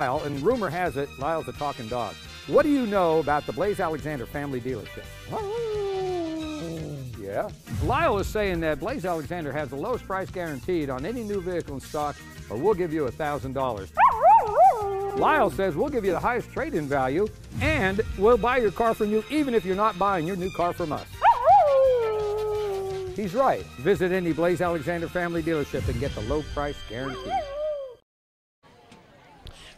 And rumor has it, Lyle's a talking dog. What do you know about the Blaze Alexander family dealership? Yeah. Lyle is saying that Blaze Alexander has the lowest price guaranteed on any new vehicle in stock, or we'll give you $1,000. Lyle says we'll give you the highest trade-in value, and we'll buy your car from you even if you're not buying your new car from us. He's right. Visit any Blaze Alexander family dealership and get the low price guarantee.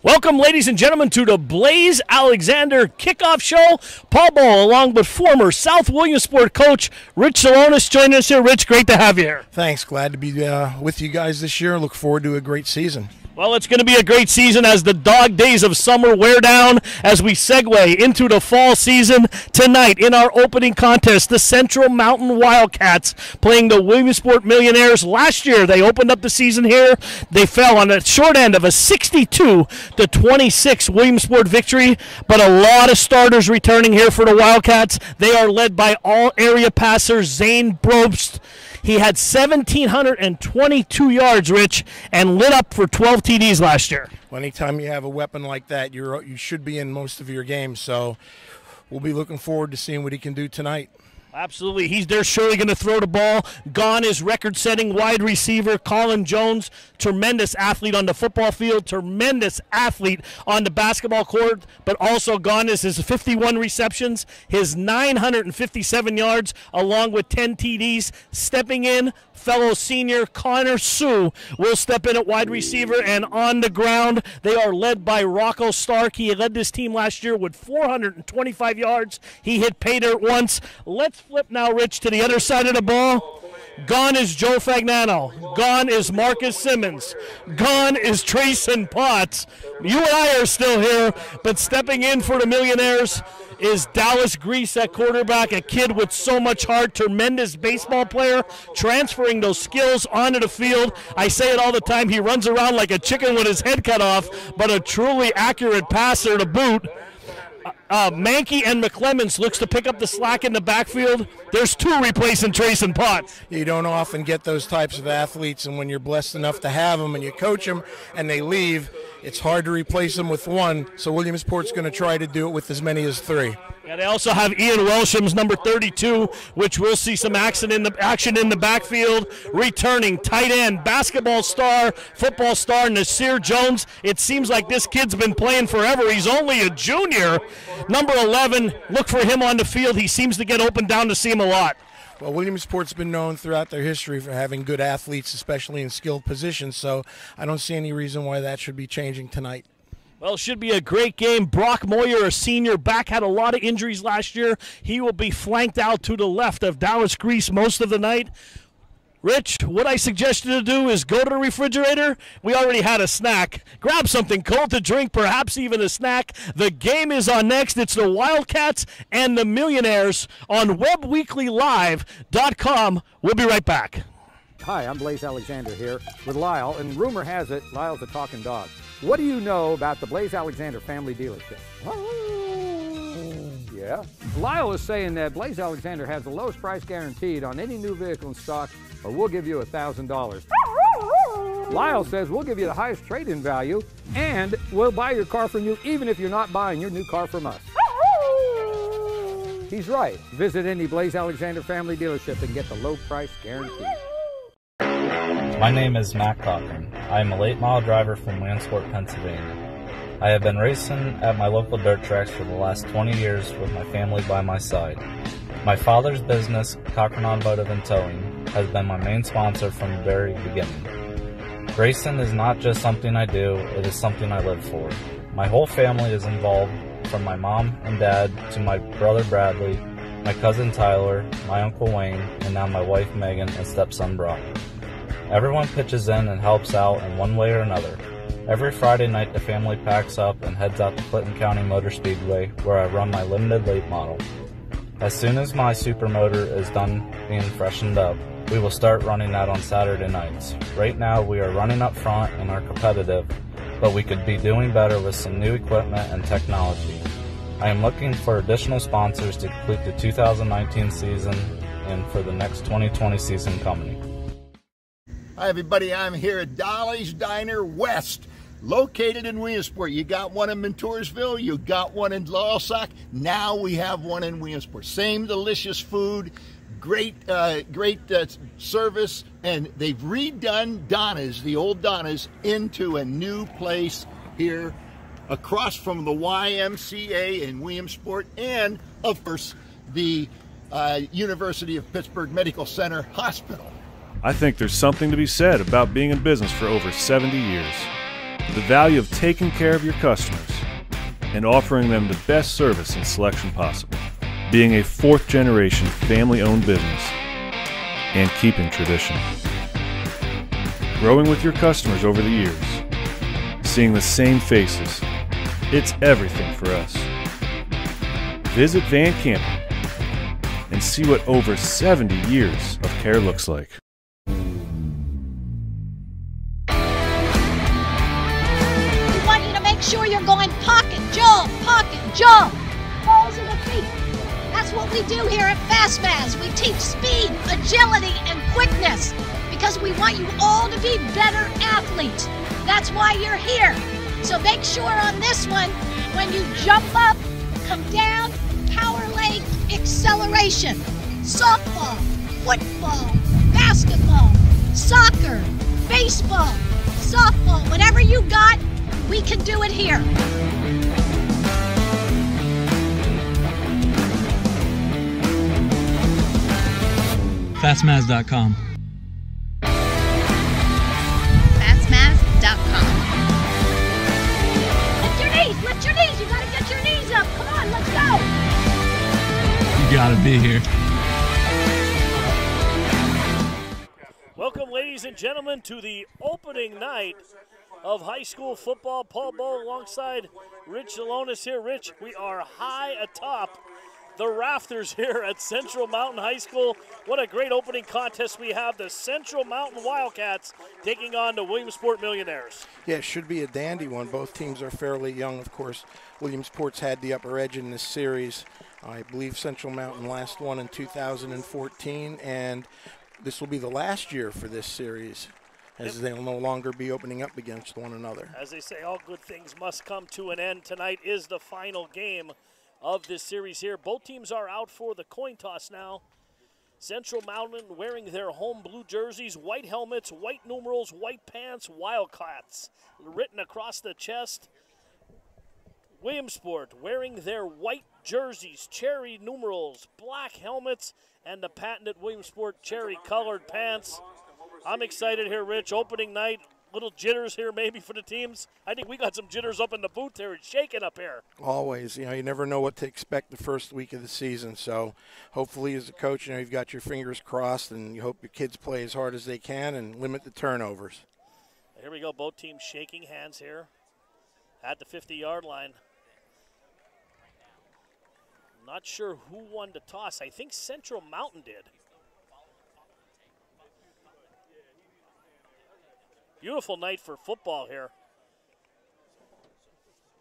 Welcome, ladies and gentlemen, to the Blaze Alexander Kickoff Show. Paul Ball, along with former South Williamsport coach Rich Salonis, joining us here. Rich, great to have you here. Thanks. Glad to be with you guys this year. Look forward to a great season. Well, it's going to be a great season as the dog days of summer wear down as we segue into the fall season. Tonight, in our opening contest, the Central Mountain Wildcats playing the Williamsport Millionaires. Last year, they opened up the season here. They fell on the short end of a 62-26 Williamsport victory, but a lot of starters returning here for the Wildcats. They are led by all-area passer Zane Brobst. He had 1,722 yards, Rich, and lit up for 12 TDs last year. Well, anytime you have a weapon like that, you should be in most of your games. So we'll be looking forward to seeing what he can do tonight. Absolutely. They're surely going to throw the ball. Gone is record-setting wide receiver Colin Jones. Tremendous athlete on the football field. Tremendous athlete on the basketball court. But also gone is his 51 receptions, his 957 yards, along with 10 TDs. Stepping in, fellow senior Connor Sue will step in at wide receiver, and on the ground they are led by Rocco Stark. He led this team last year with 425 yards. He hit pay dirt once. Let's flip now, Rich, to the other side of the ball. Gone is Joe Fagnano. Gone is Marcus Simmons. Gone is Trayson Potts. You and I are still here, but stepping in for the Millionaires is Dallas Grease at quarterback, a kid with so much heart, tremendous baseball player, transferring those skills onto the field. I say it all the time, he runs around like a chicken with his head cut off, but a truly accurate passer to boot. Mankey and McClemens looks to pick up the slack in the backfield. There's two replacing Trayson Potts. You don't often get those types of athletes, and when you're blessed enough to have them and you coach them and they leave, it's hard to replace them with one. So Williamsport's going to try to do it with as many as three. Yeah, they also have Ian Welsham's number 32, which we'll see some action in the backfield. Returning tight end, basketball star, football star Nasir Jones. It seems like this kid's been playing forever. He's only a junior. Number 11, look for him on the field. He seems to get open down the seam a lot. Well, Williamsport's been known throughout their history for having good athletes, especially in skilled positions, so I don't see any reason why that should be changing tonight. Well, it should be a great game. Brock Moyer, a senior back, had a lot of injuries last year. He will be flanked out to the left of Dallas Grease most of the night. Rich, what I suggest you to do is go to the refrigerator. We already had a snack. Grab something cold to drink, perhaps even a snack. The game is on next. It's the Wildcats and the Millionaires on WebWeeklyLive.com. We'll be right back. Hi, I'm Blaze Alexander here with Lyle, and rumor has it, Lyle's a talking dog. What do you know about the Blaze Alexander family dealership? Yeah. Lyle is saying that Blaze Alexander has the lowest price guaranteed on any new vehicle in stock, or we'll give you $1,000. Lyle says we'll give you the highest trade-in value, and we'll buy your car from you even if you're not buying your new car from us. He's right. Visit any Blaze Alexander family dealership and get the low price guarantee. My name is Matt Cochran. I am a late model driver from Williamsport, Pennsylvania. I have been racing at my local dirt tracks for the last 20 years with my family by my side. My father's business, Cochran Automotive and Towing, has been my main sponsor from the very beginning. Racing is not just something I do, it is something I live for. My whole family is involved, from my mom and dad to my brother Bradley, my cousin Tyler, my uncle Wayne, and now my wife Megan and stepson Brock. Everyone pitches in and helps out in one way or another. Every Friday night the family packs up and heads out to Clinton County Motor Speedway, where I run my limited late model. As soon as my supermotor is done being freshened up, we will start running that on Saturday nights. Right now we are running up front and are competitive, but we could be doing better with some new equipment and technology. I am looking for additional sponsors to complete the 2019 season and for the next 2020 season coming. Hi everybody, I'm here at Dolly's Diner West, located in Williamsport. You got one in Montoursville, you got one in Loyalsock. Now we have one in Williamsport. Same delicious food, great service, and they've redone Donna's, the old Donna's, into a new place here across from the YMCA in Williamsport, and of course the University of Pittsburgh Medical Center Hospital. I think there's something to be said about being in business for over 70 years. The value of taking care of your customers and offering them the best service and selection possible. Being a fourth-generation family-owned business and keeping tradition. Growing with your customers over the years. Seeing the same faces. It's everything for us. Visit Van Campen and see what over 70 years of care looks like. Sure you're going pocket, jump, balls in the feet. That's what we do here at FastMaz. We teach speed, agility, and quickness because we want you all to be better athletes. That's why you're here. So make sure on this one, when you jump up, come down, power leg, acceleration, softball, football, basketball, soccer, baseball, softball, whatever you got, we can do it here. Fastmaz.com. Fastmaz.com. Lift your knees. You gotta get your knees up. Come on, let's go. You gotta be here. Welcome, ladies and gentlemen, to the opening night of high school football. Paul Bowe alongside Rich Salonis here. Rich, we are high atop the rafters here at Central Mountain High School. What a great opening contest we have. The Central Mountain Wildcats taking on the Williamsport Millionaires. Yeah, it should be a dandy one. Both teams are fairly young, of course. Williamsport's had the upper edge in this series. I believe Central Mountain last won in 2014, and this will be the last year for this series, as they'll no longer be opening up against one another. As they say, all good things must come to an end. Tonight is the final game of this series here. Both teams are out for the coin toss now. Central Mountain wearing their home blue jerseys, white helmets, white numerals, white pants, Wildcats written across the chest. Williamsport wearing their white jerseys, cherry numerals, black helmets, and the patented Williamsport cherry colored pants. I'm excited here, Rich. Opening night, little jitters here maybe for the teams. I think we got some jitters up in the booth there. It's shaking up here. Always. You never know what to expect the first week of the season. So hopefully as a coach, you've got your fingers crossed and you hope your kids play as hard as they can and limit the turnovers. Here we go. Both teams shaking hands here at the 50-yard line. Not sure who won the toss. I think Central Mountain did. Beautiful night for football here.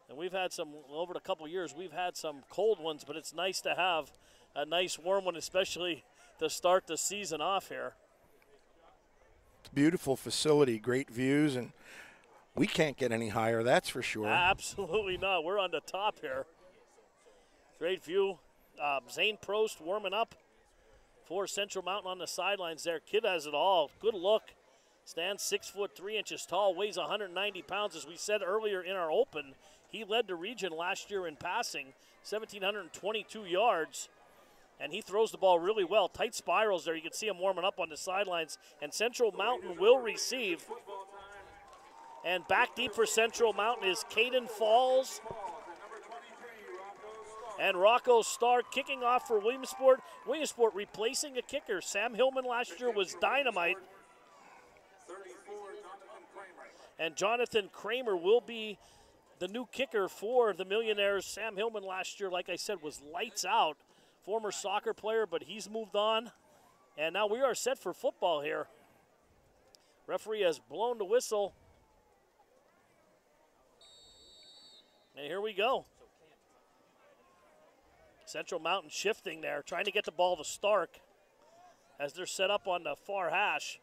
And we've had some, over the couple years, we've had some cold ones, but it's nice to have a nice warm one, especially to start the season off here. It's a beautiful facility, great views, and we can't get any higher, that's for sure. Absolutely not. We're on the top here. Great view. Zane Prost warming up for Central Mountain on the sidelines there. Kid has it all. Good look. Stands 6'3" tall, weighs 190 pounds. As we said earlier in our open, he led the region last year in passing, 1,722 yards, and he throws the ball really well. Tight spirals there. You can see him warming up on the sidelines, and Central Mountain will receive. And back deep for Central Mountain is Caden Falls and Rocco Stark kicking off for Williamsport. Williamsport replacing a kicker. Sam Hillman last year was dynamite. And Jonathan Kramer will be the new kicker for the Millionaires. Sam Hillman last year, like I said, was lights out. Former soccer player, but he's moved on. And now we are set for football here. Referee has blown the whistle. And here we go. Central Mountain shifting there, trying to get the ball to Stark as they're set up on the far hash.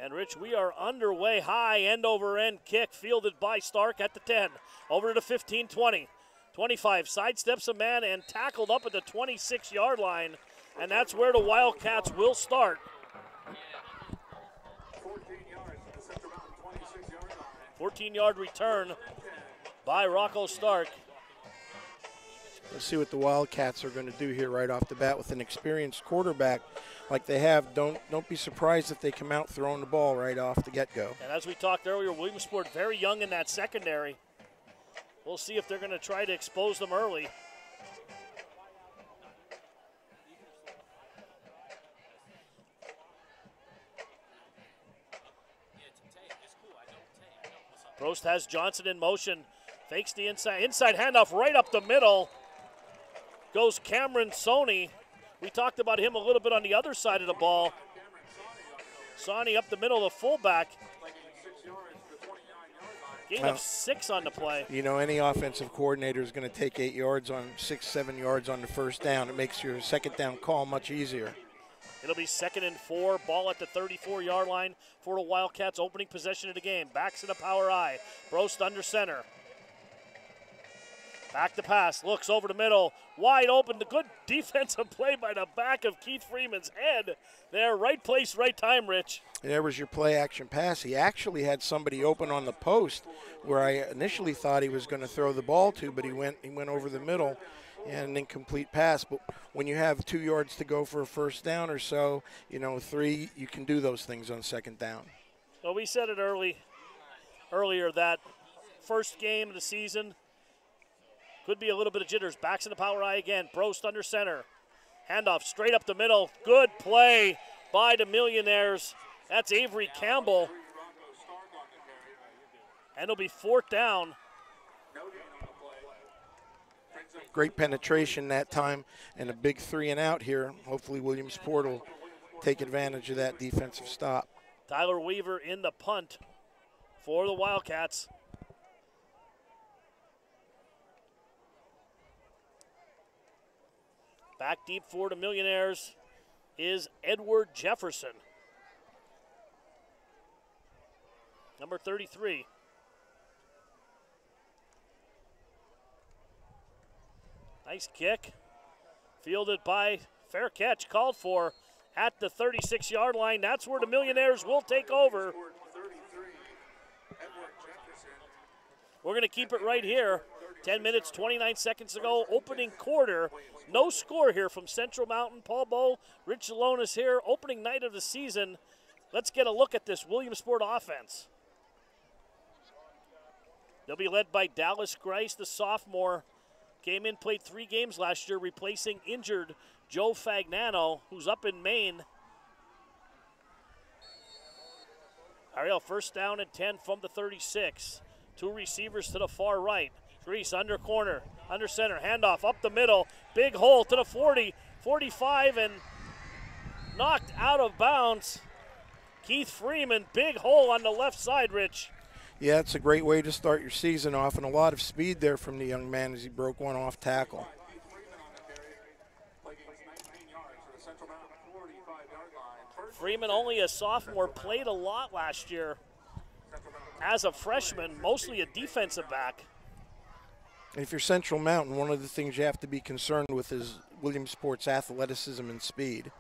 And Rich, we are underway. High end over end kick fielded by Stark at the 10. Over to the 15, 20. 25, sidesteps a man and tackled up at the 26-yard line. And that's where the Wildcats will start. 14-yard return by Rocco Stark. Let's see what the Wildcats are going to do here right off the bat with an experienced quarterback like they have. Don't be surprised if they come out throwing the ball right off the get-go. And as we talked earlier, Williamsport very young in that secondary. We'll see if they're going to try to expose them early. Prost has Johnson in motion. Fakes the inside handoff right up the middle. Goes Cameron Sony. We talked about him a little bit on the other side of the ball. Sony up the middle, the fullback. Gain of 6 on the play. You know, any offensive coordinator is going to take 8 yards on 6, 7 yards on the first down. It makes your second down call much easier. It'll be 2nd and 4. Ball at the 34-yard line for the Wildcats. Opening possession of the game. Backs in a power I. Brost under center. Back to pass. Looks over the middle. Wide open. The good defensive play by the back of Keith Freeman's head. There, right place, right time, Rich. There was your play-action pass. He actually had somebody open on the post where I initially thought he was going to throw the ball to, but he went over the middle and an incomplete pass. But when you have 2 yards to go for a first down or so, 3, you can do those things on second down. Well, we said it earlier that first game of the season could be a little bit of jitters. Backs in the power I again. Prost under center. Handoff straight up the middle. Good play by the Millionaires. That's Avery Campbell. And it'll be 4th down. Great penetration that time and a big 3 and out here. Hopefully Williamsport will take advantage of that defensive stop. Tyler Weaver in the punt for the Wildcats. Back deep for the Millionaires is Edward Jefferson. Number 33. Nice kick. Fielded by, fair catch, called for at the 36-yard line. That's where the Millionaires will take over. We're going to keep it right here. 10 minutes, 29 seconds ago, opening quarter. No score here from Central Mountain. Paul Bowe, Rich Zalonis here, opening night of the season. Let's get a look at this Williamsport offense. They'll be led by Dallas Grice, the sophomore. Came in, played 3 games last year, replacing injured Joe Fagnano, who's up in Maine. Ariel, first down and 10 from the 36. 2 receivers to the far right. Grease under corner, under center, handoff up the middle. Big hole to the 40, 45, and knocked out of bounds. Keith Freeman, big hole on the left side, Rich. Yeah, it's a great way to start your season off, and a lot of speed there from the young man as he broke one off tackle. Freeman, only a sophomore, played a lot last year as a freshman, mostly a defensive back. And if you're Central Mountain, one of the things you have to be concerned with is Williamsport's athleticism and speed.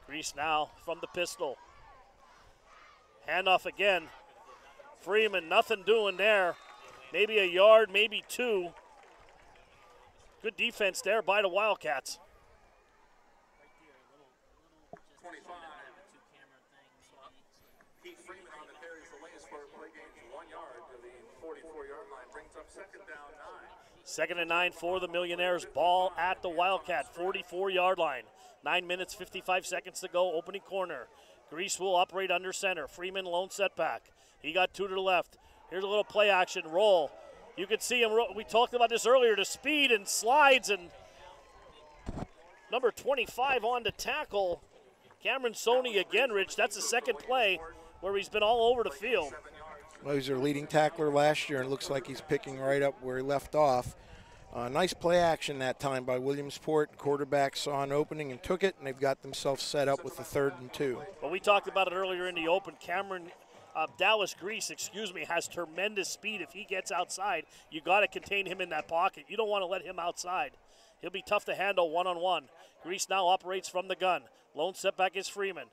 Grease now from the pistol. Handoff again. Freeman, nothing doing there. Maybe a yard, maybe 2. Good defense there by the Wildcats. Second and 9 for the Millionaires. Ball at the Wildcat, 44-yard line. 9 minutes, 55 seconds to go. Opening corner. Grease will operate under center. Freeman lone setback. He got 2 to the left. Here's a little play action roll. You can see him. We talked about this earlier. The speed and slides, and number 25 on to tackle. Cameron Sony again, Rich. That's the second play where he's been all over the field. Well, he was their leading tackler last year, and it looks like he's picking right up where he left off. Nice play action that time by Williamsport. Quarterback saw an opening and took it, and they've got themselves set up with the 3rd and 2. Well, we talked about it earlier in the open. Dallas Grease, has tremendous speed. If he gets outside, you got to contain him in that pocket. You don't want to let him outside. He'll be tough to handle one-on-one. Grease now operates from the gun. Lone setback is Freeman.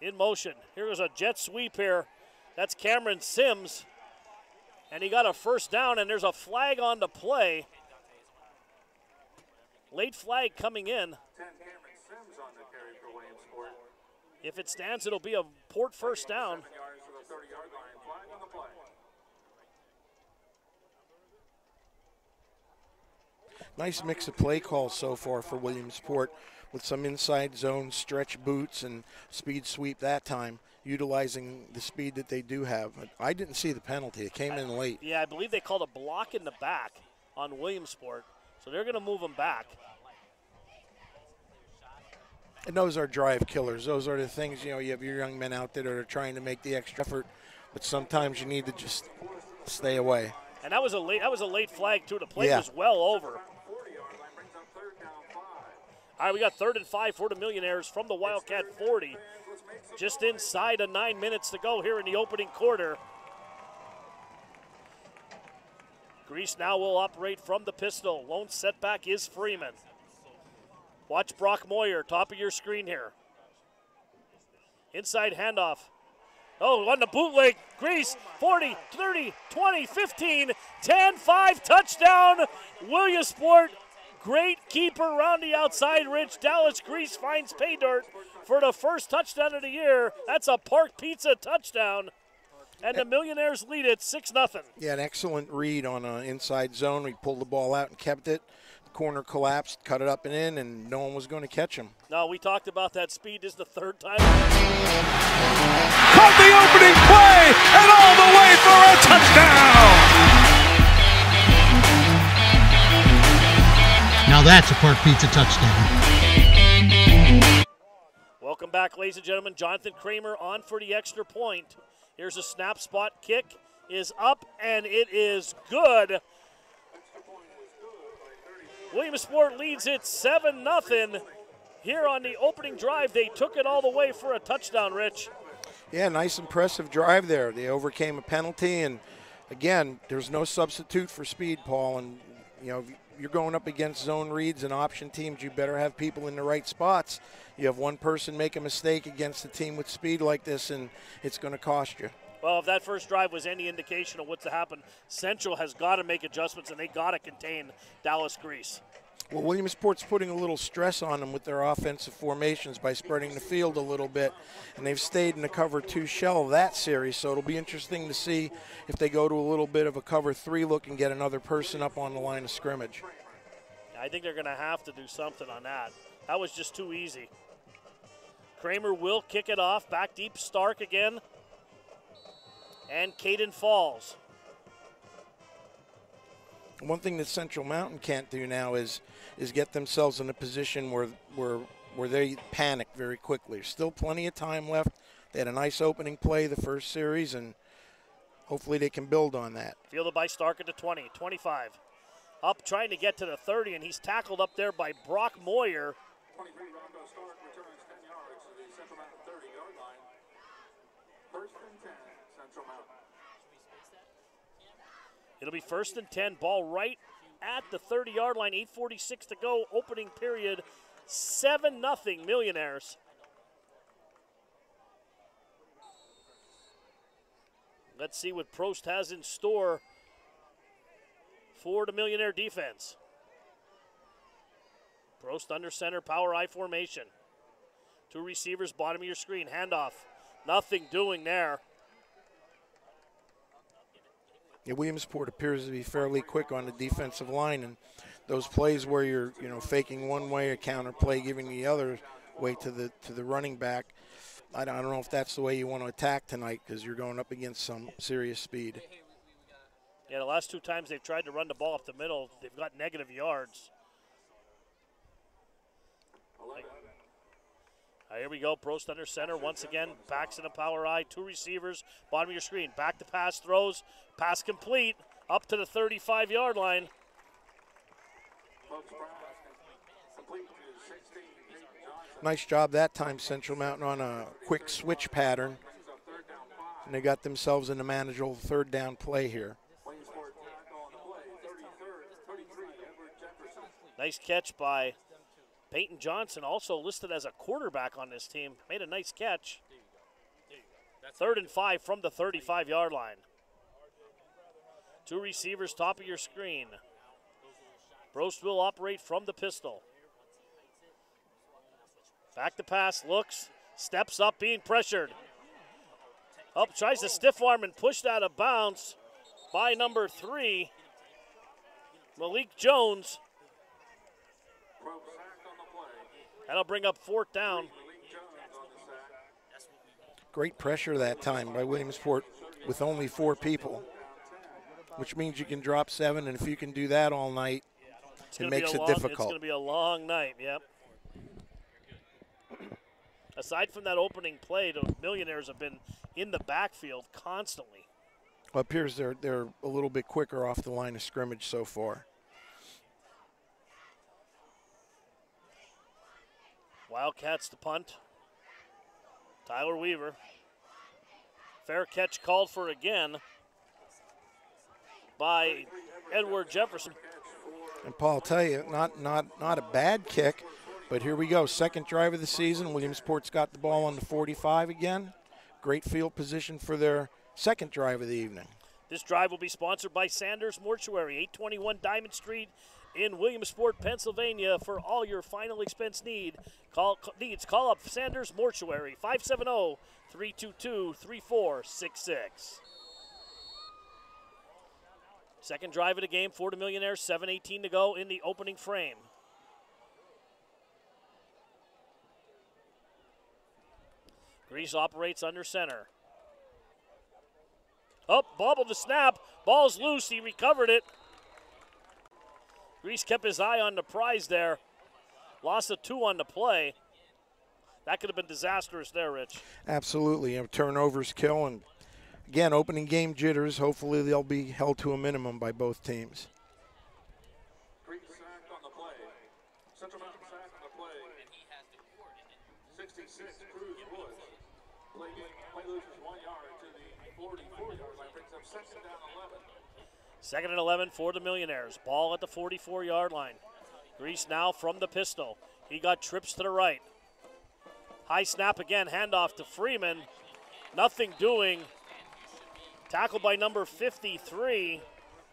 In motion. Here's a jet sweep here. That's Cameron Sims. And he got a first down, and there's a flag on the play. Late flag coming in. If it stands, it'll be a Port first down. Nice mix of play calls so far for Williamsport, with some inside zone stretch boots and speed sweep that time, utilizing the speed that they do have. I didn't see the penalty. It came in late. Yeah, I believe they called a block in the back on Williamsport, so they're going to move them back. And those are drive killers. Those are the things, you have your young men out there that are trying to make the extra effort, but sometimes you need to just stay away. And that was a late flag too. The play was well over. All right, we got 3rd and 5 for the Millionaires from the Wildcat 40. Just inside of 9 minutes to go here in the opening quarter. Grease now will operate from the pistol. Lone setback is Freeman. Watch Brock Moyer, top of your screen here. Inside handoff. Oh, on the bootleg, Grease, 40, 30, 20, 15, 10, 5, touchdown, Williamsport. Great keeper around the outside, Rich. Dallas Grease finds pay dirt for the first touchdown of the year. That's a Park Pizza touchdown. And the Millionaires lead it 6-0. Yeah, an excellent read on an inside zone. We pulled the ball out and kept it. The corner collapsed, cut it up and in, and no one was going to catch him. No, we talked about that speed. This is the 3rd time. Caught the opening play, and all the way for a touchdown. Now that's a Park Pizza touchdown. Welcome back, ladies and gentlemen. Jonathan Kramer on for the extra point. Here's a snap spot. Kick is up, and it is good. Williamsport leads it 7-0. Here on the opening drive, they took it all the way for a touchdown, Rich. Yeah, nice, impressive drive there. They overcame a penalty, and again, there's no substitute for speed, Paul. And you're going up against zone reads and option teams, you better have people in the right spots. You have one person make a mistake against a team with speed like this, and it's going to cost you. Well, if that first drive was any indication of what's to happen, Central has got to make adjustments, and they got to contain Dallas Grease. Well, Williamsport's putting a little stress on them with their offensive formations by spreading the field a little bit, and they've stayed in the cover 2 shell of that series, so it'll be interesting to see if they go to a little bit of a cover 3 look and get another person up on the line of scrimmage. I think they're going to have to do something on that. That was just too easy. Kramer will kick it off, back deep, Stark again, and Caden falls. One thing that Central Mountain can't do now is get themselves in a position where they panic very quickly. There's still plenty of time left. They had a nice opening play the first series, and hopefully they can build on that. Fielded by Stark at the 20, 25. Up trying to get to the 30, and he's tackled up there by Brock Moyer. It'll be 1st and 10, ball right at the 30-yard line, 8:46 to go, opening period, 7-0 Millionaires. Let's see what Prost has in store for the Millionaire defense. Prost under center, power I formation. 2 receivers, bottom of your screen, handoff. Nothing doing there. Yeah, Williamsport appears to be fairly quick on the defensive line, and those plays where you're faking one way, a counter play, giving the other way to the running back. I don't know if that's the way you want to attack tonight, because you're going up against some serious speed. Yeah, the last 2 times they've tried to run the ball up the middle, they've got negative yards. Here we go, Prost under center once again, backs in a power I, 2 receivers, bottom of your screen, back to pass, throws, pass complete, up to the 35-yard line. Nice job that time, Central Mountain, on a quick switch pattern. And they got themselves in a manageable third down play here. Nice catch by Peyton Johnson, also listed as a quarterback on this team. Made a nice catch. 3rd and 5 from the 35-yard line. 2 receivers top of your screen. Brost will operate from the pistol. Back to pass, looks, steps up, being pressured. Up, tries to stiff arm and pushed out of bounds by number 3, Malik Jones. That'll bring up 4th down. Great pressure that time by Williamsport with only 4 people, which means you can drop 7, and if you can do that all night, it makes it difficult. It's going to be a long night, yep. Aside from that opening play, the Millionaires have been in the backfield constantly. Well, it appears they're a little bit quicker off the line of scrimmage so far. Wildcats to punt. Tyler Weaver. Fair catch called for again by Edward Jefferson. And Paul, I'll tell you, not a bad kick, but here we go. 2nd drive of the season. Williamsport's got the ball on the 45 again. Great field position for their 2nd drive of the evening. This drive will be sponsored by Sanders Mortuary, 821 Diamond Street in Williamsport, Pennsylvania. For all your final expense needs, call up Sanders Mortuary, 570-322-3466. 2nd drive of the game for the Millionaires, 7:18 to go in the opening frame. Grease operates under center. Up, bobbled the snap. Ball's loose. He recovered it. Grease kept his eye on the prize there. Loss of 2 on the play. That could have been disastrous there, Rich. Absolutely. Turnovers kill. And, again, opening game jitters. Hopefully they'll be held to a minimum by both teams. Grease sacked on the play. Central Mountain sacked on the play. 66, Cruz Woods. Play loses 1 yard to the 44-yard line. Brings up 2nd down 11. 2nd and 11 for the Millionaires. Ball at the 44-yard line. Grease now from the pistol. He got trips to the right. High snap again. Handoff to Freeman. Nothing doing. Tackled by number 53.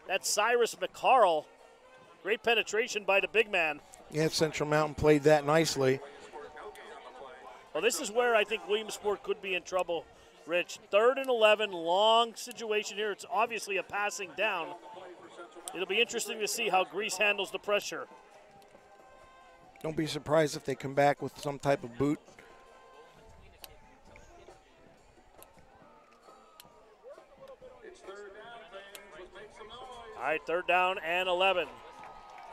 That's Cyrus McCarl. Great penetration by the big man. Yeah, Central Mountain played that nicely. Well, this is where I think Williamsport could be in trouble, Rich. 3rd and 11, long situation here. It's obviously a passing down. It'll be interesting to see how Grease handles the pressure. Don't be surprised if they come back with some type of boot. All right, 3rd down and 11.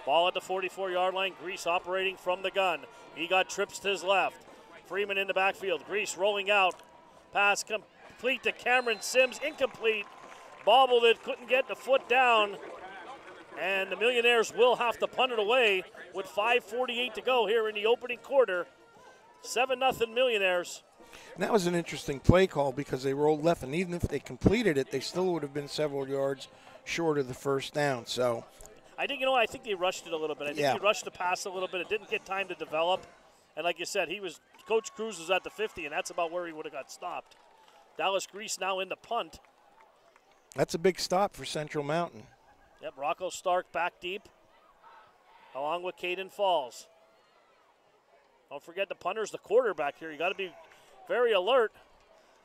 Ball at the 44-yard line. Grease operating from the gun. He got trips to his left. Freeman in the backfield. Grease rolling out. Pass complete to Cameron Sims. Incomplete. Bobbled it. Couldn't get the foot down. And the Millionaires will have to punt it away with 5:48 to go here in the opening quarter. 7-0 Millionaires. And that was an interesting play call because they rolled left, and even if they completed it, they still would have been several yards short of the 1st down. So I think they rushed it a little bit. I think they rushed the pass a little bit. It didn't get time to develop. And like you said, Coach Cruz was at the 50, and that's about where he would have got stopped. Dallas Grease now in the punt. That's a big stop for Central Mountain. Yep, Rocco Stark back deep, along with Caden Falls. Don't forget the punter's the quarterback here. You got to be very alert.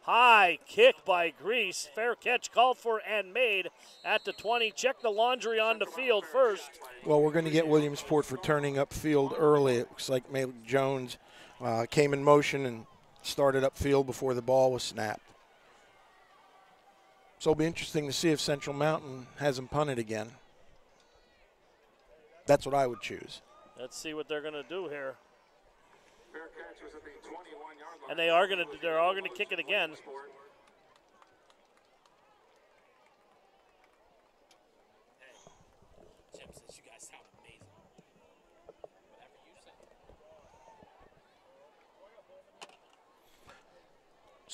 High kick by Grease. Fair catch called for and made at the 20. Check the laundry on the field first. Well, we're going to get Williamsport for turning upfield early. It looks like Malik Jones came in motion and started upfield before the ball was snapped. So it'll be interesting to see if Central Mountain has him punted again. That's what I would choose. Let's see what they're going to do here. Fair catch was at the 21-yard line. And they're all going to kick it again.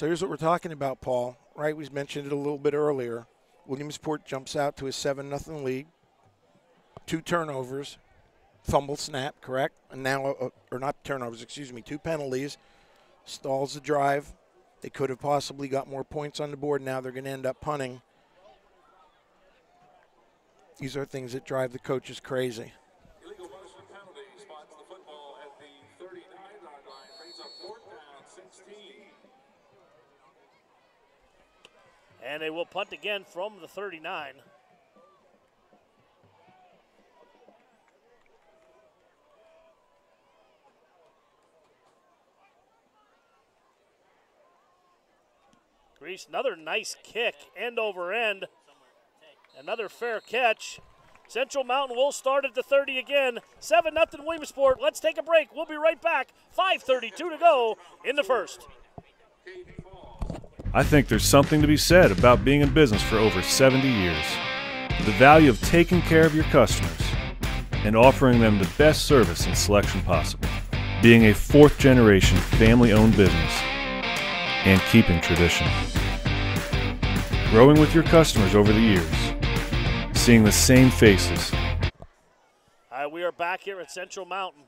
So here's what we're talking about, Paul. Right, we mentioned it a little bit earlier. Williamsport jumps out to a 7-0 lead. 2 turnovers, fumble snap, correct? And now, or not turnovers, excuse me, 2 penalties. Stalls the drive. They could have possibly got more points on the board. Now they're going to end up punting. These are things that drive the coaches crazy. Illegal punishment penalty spots the football at the 39-yard line, brings up 4th down, 16. And they will punt again from the 39. Grease, another nice kick, end over end. Another fair catch. Central Mountain will start at the 30 again. 7-0 Williamsport. Let's take a break. We'll be right back. 5:32 to go in the first. I think there's something to be said about being in business for over 70 years. The value of taking care of your customers and offering them the best service and selection possible. Being a 4th-generation family-owned business and keeping tradition. Growing with your customers over the years. Seeing the same faces. All right, we are back here at Central Mountain.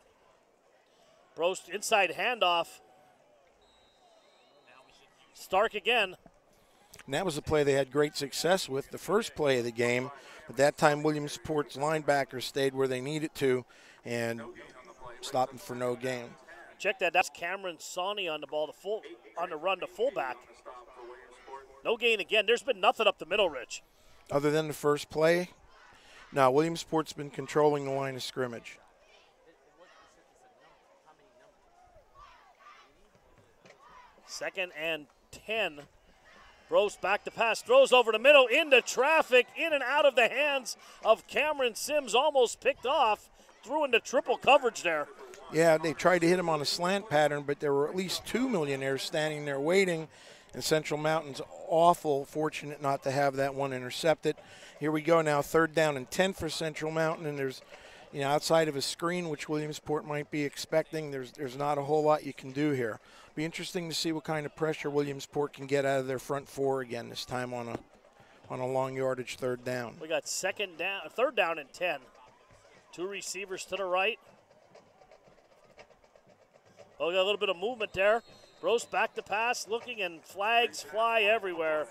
Brost inside handoff. Stark again. And that was a play they had great success with, the first play of the game. But that time Williamsport's linebackers stayed where they needed to and stopped them for no gain. Check that. That's Cameron Sawney on the ball, on the run to fullback. No gain again. There's been nothing up the middle, Rich. Other than the first play, now Williamsport's been controlling the line of scrimmage. Second and 10. Brost back to pass, throws over the middle, into traffic, in and out of the hands of Cameron Sims, almost picked off, threw into triple coverage there. Yeah, they tried to hit him on a slant pattern, but there were at least 2 millionaires standing there waiting, and Central Mountain's awful fortunate not to have that one intercepted. Here we go now, 3rd down and 10 for Central Mountain, and there's, outside of a screen, which Williamsport might be expecting, there's not a whole lot you can do here. Be interesting to see what kind of pressure Williamsport can get out of their front 4 again, this time on a long yardage 3rd down. We got 3rd down and 10. 2 receivers to the right. Oh, we got a little bit of movement there. Brost back to pass, looking, and flags fly everywhere.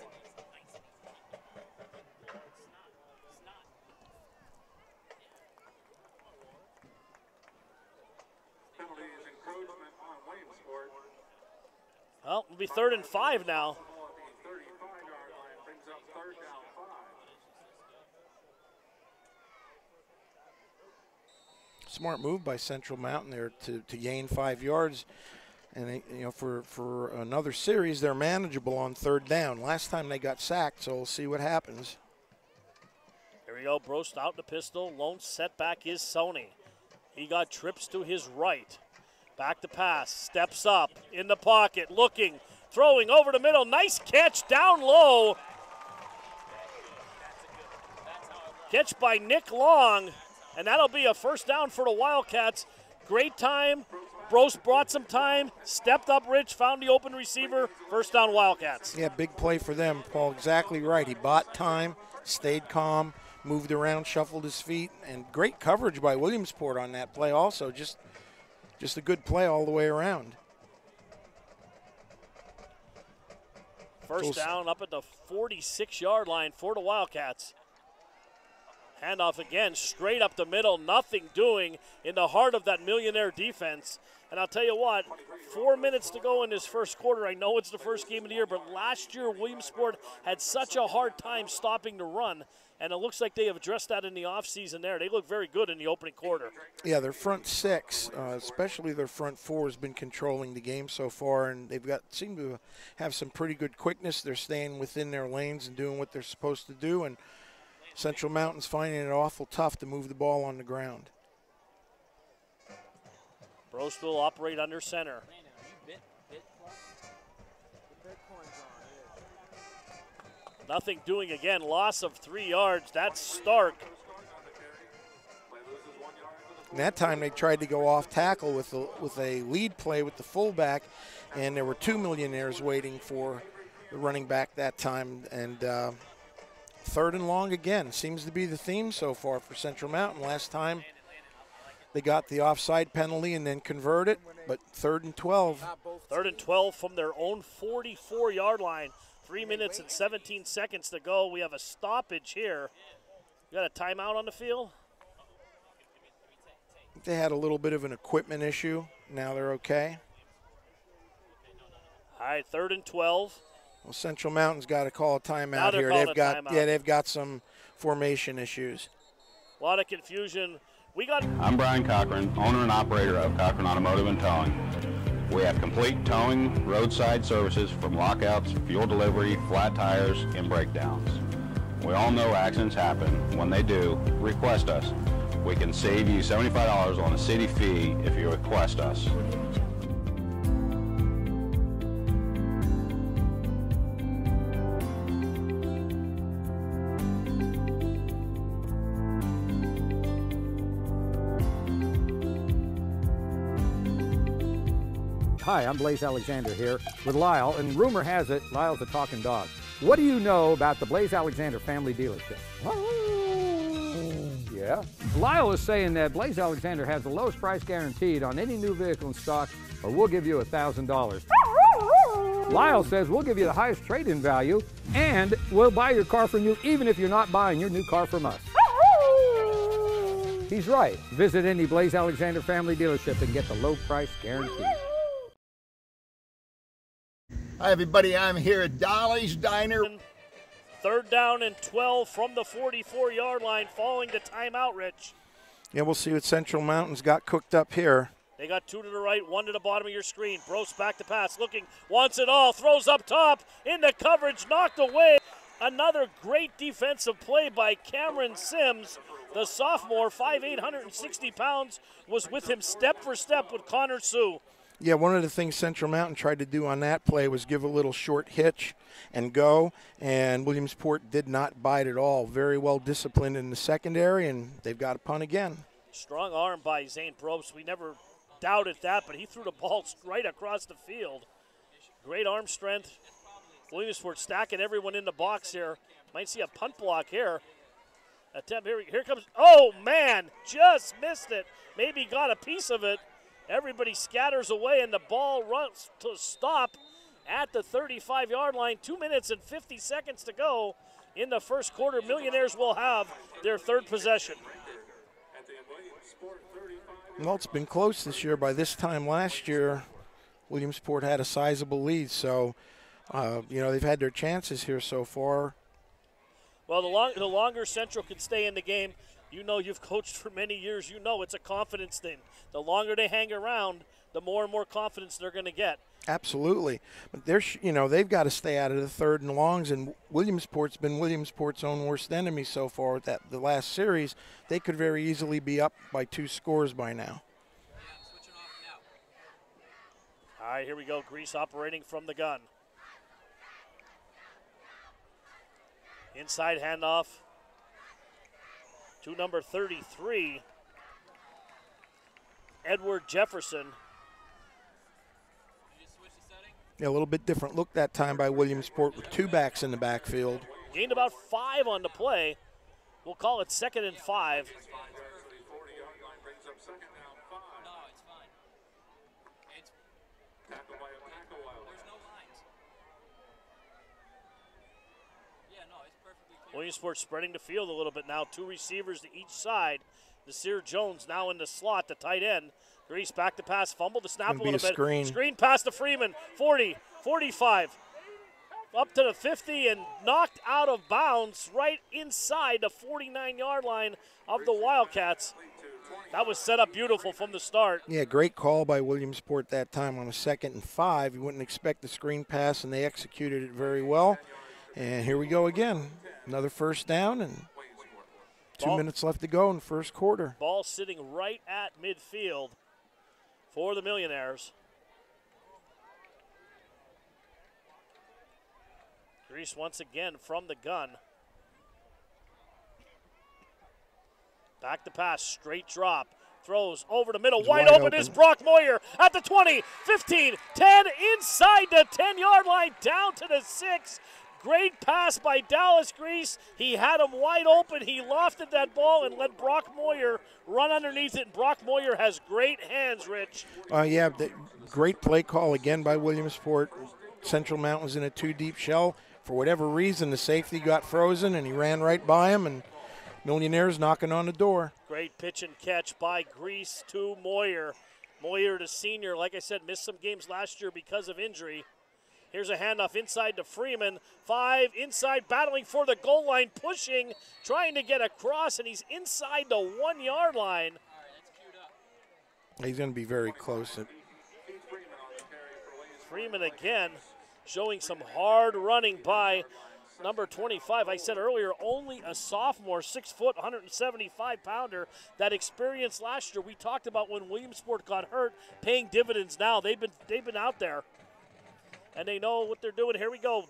Well, it'll be 3rd and 5 now. Smart move by Central Mountain there to gain 5 yards. And, for another series, they're manageable on 3rd down. Last time they got sacked, so we'll see what happens. Here we go, Brost out the pistol. Lone setback is Sony. He got trips to his right. Back to pass, steps up, in the pocket, looking, throwing over the middle. Nice catch down low. Catch by Nick Long, and that'll be a 1st down for the Wildcats. Great time. Brost brought some time, stepped up Rich, found the open receiver, 1st down Wildcats. Yeah, big play for them, Paul. Exactly right. He bought time, stayed calm, moved around, shuffled his feet, and great coverage by Williamsport on that play also. Just a good play all the way around. 1st down up at the 46-yard line for the Wildcats. Handoff again, straight up the middle, nothing doing in the heart of that millionaire defense. And I'll tell you what, 4 minutes to go in this first quarter. I know it's the first game of the year, but last year Williamsport had such a hard time stopping the run, and it looks like they have addressed that in the offseason there. They look very good in the opening quarter. Yeah, their front 6, especially their front 4, has been controlling the game so far, and seem to have some pretty good quickness. They're staying within their lanes and doing what they're supposed to do, and Central Mountain's finding it awful tough to move the ball on the ground. Brost will operate under center. Nothing doing again. Loss of 3 yards. That's Stark. And that time they tried to go off tackle with a lead play with the fullback, and there were 2 millionaires waiting for the running back that time. And 3rd and long again seems to be the theme so far for Central Mountain. Last time they got the offside penalty and then converted, but 3rd and 12. 3rd and 12 from their own 44-yard line. 3 minutes and 17 seconds to go. We have a stoppage here. You got a timeout on the field? They had a little bit of an equipment issue. Now they're okay. All right, 3rd and 12. Well, Central Mountain's got to call a timeout here. They've got some formation issues. A lot of confusion. I'm Brian Cochran, owner and operator of Cochran Automotive and Towing. We have complete towing, roadside services from lockouts, fuel delivery, flat tires, and breakdowns. We all know accidents happen. When they do, request us. We can save you $75 on a city fee if you request us. Hi, I'm Blaze Alexander here with Lyle, and rumor has it Lyle's a talking dog. What do you know about the Blaze Alexander family dealership? Yeah. Lyle is saying that Blaze Alexander has the lowest price guaranteed on any new vehicle in stock, or we'll give you $1,000. Lyle says we'll give you the highest trade-in value, and we'll buy your car from you even if you're not buying your new car from us. He's right. Visit any Blaze Alexander family dealership and get the low price guarantee. Hi, everybody. I'm here at Dolly's Diner. 3rd down and 12 from the 44-yard line following the timeout, Rich. Yeah, we'll see what Central Mountain's got cooked up here. They got 2 to the right, 1 to the bottom of your screen. Brose back to pass, looking, wants it all, throws up top, into coverage, knocked away. Another great defensive play by Cameron Sims. The sophomore, 5'8", 160 pounds, was with him step for step with Connor Sue. Yeah, one of the things Central Mountain tried to do on that play was give a little short hitch and go, and Williamsport did not bite at all. Very well disciplined in the secondary, and they've got a punt again. Strong arm by Zane Probst. We never doubted that, but he threw the ball right across the field. Great arm strength. Williamsport stacking everyone in the box here. Might see a punt block here. Attempt here comes. Oh man, just missed it. Maybe got a piece of it. Everybody scatters away, and the ball runs to stop at the 35-yard line. 2 minutes and 50 seconds to go in the first quarter. Millionaires will have their 3rd possession. Well, it's been close this year. By this time last year, Williamsport had a sizable lead, so they've had their chances here so far. Well, the longer Central can stay in the game, you know, you've coached for many years, you know it's a confidence thing. The longer they hang around, the more and more confidence they're going to get. Absolutely. But they've got to stay out of the 3rd and longs, and Williamsport's been Williamsport's own worst enemy so far with the last series. They could very easily be up by 2 scores by now. All right, here we go. Grease operating from the gun. Inside handoff to number 33, Edward Jefferson. Yeah, a little bit different look that time by Williamsport with 2 backs in the backfield. Gained about 5 on the play. We'll call it 2nd and 5. Williamsport spreading the field a little bit now. 2 receivers to each side. Nasir Jones now in the slot, the tight end. Grease back to pass, fumble the snap a little bit. Screen pass to Freeman, 40, 45. Up to the 50 and knocked out of bounds right inside the 49-yard line of the Wildcats. That was set up beautiful from the start. Yeah, great call by Williamsport that time on a 2nd and 5. You wouldn't expect the screen pass, and they executed it very well. And here we go again. Another 1st down, and 2 minutes left to go in the first quarter. Ball sitting right at midfield for the Millionaires. Grease once again from the gun. Back to pass, straight drop. Throws over the middle, wide open is Brock Moyer at the 20, 15, 10, inside the 10-yard line, down to the 6. Great pass by Dallas Grease. He had him wide open. He lofted that ball and let Brock Moyer run underneath it. And Brock Moyer has great hands, Rich. Yeah, great play call again by Williamsport. Central Mountain was in a two-deep shell. For whatever reason, the safety got frozen, and he ran right by him, and Millionaires knocking on the door. Great pitch and catch by Grease to Moyer. Moyer, the senior, like I said, missed some games last year because of injury. Here's a handoff inside to Freeman. 5 inside, battling for the goal line, pushing, trying to get across, and he's inside the 1-yard line. He's going to be very close. Freeman again showing some hard running by number 25. I said earlier, only a sophomore, 6 foot, 175-pounder. That experience last year we talked about when Williamsport got hurt, paying dividends now. They've been out there, and they know what they're doing. Here we go.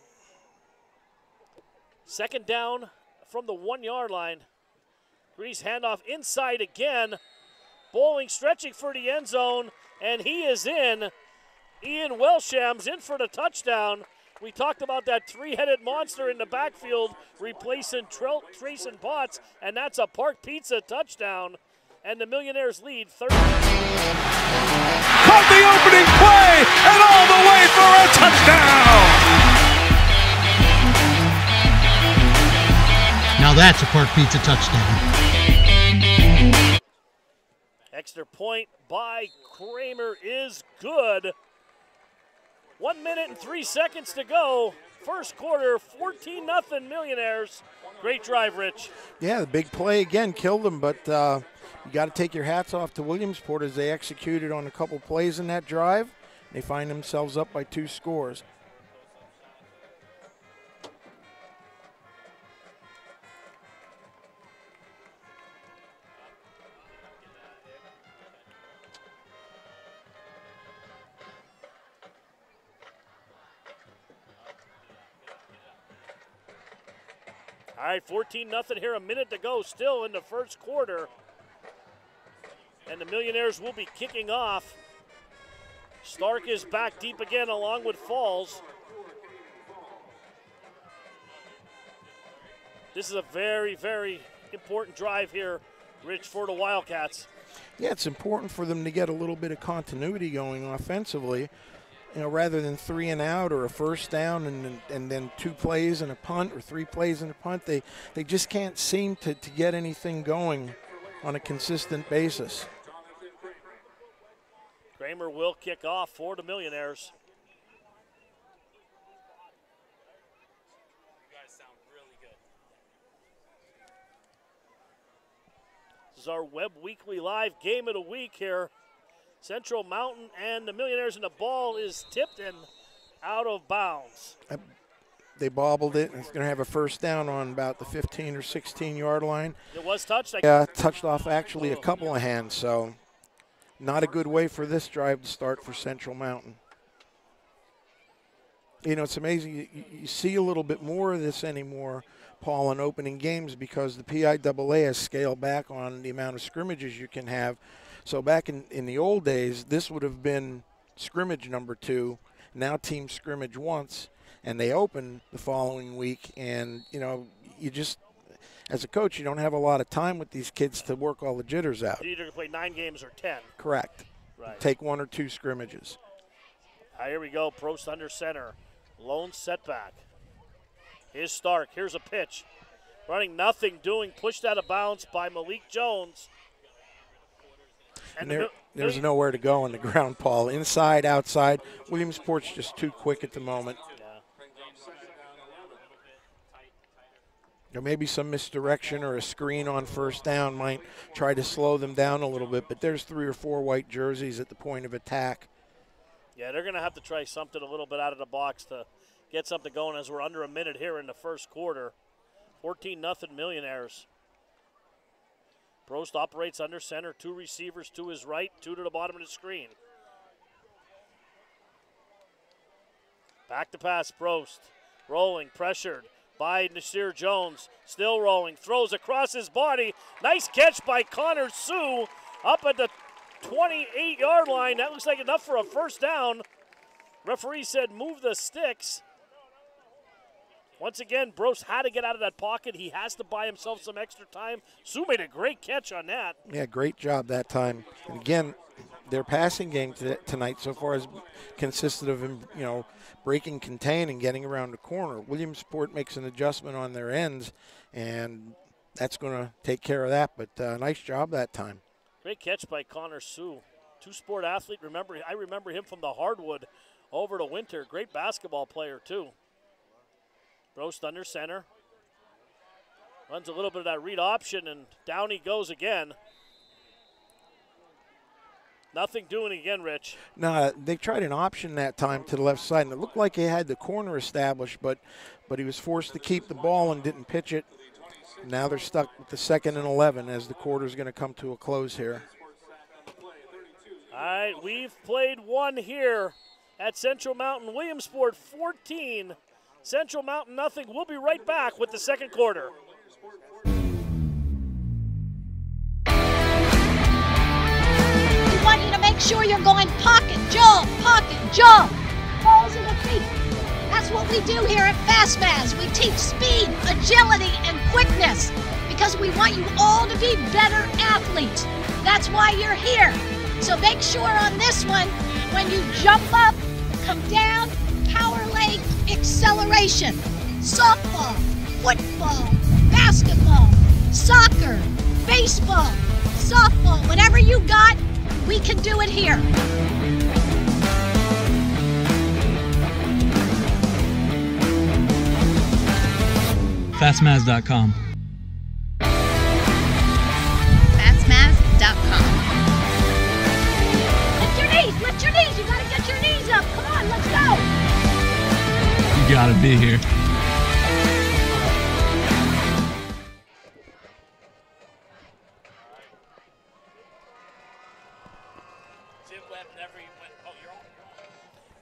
Second down from the 1-yard line. Grease handoff inside again. Bowling stretching for the end zone, and he is in. Ian Welsham's in for the touchdown. We talked about that three-headed monster in the backfield replacing Trayson Potts, and that's a Park Pizza touchdown. And the Millionaires lead 30. Caught the opening play and all the way for a touchdown. Now that's a Park Pizza touchdown. Extra point by Kramer is good. 1 minute and 3 seconds to go. First quarter, 14-0 Millionaires. Great drive, Rich. Yeah, the big play again killed them, but you got to take your hats off to Williamsport as they executed on a couple plays in that drive. They find themselves up by 2 scores. All right, 14-0 here, a minute to go still in the first quarter. And the Millionaires will be kicking off. Stark is back deep again along with Falls. This is a very, very important drive here, Rich, for the Wildcats. Yeah, it's important for them to get a little bit of continuity going offensively. You know, rather than 3 and out or a first down and then 2 plays and a punt or 3 plays and a punt, they just can't seem to get anything going on a consistent basis. Kramer will kick off for the Millionaires. You guys sound really good. This is our Web Weekly Live game of the week here. Central Mountain and the Millionaires, and the ball is tipped and out of bounds. They bobbled it, and it's going to have a first down on about the 15 or 16-yard line. It was touched. Yeah, touched off actually a couple of hands, so not a good way for this drive to start for Central Mountain. You know, it's amazing. You see a little bit more of this anymore, Paul, in opening games because the PIAA has scaled back on the amount of scrimmages you can have. So back in the old days, this would have been scrimmage number 2. Now team scrimmage once, and they open the following week. And, you know, you just, as a coach, you don't have a lot of time with these kids to work all the jitters out. You either play 9 games or 10. Correct. Right. Take 1 or 2 scrimmages. Here we go. Prost under center. Lone setback. Here's Stark. Here's a pitch. Running nothing doing. Pushed out of bounds by Malik Jones. And there's nowhere to go on the ground, Paul. Inside, outside. Williamsport's just too quick at the moment. Yeah. There may be some misdirection or a screen on first down might try to slow them down a little bit, but there's 3 or 4 white jerseys at the point of attack. Yeah, they're going to have to try something a little bit out of the box to get something going as we're under a minute here in the first quarter. 14-0 Millionaires. Prost operates under center, 2 receivers to his right, 2 to the bottom of the screen. Back to pass, Prost. Rolling, pressured by Nasir Jones. Still rolling, throws across his body. Nice catch by Connor Sue. up at the 28-yard line. That looks like enough for a first down. Referee said move the sticks. Once again, Bros had to get out of that pocket. He has to buy himself some extra time. Sue made a great catch on that. Yeah, great job that time. And again, their passing game tonight so far has consisted of, breaking, contain, and getting around the corner. Williamsport makes an adjustment on their ends, and that's going to take care of that. But nice job that time. Great catch by Connor Sue. Two-sport athlete. I remember him from the hardwood over to Winter. Great basketball player, too. Brost under center. Runs a little bit of that read option, and down he goes again. Nothing doing again, Rich. No, they tried an option that time to the left side, and it looked like he had the corner established, but he was forced to keep the ball and didn't pitch it. Now they're stuck with the 2nd and 11 as the quarter's going to come to a close here. All right, we've played one here at Central Mountain. Williamsport 14, Central Mountain nothing. We'll be right back with the second quarter. We want you to make sure you're going pocket, jump, balls in the feet. That's what we do here at FastMaz. We teach speed, agility, and quickness because we want you all to be better athletes. That's why you're here. So make sure on this one, when you jump up, come down, power leg, acceleration. Softball, football, basketball, soccer, baseball, softball, whatever you got, we can do it here. Fastmaz.com. Fastmaz.com. Lift your knees. You got to get your knees up. Come on, let's go. You got to be here.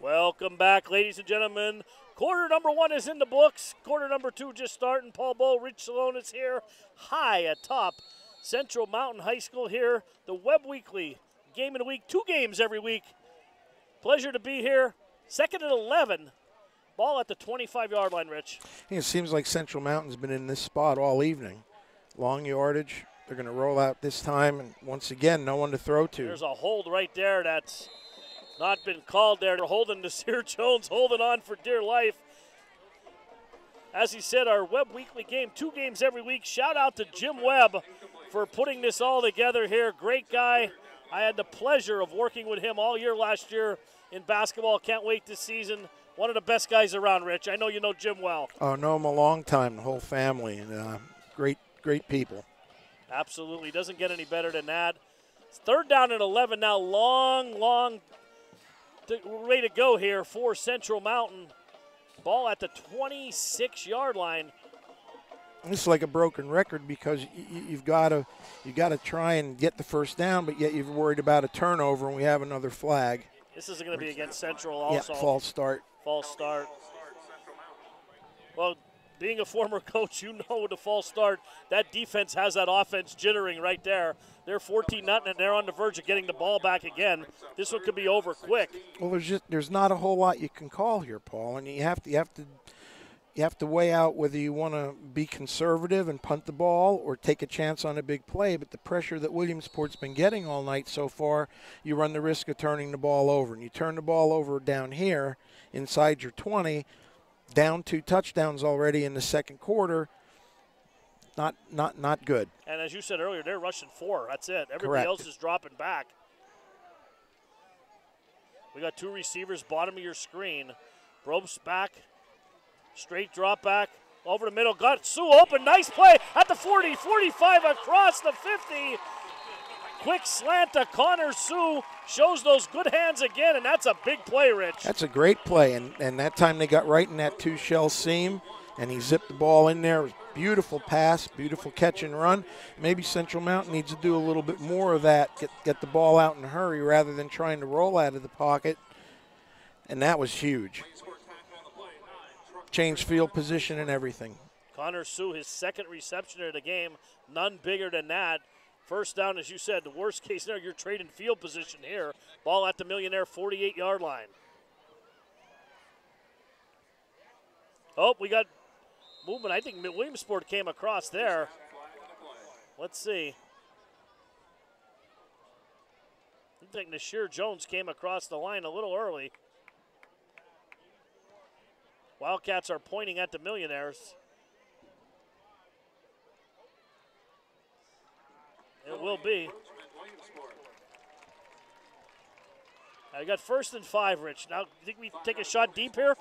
Welcome back, ladies and gentlemen. Quarter number 1 is in the books. Quarter number 2 just starting. Paul Bowe, Rich Salone is here. High atop Central Mountain High School here. The Webb Weekly game of the week. 2 games every week. Pleasure to be here. 2nd and 11. Ball at the 25-yard line, Rich. It seems like Central Mountain's been in this spot all evening. Long yardage. They're going to roll out this time, and once again, no one to throw to. There's a hold right there that's not been called there. They're holding Nasir Jones, holding on for dear life. As he said, our Webb Weekly game, 2 games every week. Shout out to Jim Webb for putting this all together here. Great guy. I had the pleasure of working with him all year last year in basketball. Can't wait this season. One of the best guys around, Rich. I know you know Jim well. Oh, know him a long time, the whole family, and great people. Absolutely. Doesn't get any better than that. It's 3rd down and 11 now. Long way to go here for Central Mountain. Ball at the 26-yard line. It's like a broken record because you've got to try and get the first down, but yet you're worried about a turnover, and we have another flag. This is going to be against Central also. Yeah, false start. False start. Well, being a former coach, you know with a false start, that defense has that offense jittering right there. They're 14-0, and they're on the verge of getting the ball back again. This one could be over quick. Well, there's not a whole lot you can call here, Paul, and you have to weigh out whether you want to be conservative and punt the ball or take a chance on a big play. But the pressure that Williamsport's been getting all night so far, you run the risk of turning the ball over. And you turn the ball over down here inside your 20, down 2 touchdowns already in the second quarter. Not good. And as you said earlier, they're rushing 4. That's it. Everybody Correct. else is dropping back. We got 2 receivers, bottom of your screen. Brobst back. Straight drop back. Over the middle. Got Sue open. Nice play at the 40, 45, across the 50. Quick slant to Connor Sue. Shows those good hands again, and that's a big play, Rich. That's a great play, and that time they got right in that 2-shell seam, and he zipped the ball in there. It was a beautiful pass, beautiful catch and run. Maybe Central Mountain needs to do a little bit more of that, get the ball out in a hurry rather than trying to roll out of the pocket, and that was huge. Change field position and everything. Connor Sue, his 2nd reception of the game, none bigger than that First down, as you said, the worst case scenario, you're trading field position here. Ball at the Millionaire 48-yard line. Oh, we got movement. I think Williamsport came across there. Let's see. I think Nashir Jones came across the line a little early. Wildcats are pointing at the Millionaires. It will be. I got 1st and 5, Rich. Now, think we take a shot deep here?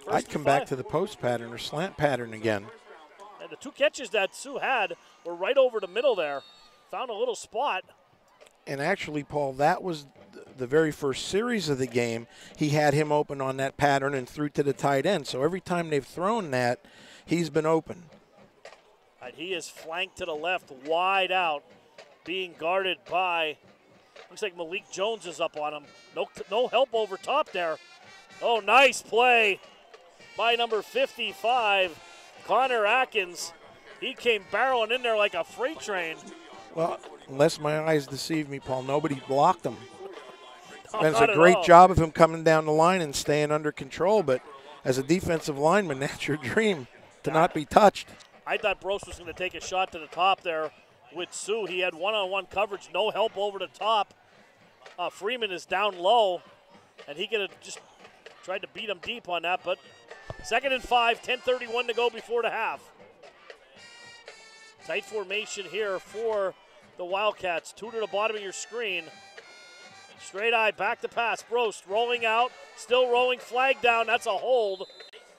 I'd come back to the post pattern or slant pattern again. And the 2 catches that Sue had were right over the middle there. Found a little spot. And actually, Paul, that was the very first series of the game. He had him open on that pattern and threw to the tight end. So every time they've thrown that, he's been open. And he is flanked to the left, wide out, being guarded by, looks like Malik Jones is up on him. No help over top there. Oh, nice play by number 55, Connor Atkins. He came barreling in there like a freight train. Well, unless my eyes deceive me, Paul, nobody blocked him. No, and it's a great job of him coming down the line and staying under control, but as a defensive lineman, that's your dream, to not be touched. I thought Brose was going to take a shot to the top there with Sue. He had one-on-one coverage, no help over the top. Freeman is down low, and he could have just tried to beat him deep on that, but 2nd and 5, 10:31 to go before the half. Tight formation here for the Wildcats. 2 to the bottom of your screen. Straight eye, back to pass. Brost rolling out, still rolling, flag down. That's a hold.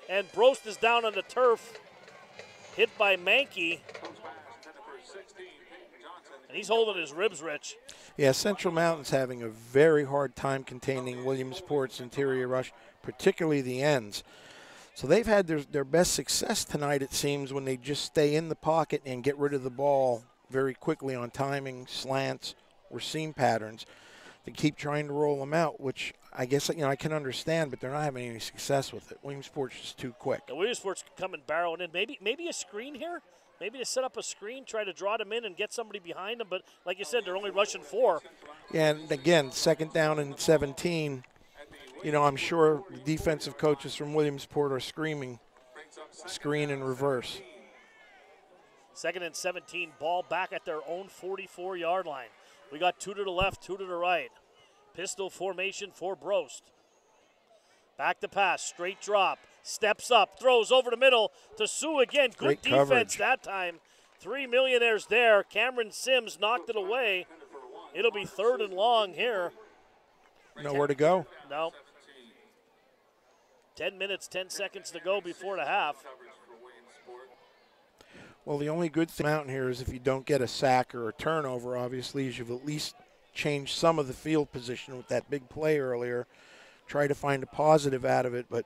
And Brost is down on the turf, hit by Mankey. And he's holding his ribs, Rich. Yeah, Central Mountain's having a very hard time containing Williamsport's interior rush, particularly the ends. So they've had their best success tonight, it seems, when they just stay in the pocket and get rid of the ball very quickly on timing, slants, or seam patterns. They keep trying to roll them out, which I guess I can understand, but they're not having any success with it. Williamsport's just too quick. The Williamsport's coming barreling in. Maybe a screen here? Maybe to set up a screen, try to draw them in and get somebody behind them. But like you said, they're only rushing 4. Yeah, and again, 2nd down and 17. I'm sure the defensive coaches from Williamsport are screaming, screen and reverse. 2nd and 17, ball back at their own 44-yard line. We got 2 to the left, 2 to the right. Pistol formation for Brost. Back to pass, straight drop, steps up, throws over the middle to Sue again. Good defense that time. 3 Millionaires there. Cameron Sims knocked it away. It'll be 3rd and long here. Nowhere to go. No. 10 minutes, 10 seconds to go before the half. Well, the only good thing out here is if you don't get a sack or a turnover, obviously, is you've at least changed some of the field position with that big play earlier. Try to find a positive out of it, but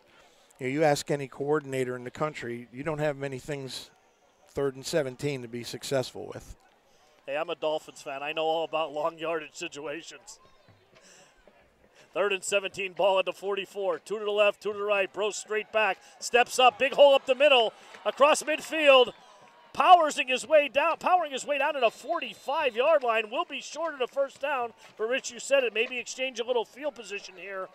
you ask any coordinator in the country, you don't have many things 3rd and 17 to be successful with. Hey, I'm a Dolphins fan. I know all about long yardage situations. 3rd and 17, ball at the 44. 2 to the left, 2 to the right. Bro straight back, steps up, big hole up the middle, across midfield. Powering his way down to the 45-yard line. Will be short of the 1st down. But Rich, you said it. Maybe exchange a little field position here.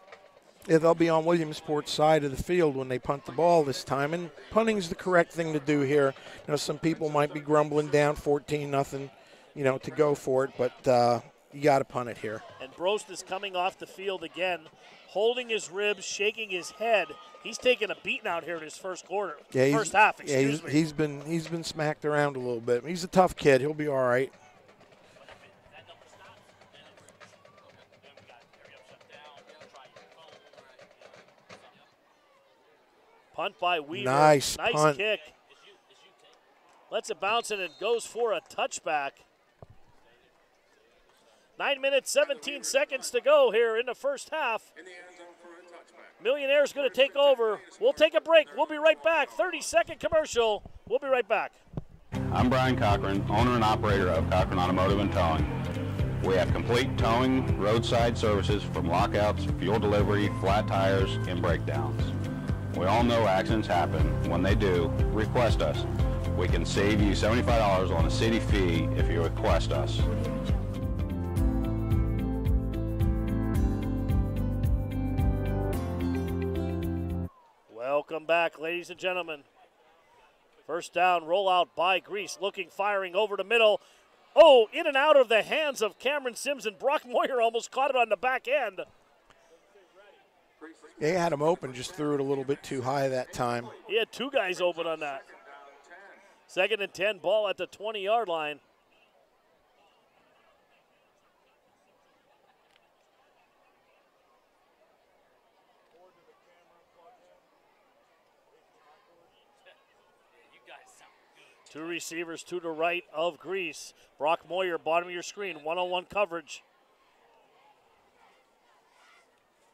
Yeah, they'll be on Williamsport's side of the field when they punt the ball this time. And punting's the correct thing to do here. Some people might be grumbling down 14-0, to go for it. But you got to punt it here. And Brost is coming off the field again, holding his ribs, shaking his head. He's taking a beating out here in his first half. He's been smacked around a little bit. He's a tough kid. He'll be all right. Punt by Weaver. Nice punt. Kick. Lets it bounce and it goes for a touchback. 9 minutes, 17 seconds to go here in the first half. Millionaire's going to take over. We'll take a break. We'll be right back. 30-second commercial. We'll be right back. I'm Brian Cochran, owner and operator of Cochran Automotive and Towing. We have complete towing, roadside services from lockouts, fuel delivery, flat tires, and breakdowns. We all know accidents happen. When they do, request us. We can save you $75 on a city fee if you request us. Welcome back, ladies and gentlemen. First down, rollout by Grease, looking, firing over the middle. Oh, in and out of the hands of Cameron Sims, and Brock Moyer almost caught it on the back end. They had him open, just threw it a little bit too high that time. He had two guys open on that. 2nd and 10, ball at the 20-yard line. Two receivers to the right of Grease. Brock Moyer, bottom of your screen, one-on-one coverage.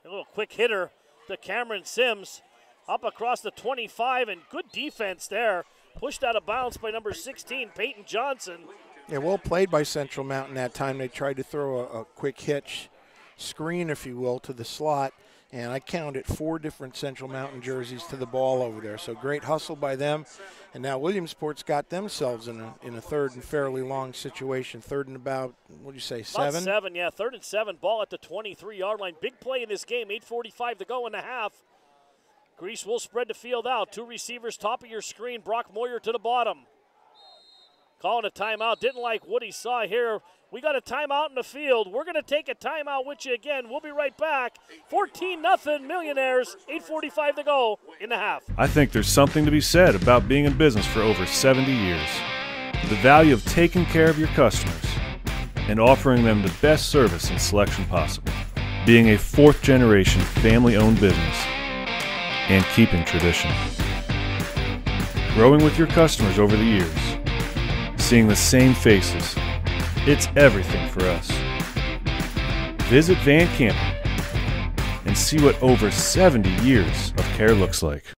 A little quick hitter to Cameron Sims. Up across the 25, and good defense there. Pushed out of bounds by number 16, Peyton Johnson. Yeah, well played by Central Mountain that time. They tried to throw a quick hitch screen, if you will, to the slot. And I counted 4 different Central Mountain jerseys to the ball over there. So great hustle by them. And now Williamsport's got themselves in a third and fairly long situation. Third and about, what do you say, 7? About 7, yeah. 3rd and 7, ball at the 23-yard line. Big play in this game, 8:45 to go in the half. Grease will spread the field out. 2 receivers, top of your screen. Brock Moyer to the bottom. Calling a timeout. Didn't like what he saw here. We got a timeout in the field. We're going to take a timeout with you again. We'll be right back. 14-0 Millionaires. 8:45 to go in the half. I think there's something to be said about being in business for over 70 years. The value of taking care of your customers and offering them the best service and selection possible. Being a 4th-generation family-owned business and keeping tradition. Growing with your customers over the years. Seeing the same faces. It's everything for us. Visit Van Campen and see what over 70 years of care looks like.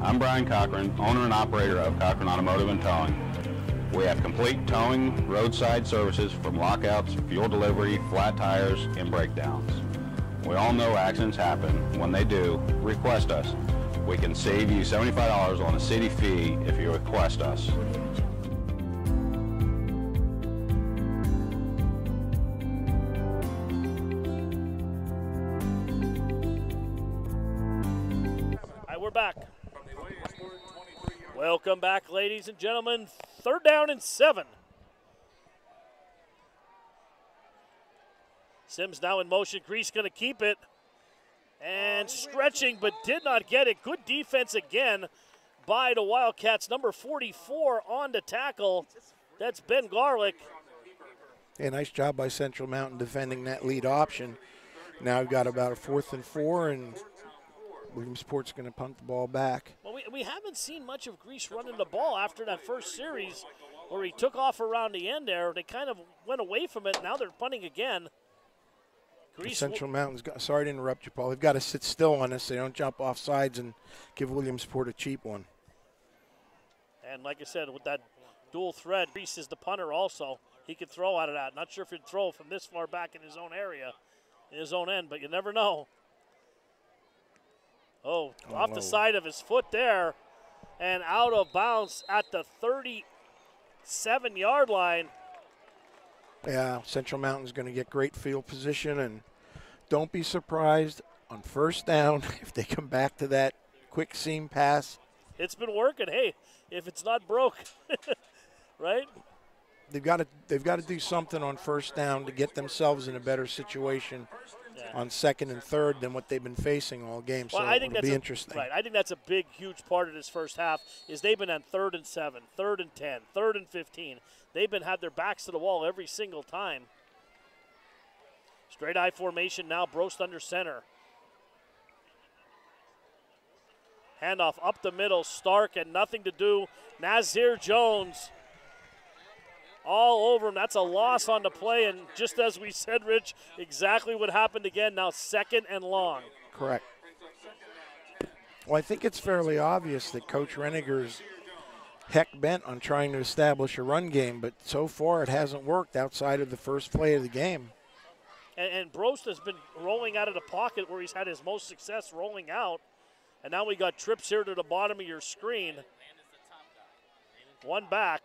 I'm Brian Cochran, owner and operator of Cochran Automotive and Towing. We have complete towing, roadside services from lockouts, fuel delivery, flat tires, and breakdowns. We all know accidents happen. When they do, request us. We can save you $75 on a city fee if you request us. We're back. Welcome back, ladies and gentlemen. 3rd down and 7. Sims now in motion. Grease going to keep it. And stretching, but did not get it. Good defense again by the Wildcats. Number 44 on the tackle. That's Ben Garlick. Yeah, nice job by Central Mountain defending that lead option. Now we've got about a 4th and 4, and Williamsport's going to punt the ball back. Well, we haven't seen much of Grease running the ball after that first series where he took off around the end there. They kind of went away from it. Now they're punting again. Central Mountain's got, sorry to interrupt you, Paul. They've got to sit still on this. They don't jump off sides and give Williamsport a cheap one. And like I said, with that dual threat, Grease is the punter also. He could throw out of that. Not sure if he'd throw from this far back in his own area, in his own end, but you never know. Oh, off the side of his foot there and out of bounds at the 37-yard line. Yeah, Central Mountain's going to get great field position, and don't be surprised on 1st down if they come back to that quick seam pass. It's been working. Hey, if it's not broke, right? They've got to do something on 1st down to get themselves in a better situation on 2nd and 3rd than what they've been facing all game. So I think it'll that's be interesting. Right. I think that's a big, huge part of this first half is they've been on 3rd and 7, 3rd and 10, 3rd and 15. They've had their backs to the wall every single time. Straight I formation now, Brost under center. Handoff up the middle, Stark, and nothing to do. Nazir Jones all over him. That's a loss on the play, and just as we said, Rich, exactly what happened again. Now 2nd and long. Correct. Well, I think it's fairly obvious that Coach Reniger's heck bent on trying to establish a run game, but so far it hasn't worked outside of the first play of the game. And Brost has been rolling out of the pocket where he's had his most success rolling out. And now we got trips here to the bottom of your screen. One back.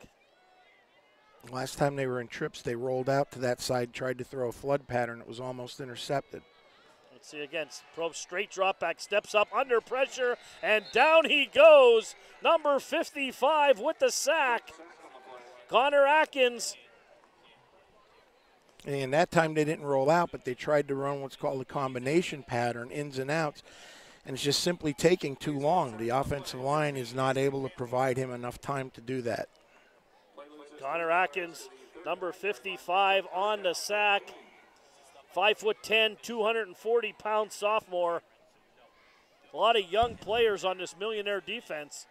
Last time they were in trips, they rolled out to that side, tried to throw a flood pattern. It was almost intercepted. Let's see again. Probst straight drop back, steps up under pressure, and down he goes. Number 55 with the sack. Connor Atkins. And that time they didn't roll out, but they tried to run what's called a combination pattern, ins and outs. And it's just simply taking too long. The offensive line is not able to provide him enough time to do that. Connor Atkins, number 55 on the sack. 5'10", 240-pound sophomore. A lot of young players on this Millionaire defense.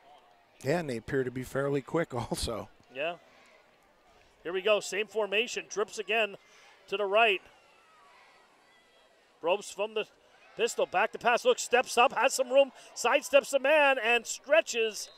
Yeah, and they appear to be fairly quick also. Yeah. Here we go, same formation, trips again to the right. Probst from the pistol, back to pass, look, steps up, has some room, sidesteps the man, and stretches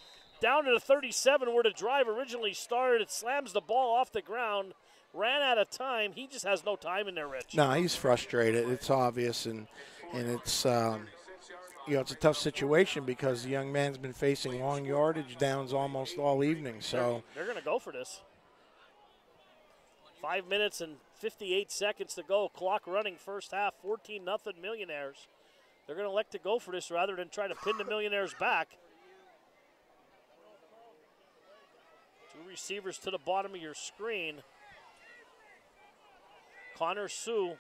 down to the 37 where the drive originally started. It slams the ball off the ground, ran out of time. He just has no time in there, Rich. No, he's frustrated. It's obvious, and it's it's a tough situation because the young man's been facing long yardage downs almost all evening. So they're going to go for this. 5 minutes and 58 seconds to go. Clock running first half, 14-0 Millionaires. They're going to elect to go for this rather than try to pin the Millionaires back. Two receivers to the bottom of your screen. Connor Sue,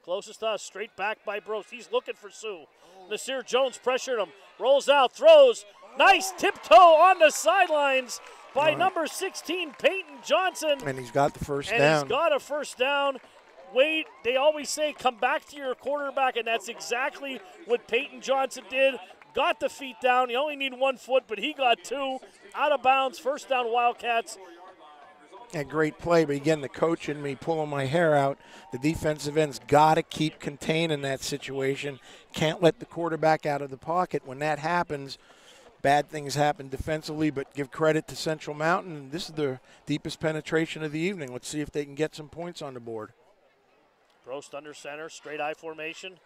closest to us, straight back by Probst. He's looking for Sue. Nasir Jones pressured him, rolls out, throws. Nice tiptoe on the sidelines by number 16, Peyton Johnson. And he's got the first down. And he's got a first down. Wait, they always say come back to your quarterback, and that's exactly what Peyton Johnson did. Got the feet down. You only need 1 foot, but he got 2. Out of bounds, first down Wildcats. A great play, but again, the coach and me pulling my hair out. The defensive end's got to keep contained in that situation. Can't let the quarterback out of the pocket. When that happens, bad things happen defensively, but give credit to Central Mountain. This is the deepest penetration of the evening. Let's see if they can get some points on the board. Probst under center, straight eye formation.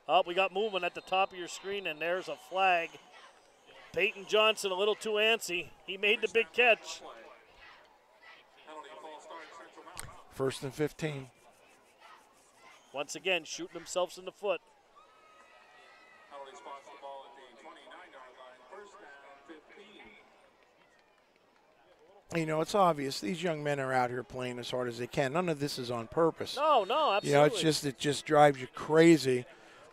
Oh, we got movement at the top of your screen, and there's a flag. Peyton Johnson a little too antsy. He made the big catch. First and 15. Once again, shooting themselves in the foot. You know, it's obvious. These young men are out here playing as hard as they can. None of this is on purpose. No, absolutely. You know, it just drives you crazy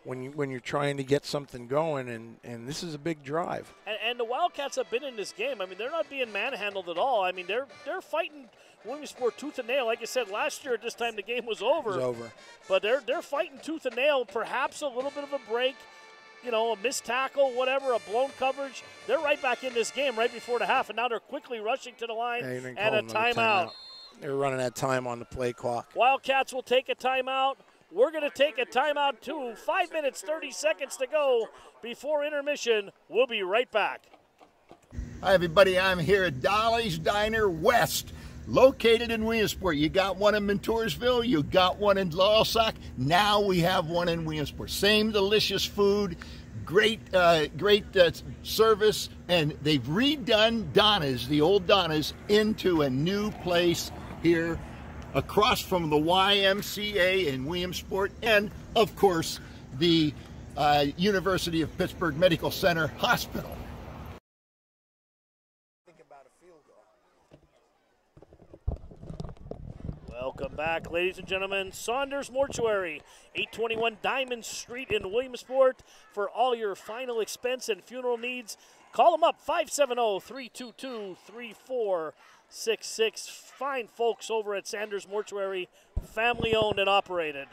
when you're trying to get something going, and this is a big drive. And the Wildcats have been in this game. I mean, they're not being manhandled at all. I mean, they're fighting Williamsport tooth and nail. Like I said, last year at this time the game was over. It was over. But they're fighting tooth and nail. Perhaps a little bit of a break, you know, a missed tackle, whatever, a blown coverage. They're right back in this game right before the half, and now they're quickly rushing to the line and a timeout. They're running that time on the play clock. Wildcats will take a timeout. We're going to take a timeout too. 5 minutes, 30 seconds to go before intermission. We'll be right back. Hi, everybody. I'm here at Dolly's Diner West, located in Williamsport. You got one in Montoursville. You got one in Loyalsock. Now we have one in Williamsport. Same delicious food, great service, and they've redone Donna's, the old Donna's, into a new place here across from the YMCA in Williamsport, and of course the University of Pittsburgh Medical Center Hospital. Welcome back, ladies and gentlemen. Saunders Mortuary, 821 Diamond Street in Williamsport. For all your final expense and funeral needs, call them up, 570-322-3466. Fine folks over at Sanders Mortuary, family owned and operated.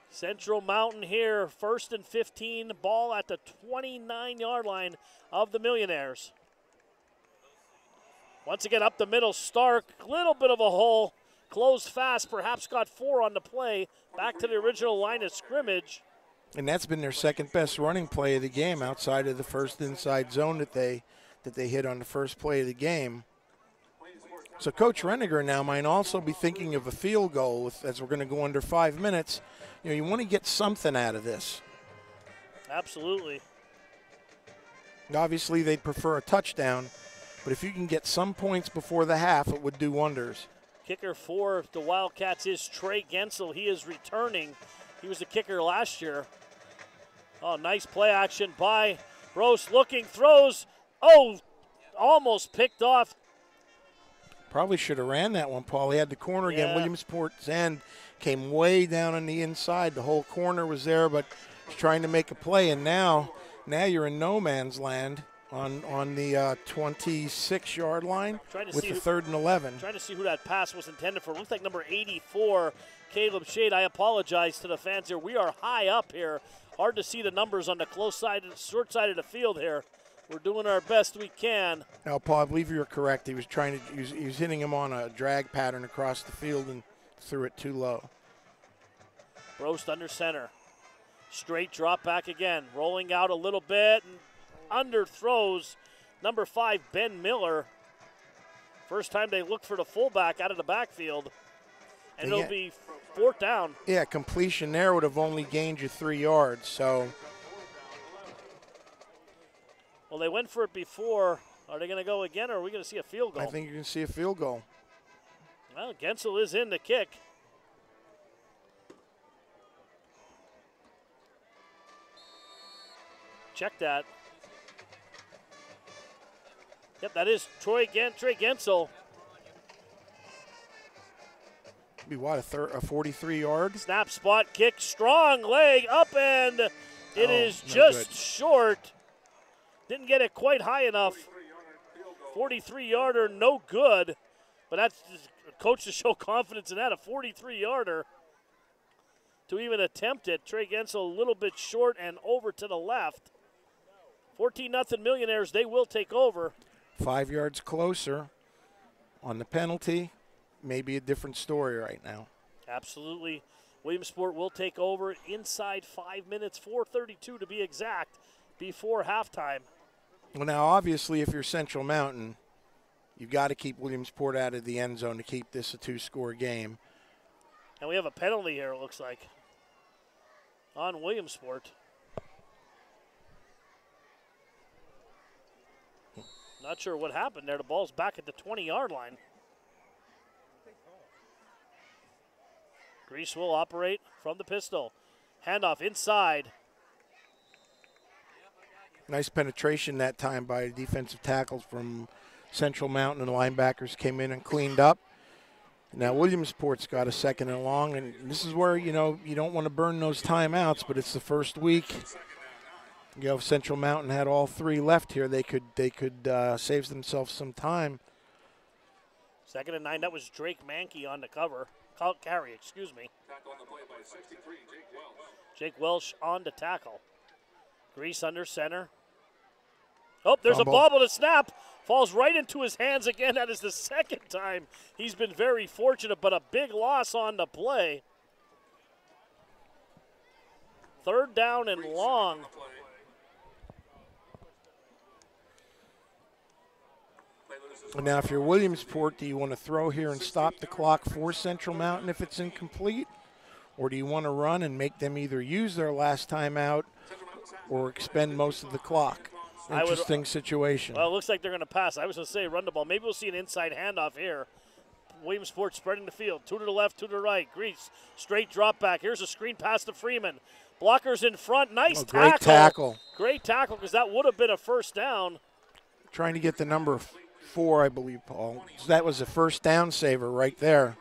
Central Mountain here, first and 15, ball at the 29-yard line of the Millionaires. Once again, up the middle, Stark, little bit of a hole, closed fast, perhaps got 4 on the play, back to the original line of scrimmage. And that's been their second best running play of the game outside of the first inside zone that they hit on the first play of the game. So Coach Reniger now might also be thinking of a field goal as we're going to go under 5 minutes. You know, you want to get something out of this. Absolutely. Obviously, they'd prefer a touchdown, but if you can get some points before the half, it would do wonders. Kicker for the Wildcats is Trey Gensel. He is returning. He was the kicker last year. Oh, nice play action by Brose, looking, throws. Oh, almost picked off. Probably should have ran that one, Paul. He had the corner again. Williamsport's end came way down on the inside. The whole corner was there, but he's trying to make a play. And now you're in no man's land on the 26-yard line with the 3rd and 11. Trying to see who that pass was intended for. Looks like number 84, Caleb Shade. I apologize to the fans here. We are high up here. Hard to see the numbers on the close side, short side of the field here. We're doing our best we can. Now, Paul, I believe you're correct. He was he was hitting him on a drag pattern across the field and threw it too low. Roast under center. Straight drop back again. Rolling out a little bit and underthrows number 5, Ben Miller. First time they look for the fullback out of the backfield. And it'll be 4th down. Yeah, completion there would have only gained you 3 yards, so. Well, they went for it before. Are they going to go again, or are we going to see a field goal? I think you can see a field goal. Well, Gensel is in the kick. Check that. Yep, that is Trey Gensel. Be what, a 43-yard? Snap, spot, kick, strong leg, up, and it is just short. Didn't get it quite high enough. 43-yarder, no good. But that's coach to show confidence in that, a 43-yarder. To even attempt it, Trey Gensel a little bit short and over to the left. 14-0 Millionaires, they will take over. 5 yards closer on the penalty. Maybe a different story right now. Absolutely. Williamsport will take over inside 5 minutes, 4:32 to be exact, before halftime. Well, now, obviously, if you're Central Mountain, you've got to keep Williamsport out of the end zone to keep this a 2-score game. And we have a penalty here, it looks like, on Williamsport. Not sure what happened there. The ball's back at the 20-yard line. Grease will operate from the pistol. Handoff inside. Nice penetration that time by defensive tackles from Central Mountain, and the linebackers came in and cleaned up. Now Williamsport's got a 2nd and long, and this is where, you don't want to burn those timeouts, but it's the first week. If Central Mountain had all 3 left here, they could save themselves some time. 2nd and 9. That was Drake Mankey on the carry, excuse me. Tackle on the play by 63, Jake Welsh. Jake Welsh on the tackle. Grease under center. Oh, there's Fumble. a bobble to snap. Falls right into his hands again. That is the 2nd time he's been very fortunate, but a big loss on the play. 3rd down and long. Now, if you're Williamsport, do you want to throw here and stop the clock for Central Mountain if it's incomplete? Or do you want to run and make them either use their last timeout or expend most of the clock? Interesting situation. Well, it looks like they're going to pass. I was going to say run the ball. Maybe we'll see an inside handoff here. Williamsport spreading the field. 2 to the left, 2 to the right. Grease, straight drop back. Here's a screen pass to Freeman. Blockers in front. Nice tackle. Great tackle. Great tackle, because that would have been a 1st down. Trying to get the number 4, I believe, Paul. So that was a 1st down saver right there.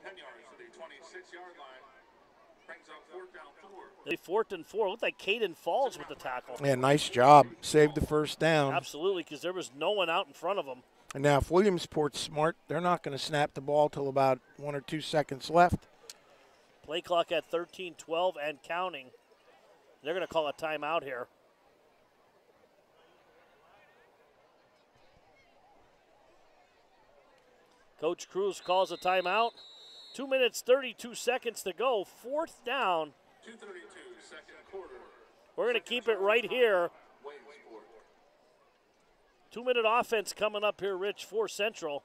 10 yards to the 26-yard line. Brings up 4th down 4. They 4th and 4. Looked like Caden Falls with the tackle. Yeah, nice job. Saved the 1st down. Absolutely, because there was no one out in front of him. And now if Williamsport's smart, they're not going to snap the ball till about 1 or 2 seconds left. Play clock at 13:12 and counting. They're going to call a timeout here. Coach Cruz calls a timeout. 2 minutes, 32 seconds to go. 4th down. 2:32, 2nd quarter. We're going to keep it right here. Williamsport. 2-minute offense coming up here, Rich, for Central.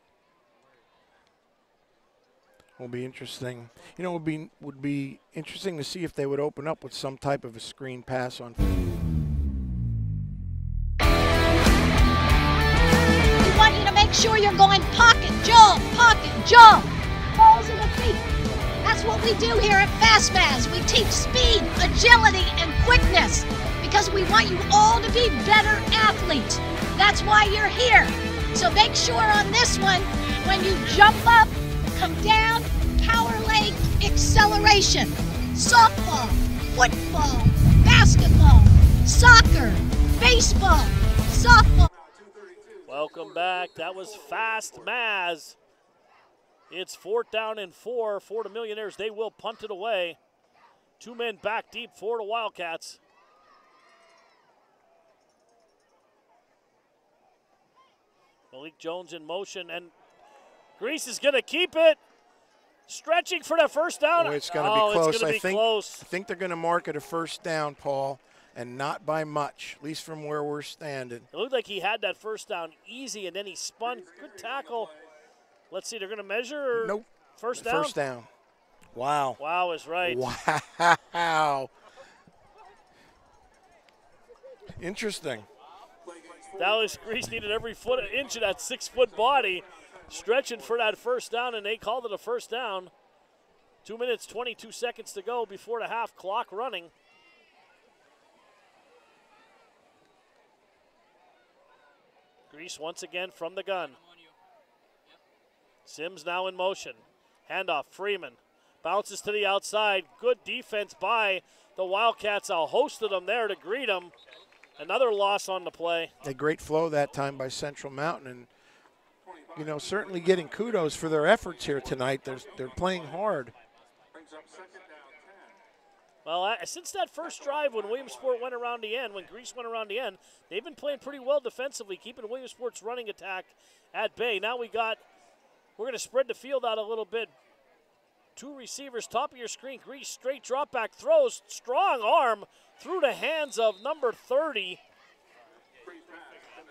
will be interesting. You know, would be interesting to see if they would open up with some type of a screen pass on. We want you to make sure you're going pocket, jump, balls in the feet. That's what we do here at FastMaz. We teach speed, agility, and quickness because we want you all to be better athletes. That's why you're here. So make sure on this one, when you jump up, come down, power leg, acceleration. Softball, football, basketball, soccer, baseball, softball. Welcome back. That was FastMaz. It's 4th down and 4 for the Millionaires. They will punt it away. 2 men back deep for the Wildcats. Malik Jones in motion, and Grease is going to keep it. Stretching for that first down. Oh, it's going to be close. It's going to be close. I think they're going to mark it a first down, Paul, and not by much, at least from where we're standing. It looked like he had that first down easy, and then he spun. Good tackle. Let's see, they're going to measure. Nope. First down? First down. Wow. Wow is right. Wow. Interesting. Dallas Grease needed every inch of that 6-foot body, stretching for that first down, and they called it a first down. 2 minutes, 22 seconds to go before the half, clock running. Grease once again from the gun. Sims now in motion. Handoff, Freeman. Bounces to the outside. Good defense by the Wildcats. A host of them there to greet them. Another loss on the play. A great flow that time by Central Mountain. And, you know, certainly getting kudos for their efforts here tonight. They're playing hard. Well, since that first drive when Williamsport went around the end, when Grease went around the end, they've been playing pretty well defensively, keeping Williamsport's running attack at bay. Now we're going to spread the field out a little bit. 2 receivers, top of your screen. Grease straight drop back throws, strong arm through the hands of number 30.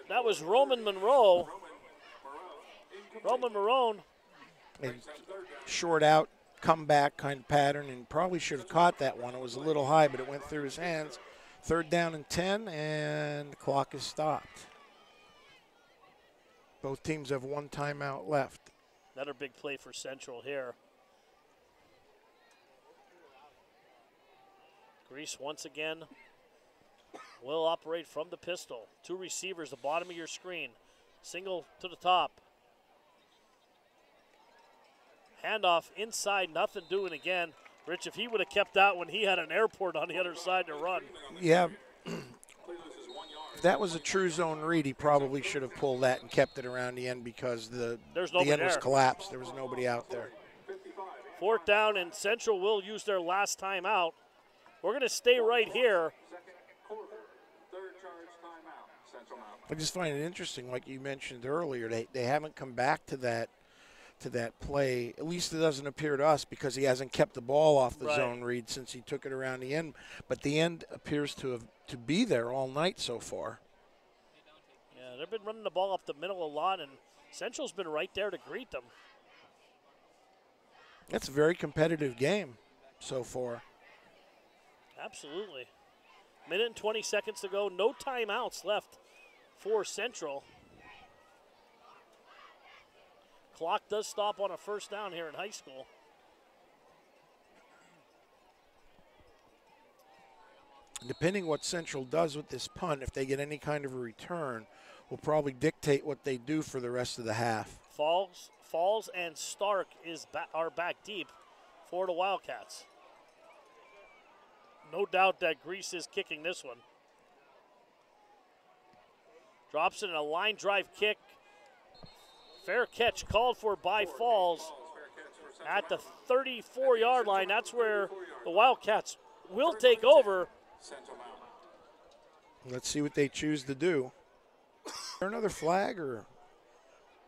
That was Roman Monroe. Roman Marone. And short out, comeback kind of pattern, and probably should have caught that one. It was a little high, but it went through his hands. 3rd down and 10, and the clock is stopped. Both teams have 1 timeout left. Another big play for Central here. Grease once again will operate from the pistol. 2 receivers, the bottom of your screen. Single to the top. Handoff inside, nothing doing again. Rich, if he would have kept that when he had an airport on the other side to run. Yeah. If that was a true zone read, he probably should have pulled that and kept it around the end because the end was collapsed. There was nobody out there. 4th down, and Central will use their last time out. We're going to stay right here. I just find it interesting, like you mentioned earlier, they haven't come back to that play. At least it doesn't appear to us because he hasn't kept the ball off the zone read since he took it around the end. But the end appears to be there all night so far. Yeah, they've been running the ball up the middle a lot, and Central's been right there to greet them. That's a very competitive game so far. Absolutely. 1 minute and 20 seconds to go. No timeouts left for Central. Clock does stop on a first down here in high school. Depending what Central does with this punt, if they get any kind of a return, will probably dictate what they do for the rest of the half. Falls and Stark are back deep for the Wildcats. No doubt that Grease is kicking this one. Drops it in a line drive kick. Fair catch called for by Falls at the 34-yard line. That's where the Wildcats will take over. Let's see what they choose to do. Is there another flag? Or?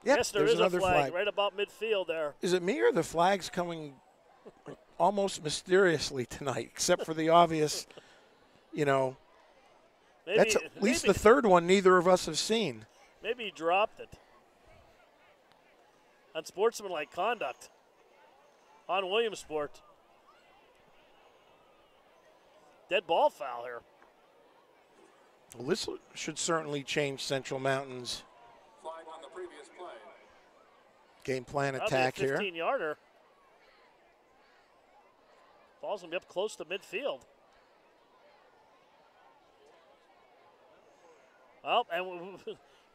Yep, yes, there is a flag right about midfield there. Is it me or the flag's coming almost mysteriously tonight, except for the obvious, that's at least the 3rd one neither of us have seen. Maybe he dropped it. Unsportsmanlike conduct. on Williamsport. Dead ball foul here. Well, this should certainly change Central Mountain's Flag on the previous play. game plan That'll attack be a here. 15-yarder. Ball's going to be up close to midfield. Well, and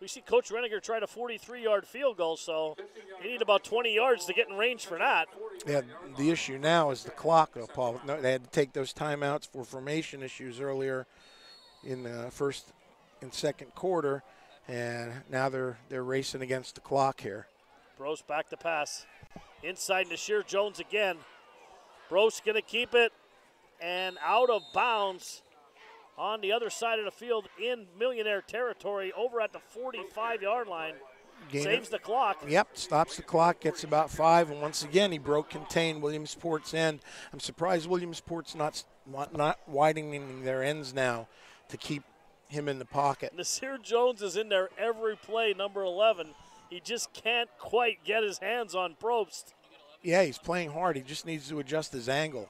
we see Coach Reniger tried a 43-yard field goal, so they need about 20 yards to get in range for that. Yeah, the issue now is the clock, though, Paul. No, they had to take those timeouts for formation issues earlier in the first and second quarter, and now they're racing against the clock here. Bros back to pass. Inside Nashir Jones again. Bros going to keep it, and out of bounds on the other side of the field in Millionaire territory over at the 45-yard line. Saves the clock. Yep, stops the clock, gets about 5, and once again he broke contain Williamsport's end. I'm surprised Williamsport's not widening their ends now to keep him in the pocket. Nasir Jones is in there every play, number 11. He just can't quite get his hands on Probst. Yeah, he's playing hard. He just needs to adjust his angle.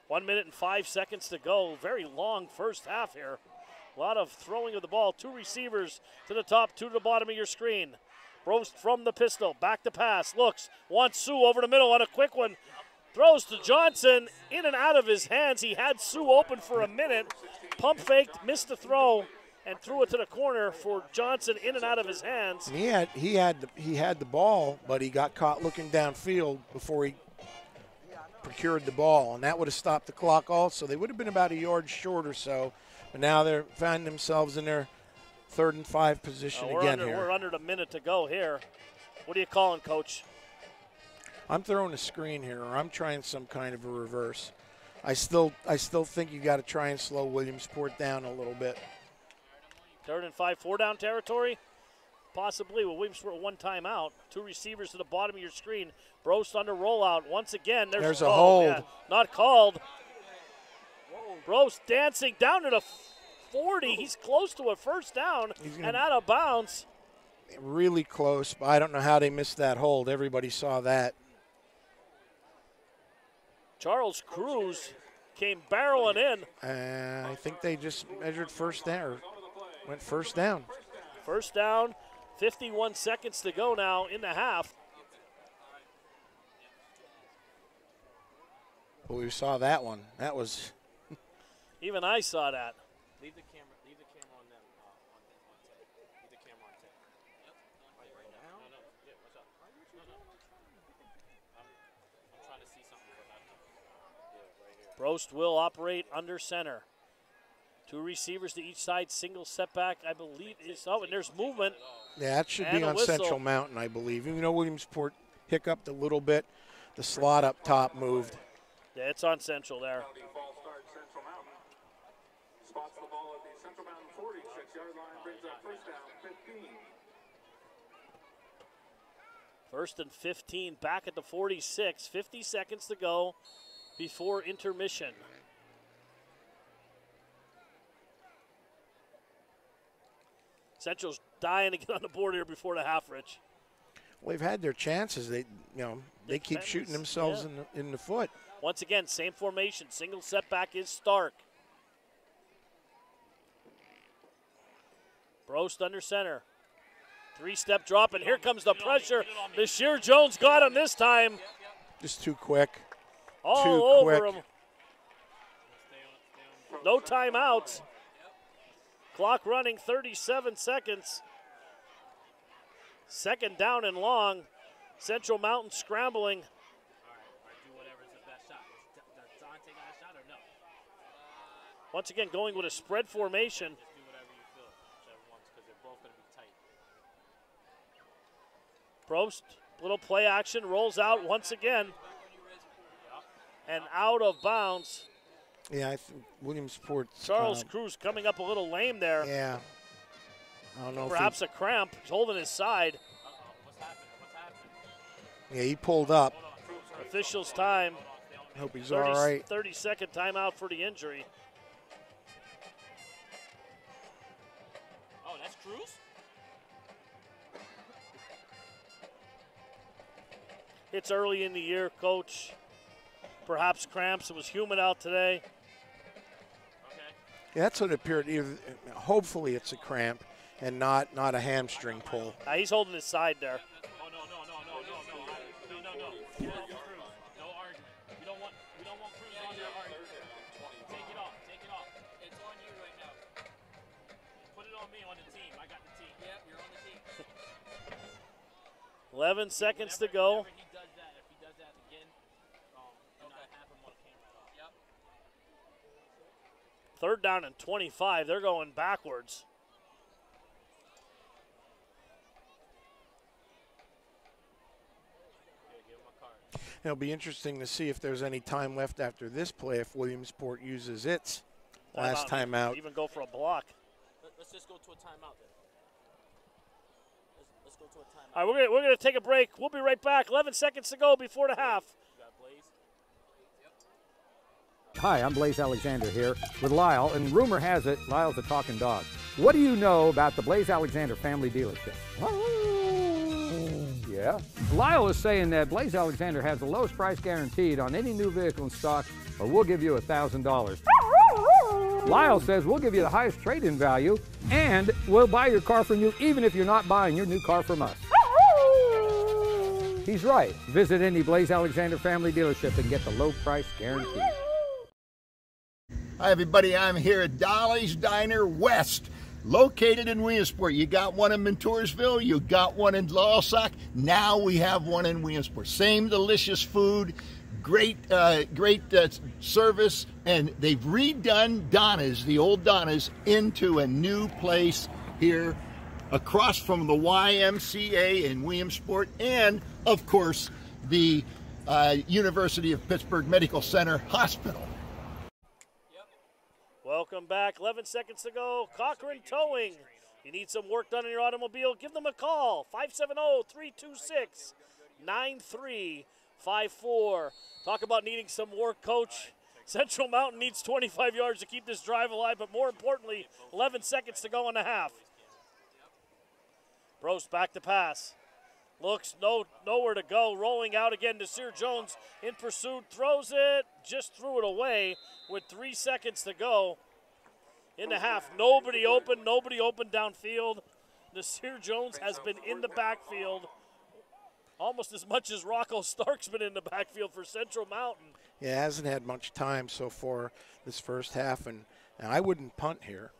1 minute and 5 seconds to go. Very long first half here. A lot of throwing of the ball. 2 receivers to the top, 2 to the bottom of your screen. Probst from the pistol, back to pass, looks, wants Sue over the middle on a quick one. Throws to Johnson, in and out of his hands. He had Sue open for a minute. Pump faked, missed the throw, and threw it to the corner for Johnson, in and out of his hands. And he had the ball, but he got caught looking downfield before he procured the ball, and that would have stopped the clock also. They would have been about a yard short or so, but now they're finding themselves in their 3rd and 5 position again here. We're under a minute to go here. What are you calling, Coach? I'm throwing a screen here, or I'm trying some kind of a reverse. I still think you got to try and slow Williamsport down a little bit. 3rd and 5, 4-down territory? Possibly with Williamsport 1 timeout. 2 receivers to the bottom of your screen. Brost under rollout. Once again, there's a hold. Yeah, not called. Brost dancing down to the 40. He's close to a first down and out of bounds. Really close, but I don't know how they missed that hold. Everybody saw that. Charles Cruz came barreling in. I think they just measured first down, or went first down. First down, 51 seconds to go now in the half. Well, we saw that one. That was. Even I saw that. Leave the camera on them. Leave the camera on Ted. Right now? No. Yeah, what's up? No. I'm trying to see something for that. Yeah, right here. Brost will operate under center. 2 receivers to each side, single setback, I believe is. Oh, and there's movement. Yeah, that should be on Central Mountain, I believe. Even though Williamsport hiccuped a little bit, the slot up top moved. Yeah, it's on Central there. False start, Central Mountain. Spots the ball at the Central Mountain 46-yard line, brings up first down, 15. 1st and 15, back at the 46. 50 seconds to go before intermission. Central's dying to get on the board here before the half, Rich. Well, they've had their chances. They keep shooting themselves in the foot. Once again, same formation. Single setback is Stark. Brost under center. 3-step drop, and here comes the pressure. Nasir Jones got him this time. Just too quick. All over him. No timeouts. Clock running, 37 seconds. 2nd down and long. Central Mountain scrambling. Once again, going with a spread formation. Probst, little play action, rolls out once again. And out of bounds. Yeah, I think Williamsport. Charles Cruz coming up a little lame there. Yeah. I don't know. Perhaps a cramp. He's holding his side. Yeah, he pulled up. Officials' time. I hope he's all right. 30-second timeout for the injury. Oh, that's Cruz? It's early in the year, Coach. Perhaps cramps. It was humid out today. Yeah, that's what it appeared. Hopefully it's a cramp and not a hamstring pull. He's holding his side there. Oh, no. No argument. We don't want Cruz on there arguing. Take it off. It's on you right now. Put it on me on the team. I got the team. Yep, you're on the team. 11 seconds to go. If he does that again, do not have him on camera at all. Yep. Third down and 25. They're going backwards. It'll be interesting to see if there's any time left after this play if Williamsport uses its last timeout. Even go for a block. Let's just go to a timeout then. Let's go to a timeout. All right, we're gonna take a break. We'll be right back. 11 seconds to go before the half. Hi, I'm Blaze Alexander here with Lyle, and rumor has it Lyle's a talking dog. What do you know about the Blaze Alexander family dealership? Yeah. Lyle is saying that Blaze Alexander has the lowest price guaranteed on any new vehicle in stock, or we'll give you $1,000. Lyle says we'll give you the highest trade-in value, and we'll buy your car from you even if you're not buying your new car from us. He's right. Visit any Blaze Alexander family dealership and get the low price guarantee. Hi everybody, I'm here at Dolly's Diner West, located in Williamsport. You got one in Montoursville, you got one in Loyalsock, now we have one in Williamsport. Same delicious food, great service, and they've redone Donna's, the old Donna's, into a new place here across from the YMCA in Williamsport, and of course the University of Pittsburgh Medical Center Hospital. Welcome back. 11 seconds to go. Cochran Towing. You need some work done on your automobile? Give them a call. 570-326-9354. Talk about needing some work, Coach. Central Mountain needs 25 yards to keep this drive alive, but more importantly, 11 seconds to go in the half. Brost back to pass. Looks nowhere to go. Rolling out again to Sear Jones in pursuit. Throws it. Just threw it away with 3 seconds to go in the half. Nobody open downfield. Sear Jones has been in the backfield almost as much as Rocco Stark's been in the backfield for Central Mountain. Yeah, hasn't had much time so far this first half, and I wouldn't punt here.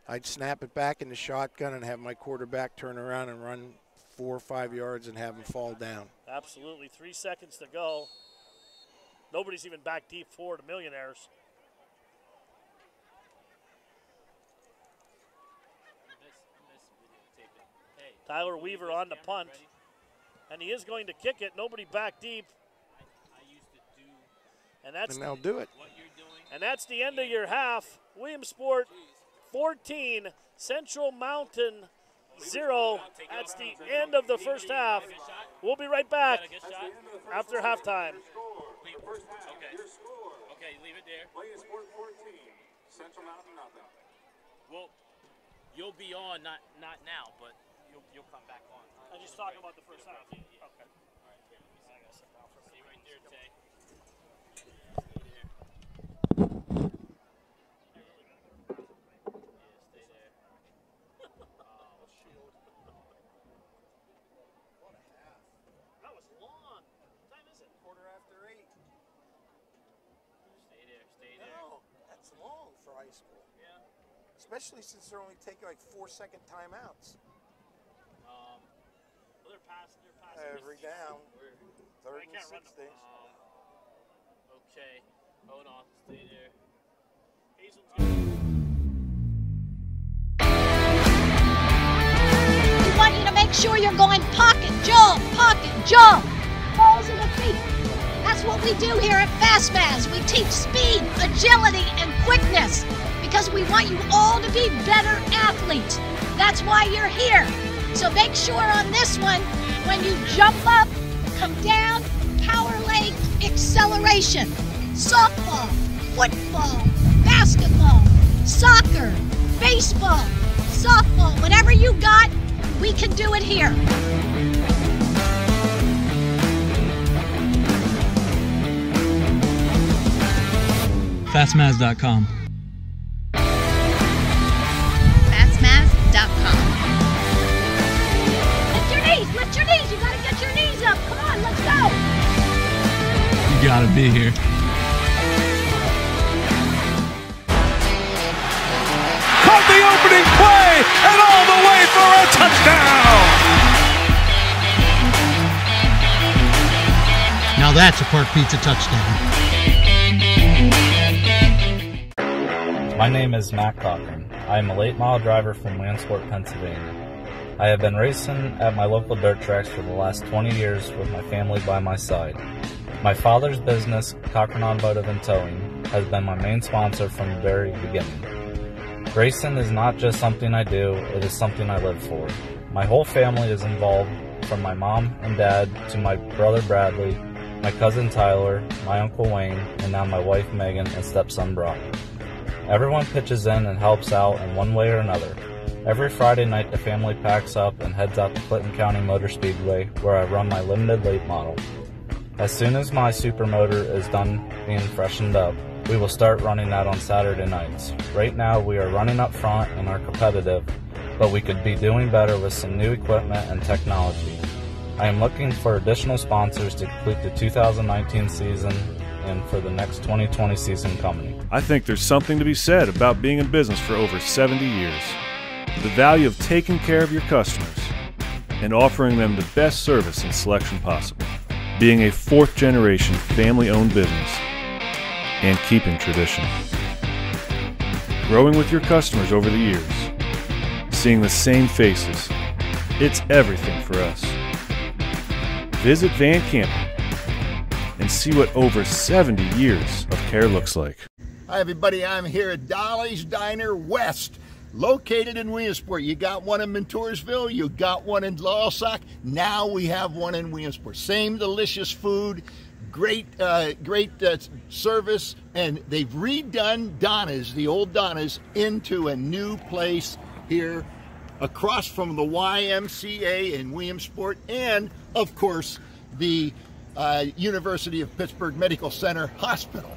I'd snap it back in the shotgun and have my quarterback turn around and run 4 or 5 yards and have him fall down. Absolutely. 3 seconds to go. Nobody's even back deep for the Millionaires. Tyler Weaver on the punt. And he is going to kick it. Nobody back deep. And they'll do it. And that's the end of your half. Williamsport 14, Central Mountain 0. That's the end of the first half. We'll be right back after halftime. Okay, leave it there. Williamsport 14, Central Mountain nothing. Well, you'll be on, not now, but you'll come back on. I'm just talking about the first half. Okay. All right, here, let me see. Stay right there, Tay. High school. Yeah. Especially since they're only taking like 4-second timeouts. Well, they're passing. Every down. Third and 60. Okay. Hold on. Stay there. We want you to make sure you're going pocket, jump, balls in the feet. That's what we do here at FastMaz. We teach speed, agility, and quickness because we want you all to be better athletes. That's why you're here. So make sure on this one, when you jump up, come down, power leg, acceleration. Softball, football, basketball, soccer, baseball, softball, whatever you got, we can do it here. Fastmaz.com. Fastmaz.com. Lift your knees, lift your knees. You gotta get your knees up. Come on, let's go. You gotta be here. Caught the opening play and all the way for a touchdown. Now that's a Park Pizza touchdown. My name is Matt Cochran. I am a late model driver from Williamsport, Pennsylvania. I have been racing at my local dirt tracks for the last 20 years with my family by my side. My father's business, Cochran Automotive and Towing, has been my main sponsor from the very beginning. Racing is not just something I do, it is something I live for. My whole family is involved, from my mom and dad to my brother Bradley, my cousin Tyler, my uncle Wayne, and now my wife Megan and stepson Brock. Everyone pitches in and helps out in one way or another. Every Friday night the family packs up and heads out to Clinton County Motor Speedway where I run my limited late model. As soon as my supermotor is done being freshened up, we will start running that on Saturday nights. Right now we are running up front and are competitive, but we could be doing better with some new equipment and technology. I am looking for additional sponsors to complete the 2019 season and for the next 2020 season coming. I think there's something to be said about being in business for over 70 years. The value of taking care of your customers and offering them the best service and selection possible. Being a fourth-generation family-owned business and keeping tradition. Growing with your customers over the years. Seeing the same faces. It's everything for us. Visit Van Campen and see what over 70 years of care looks like. Hi everybody, I'm here at Dolly's Diner West, located in Williamsport. You got one in Montoursville, you got one in Loyalsock, now we have one in Williamsport. Same delicious food, great service, and they've redone Donna's, the old Donna's, into a new place here across from the YMCA in Williamsport and, of course, the University of Pittsburgh Medical Center Hospital.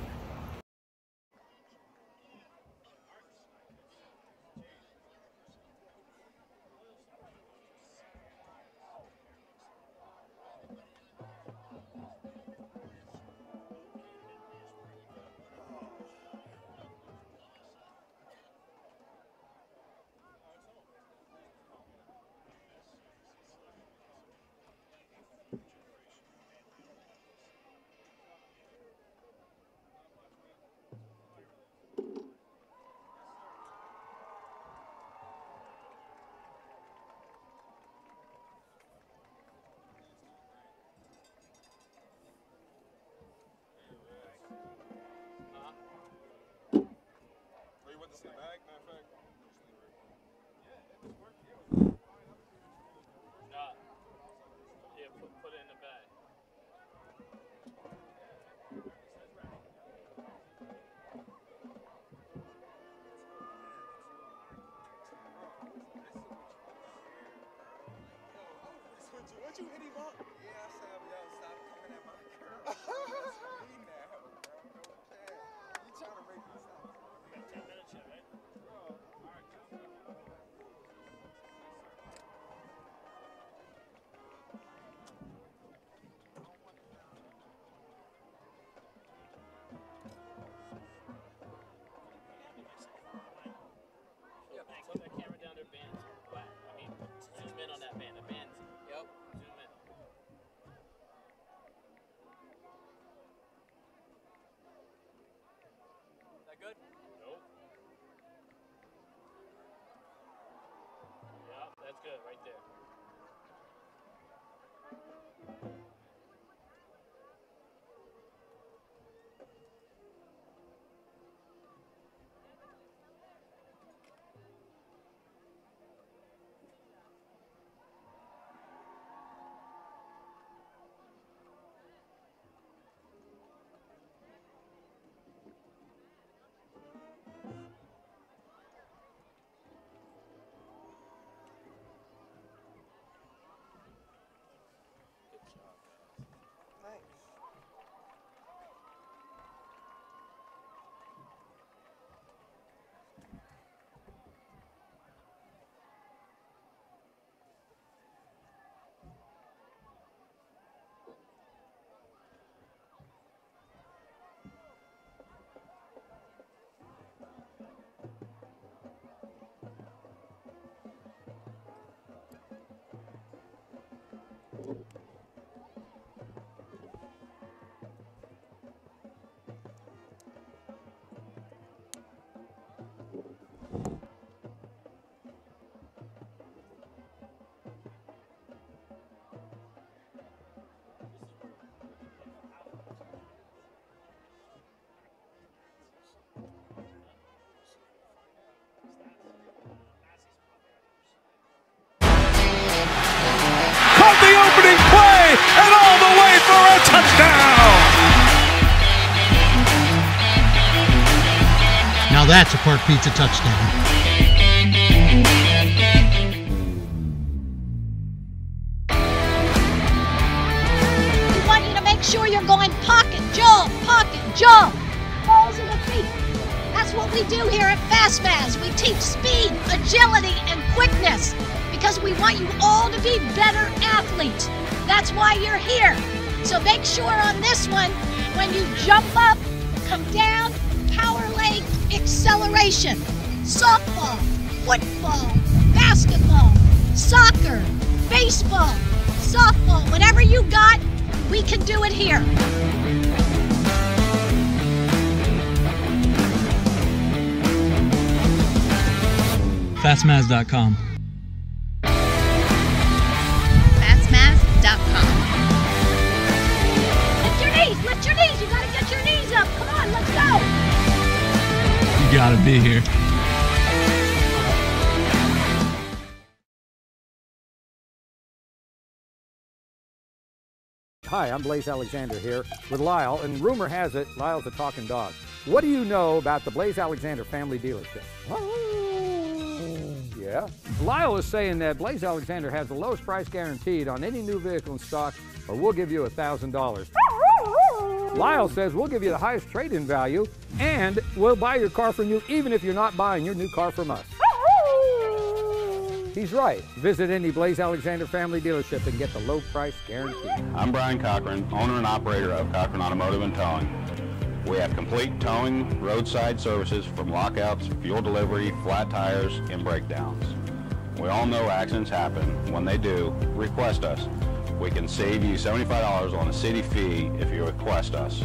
Put it in the bag. What you hit him up? Yeah, I said, yo, stop coming at my girl. You trying to make me stop. You got 10 minutes yet, right? All right. Put that camera down their bands. Flat. I mean, zoom in on that band. The band's. Yep. Zoom in. Is that good? Nope. Yeah, that's good right there. that's a Park Pizza touchdown. We want you to make sure you're going pocket, jump, balls in the feet. That's what we do here at FastMaz. We teach speed, agility, and quickness because we want you all to be better athletes. That's why you're here. So make sure on this one, when you jump up, come down, power leg, acceleration. Softball, football, basketball, soccer, baseball, softball, whatever you got, we can do it here. Fastmaz.com. Fastmaz.com. Lift your knees, you gotta get your knees up. Come on, let's go. You gotta be here. Hi, I'm Blaze Alexander here with Lyle, and rumor has it Lyle's a talking dog. What do you know about the Blaze Alexander family dealership? Yeah. Lyle is saying that Blaze Alexander has the lowest price guaranteed on any new vehicle in stock, or we'll give you $1,000. Lyle says we'll give you the highest trade-in value, and we'll buy your car from you even if you're not buying your new car from us. He's right. Visit any Blaze Alexander family dealership and get the low price guarantee. I'm Brian Cochran, owner and operator of Cochran Automotive and Towing. We have complete towing, roadside services from lockouts, fuel delivery, flat tires, and breakdowns. We all know accidents happen. When they do, request us. We can save you $75 on a city fee if you request us.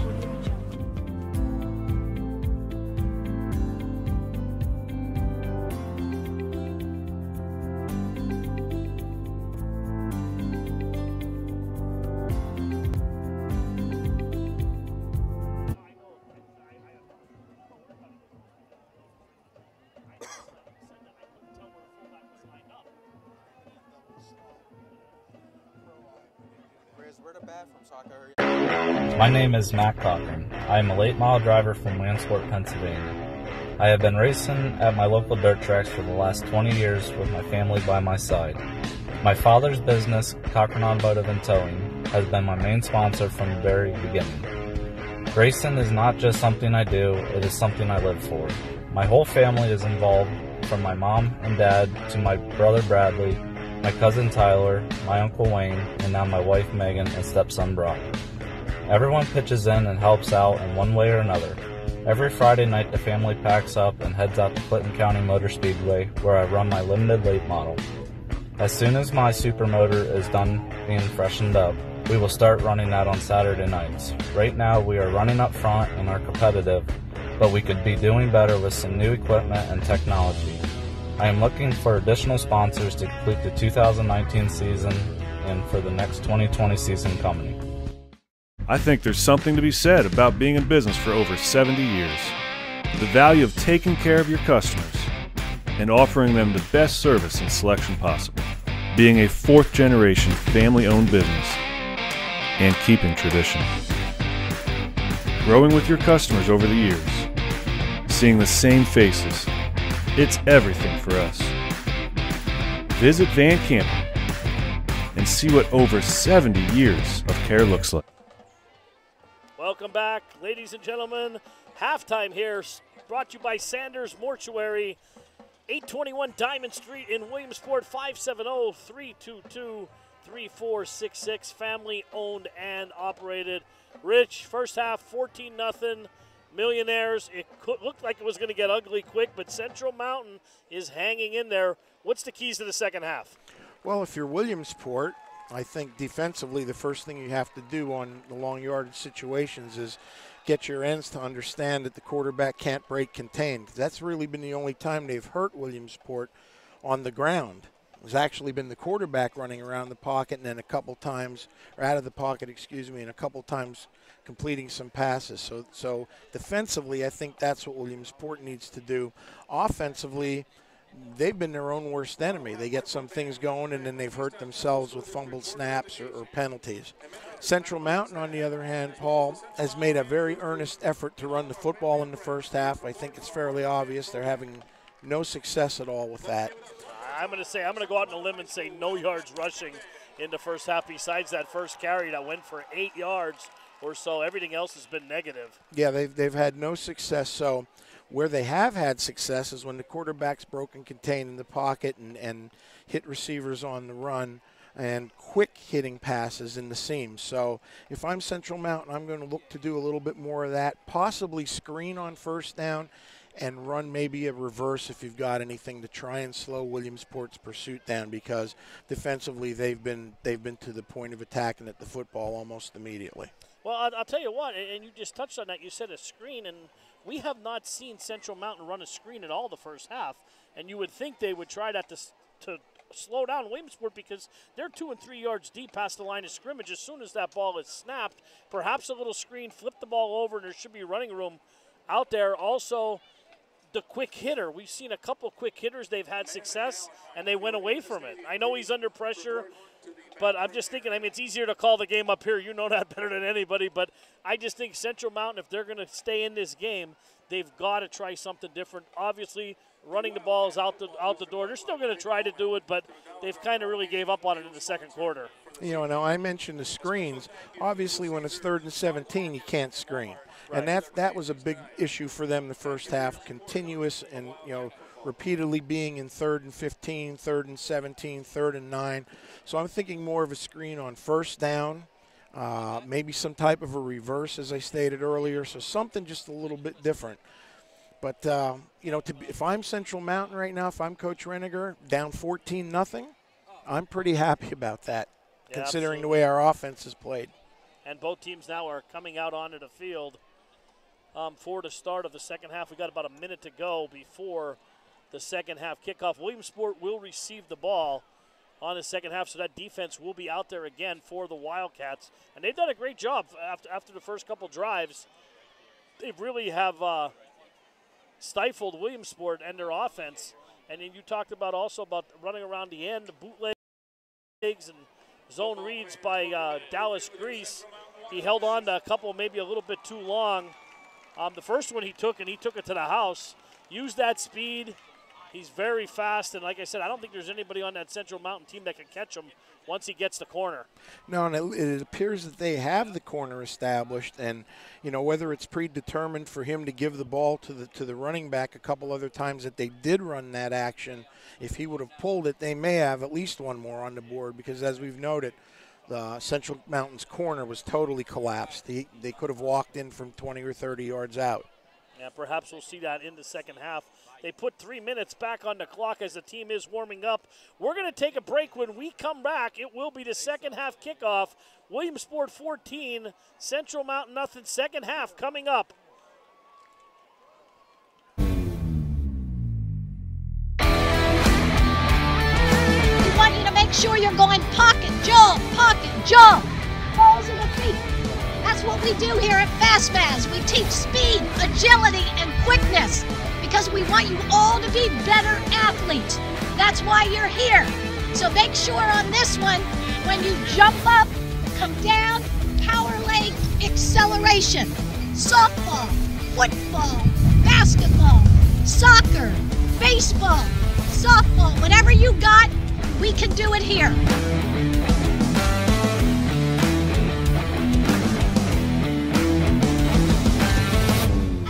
My name is Matt Cochran. I am a late model driver from Williamsport, Pennsylvania. I have been racing at my local dirt tracks for the last 20 years with my family by my side. My father's business, Cochran Automotive and Towing, has been my main sponsor from the very beginning. Racing is not just something I do, it is something I live for. My whole family is involved, from my mom and dad to my brother Bradley, my cousin Tyler, my uncle Wayne, and now my wife Megan and stepson Brock. Everyone pitches in and helps out in one way or another. Every Friday night the family packs up and heads out to Clinton County Motor Speedway where I run my limited late model. As soon as my supermotor is done being freshened up, we will start running that on Saturday nights. Right now we are running up front and are competitive, but we could be doing better with some new equipment and technology. I am looking for additional sponsors to complete the 2019 season and for the next 2020 season coming. I think there's something to be said about being in business for over 70 years. The value of taking care of your customers and offering them the best service and selection possible. Being a fourth-generation family-owned business and keeping tradition. Growing with your customers over the years. Seeing the same faces. It's everything for us. Visit Van Campen and see what over 70 years of care looks like. Welcome back, ladies and gentlemen. Halftime here, brought to you by Sanders Mortuary, 821 Diamond Street in Williamsport, 570-322-3466. Family owned and operated. Rich, first half 14-0. Millionaires. It looked like it was going to get ugly quick, but Central Mountain is hanging in there. What's the keys to the second half? Well, if you're Williamsport, I think defensively the first thing you have to do on the long yardage situations is get your ends to understand that the quarterback can't break contain. That's really been the only time they've hurt Williamsport on the ground. It's actually been the quarterback running around the pocket and then a couple times, or out of the pocket, and a couple times completing some passes. So defensively, I think that's what Williamsport needs to do. Offensively, they've been their own worst enemy. They get some things going, and then they've hurt themselves with fumbled snaps or penalties. Central Mountain, on the other hand, Paul, has made a very earnest effort to run the football in the first half. I think it's fairly obvious they're having no success at all with that. I'm going to go out on a limb and say no yards rushing in the first half besides that first carry that went for 8 yards or so. Everything else has been negative. Yeah, they've had no success. So where they have had success is when the quarterback's broke and contained in the pocket and hit receivers on the run and quick hitting passes in the seam. So if I'm Central Mountain, I'm going to look to do a little bit more of that, possibly screen on first down and run maybe a reverse if you've got anything to try and slow Williamsport's pursuit down, because defensively they've been to the point of attacking at the football almost immediately. Well, I'll tell you what, and you just touched on that. You said a screen, and we have not seen Central Mountain run a screen at all the first half, and you would think they would try that to slow down Williamsport, because they're 2 and 3 yards deep past the line of scrimmage. As soon as that ball is snapped, perhaps a little screen, flip the ball over, and there should be running room out there. Also, the quick hitter. We've seen a couple quick hitters. They've had success, and they went away from it. I know he's under pressure, but I'm just thinking, I mean, it's easier to call the game up here. You know that better than anybody, but I just think Central Mountain, if they're going to stay in this game, they've got to try something different. Obviously, running the ball is out the door. They're still going to try to do it, but they've kind of really gave up on it in the second quarter. You know, now I mentioned the screens. Obviously, when it's 3rd and 17, you can't screen. Right. And that was a big issue for them the first half, continuous and, you know, repeatedly being in 3rd and 15, 3rd and 17, 3rd and 9. So I'm thinking more of a screen on first down, maybe some type of a reverse, as I stated earlier, so something just a little bit different. But, you know, if I'm Central Mountain right now, if I'm Coach Reniger, down 14-0, I'm pretty happy about that, considering the way our offense is played. And both teams now are coming out onto the field for the start of the second half. We got about a minute to go before the second half kickoff. Williamsport will receive the ball on the second half, so that defense will be out there again for the Wildcats. And they've done a great job after the first couple drives. They really have stifled Williamsport and their offense. And then you talked about also about running around the end, the bootlegs and zone reads by Dallas Grease. He held on to a couple maybe a little bit too long. The first one he took it to the house. Used that speed. He's very fast, and like I said, I don't think there's anybody on that Central Mountain team that can catch him once he gets the corner. No, and it appears that they have the corner established, and you know, whether it's predetermined for him to give the ball to the running back a couple other times that they did run that action, if he would have pulled it, they may have at least one more on the board, because as we've noted, the Central Mountain's corner was totally collapsed. They could have walked in from 20 or 30 yards out. Yeah, perhaps we'll see that in the second half. They put 3 minutes back on the clock as the team is warming up. We're going to take a break. When we come back, it will be the second half kickoff. Williamsport 14, Central Mountain nothing. Second half coming up. We want you to make sure you're going pocket, jump, balls in the feet. That's what we do here at FastMaz. We teach speed, agility, and quickness, because we want you all to be better athletes. That's why you're here. So make sure on this one, when you jump up, come down, power leg, acceleration. Softball, football, basketball, soccer, baseball, softball, whatever you got, we can do it here.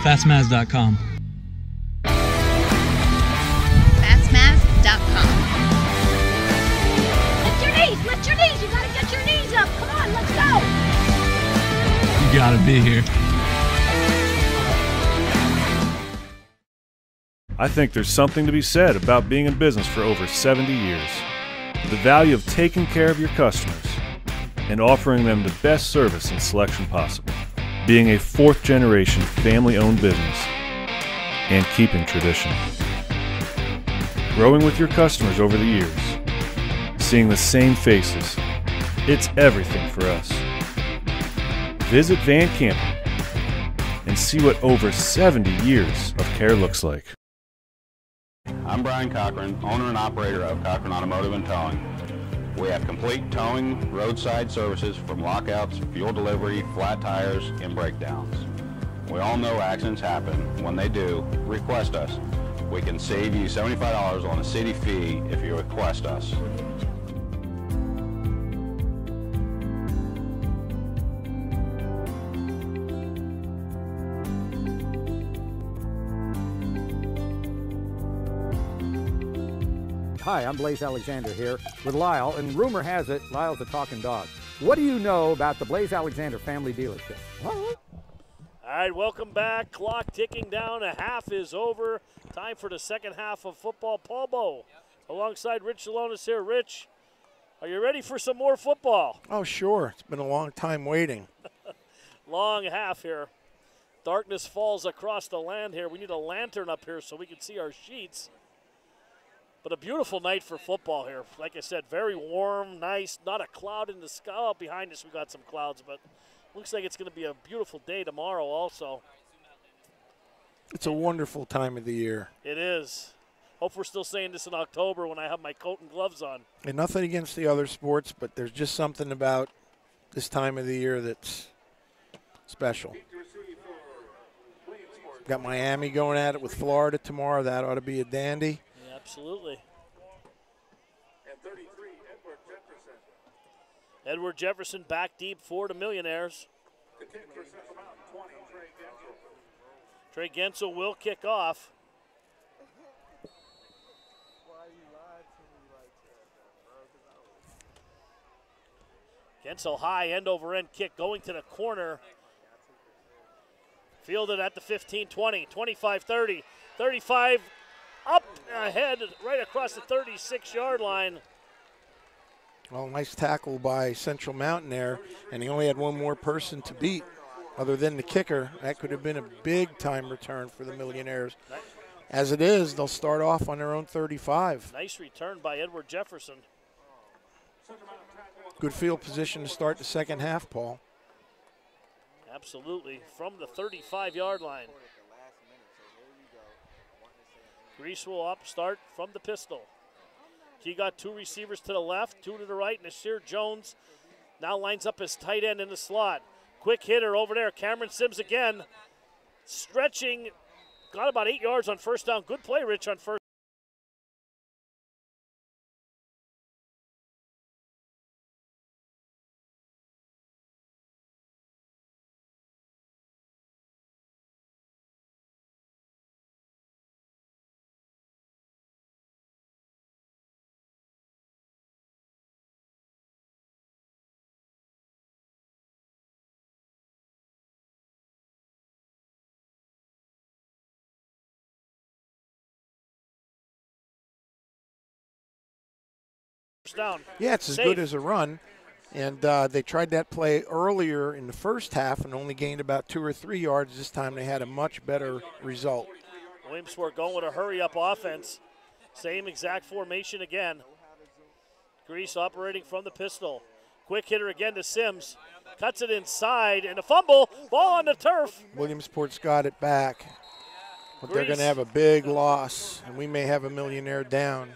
FastMaz.com. Lift your knees. You gotta get your knees up. Come on, let's go. You gotta be here. I think there's something to be said about being in business for over 70 years. The value of taking care of your customers and offering them the best service and selection possible. Being a 4th-generation family-owned business and keeping tradition. Growing with your customers over the years. Seeing the same faces. It's everything for us. Visit Van Campen and see what over 70 years of care looks like. I'm Brian Cochran, owner and operator of Cochran Automotive and Towing. We have complete towing, roadside services from lockouts, fuel delivery, flat tires, and breakdowns. We all know accidents happen. When they do, request us. We can save you $75 on a city fee if you request us. Hi, I'm Blaze Alexander here with Lyle, and rumor has it Lyle's a talking dog. What do you know about the Blaze Alexander family dealership? All right, welcome back. Clock ticking down. A half is over. Time for the second half of football. Paul Bowe alongside Rich Salonis here. Rich, are you ready for some more football? Oh, sure. It's been a long time waiting. Long half here. Darkness falls across the land here. We need a lantern up here so we can see our sheets. But a beautiful night for football here. Like I said, very warm, nice, not a cloud in the sky. Oh, behind us we got some clouds, but looks like it's going to be a beautiful day tomorrow also. It's a wonderful time of the year. It is. Hope we're still saying this in October when I have my coat and gloves on. And nothing against the other sports, but there's just something about this time of the year that's special. Got Miami going at it with Florida tomorrow. That ought to be a dandy. Absolutely. And 33, Edward Jefferson. Edward Jefferson back deep for the Millionaires. The kick for Central Mountain, 20, Trey Gensel will kick off. Gensel high, end over end kick going to the corner. Fielded at the 15, 20, 25, 30, 35. Up ahead, right across the 36-yard line. Well, nice tackle by Central Mountain there, and he only had one more person to beat other than the kicker. That could have been a big-time return for the Millionaires. As it is, they'll start off on their own 35. Nice return by Edward Jefferson. Good field position to start the second half, Paul. Absolutely, from the 35-yard line. Grease will up, start from the pistol. He got two receivers to the left, two to the right. Nasir Jones now lines up his tight end in the slot. Quick hitter over there. Cameron Sims again. Stretching. Got about 8 yards on first down. Good play, Rich, on first. Down. Yeah, it's as good as a run. And they tried that play earlier in the first half and only gained about 2 or 3 yards. This time they had a much better result. Williamsport going with a hurry-up offense. Same exact formation again. Grease operating from the pistol. Quick hitter again to Sims. Cuts it inside, and a fumble. Ball on the turf. Williamsport's got it back. But they're going to have a big loss, and we may have a Millionaire down.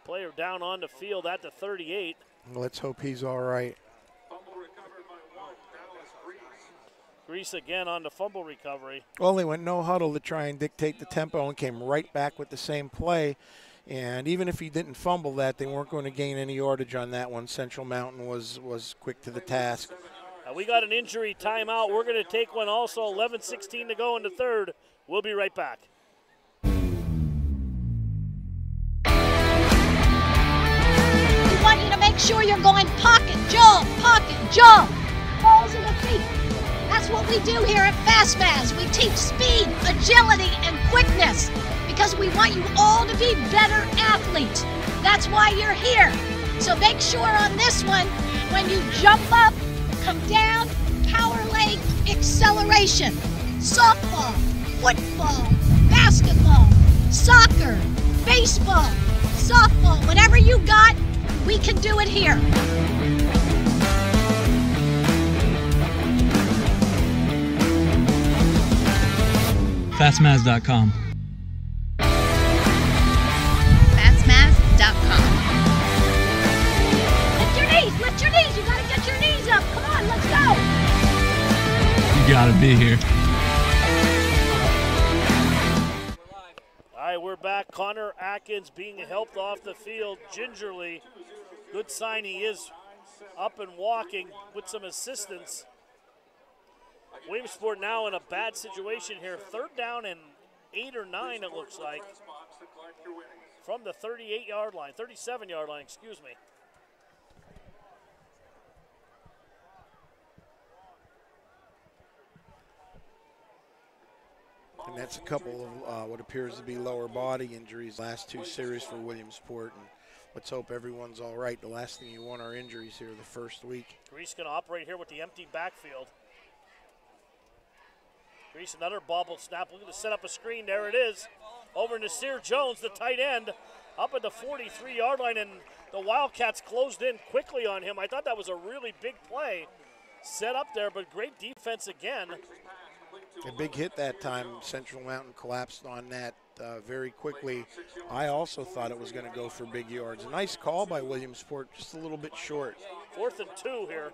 Player down on the field at the 38. Let's hope he's all right. Grease again on the fumble recovery. Well, they went no huddle to try and dictate the tempo and came right back with the same play. And even if he didn't fumble that, they weren't going to gain any yardage on that one. Central Mountain was quick to the task. We got an injury timeout. We're going to take one also. 11:16 to go in the third. We'll be right back. We want you to make sure you're going pocket, jump, balls in the feet. That's what we do here at FastMaz. We teach speed, agility, and quickness because we want you all to be better athletes. That's why you're here. So make sure on this one, when you jump up, come down, power leg, acceleration. Softball, football, basketball, soccer, baseball, softball, whatever you got, we can do it here. Fastmaz.com. Fastmaz.com. Lift your knees, lift your knees. You gotta get your knees up. Come on, let's go. You gotta be here. All right, we're back. Connor Atkins being helped off the field gingerly. Good sign he is up and walking with some assistance. Williamsport now in a bad situation here. 3rd down and 8 or 9, it looks like, from the 38-yard line, 37-yard line, excuse me. And that's a couple of what appears to be lower body injuries. Last 2 series for Williamsport. And let's hope everyone's all right. The last thing you want are injuries here the first week. Grease going to operate here with the empty backfield. Grease, another bobble snap. Looking to set up a screen. There it is. Over Nasir Jones, the tight end, up at the 43-yard line, and the Wildcats closed in quickly on him. I thought that was a really big play set up there, but great defense again. A big hit that time. Central Mountain collapsed on that very quickly. I also thought it was going to go for big yards. A nice call by Williamsport, just a little bit short. 4th and 2 here.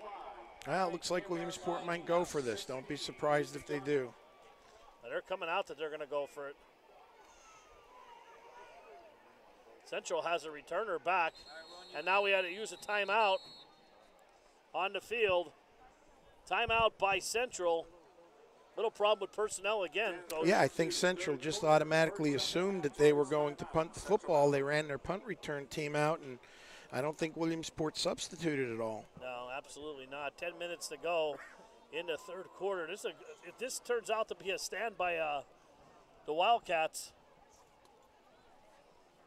Well, it looks like Williamsport might go for this. Don't be surprised if they do. They're coming out that they're going to go for it. Central has a returner back, and now we had to use a timeout on the field. Timeout by Central. Little problem with personnel again, Coach. Yeah, I think Central just automatically assumed that they were going to punt the football. They ran their punt return team out, and I don't think Williamsport substituted at all. No, absolutely not. 10 minutes to go in the 3rd quarter. If this turns out to be a stand by the Wildcats.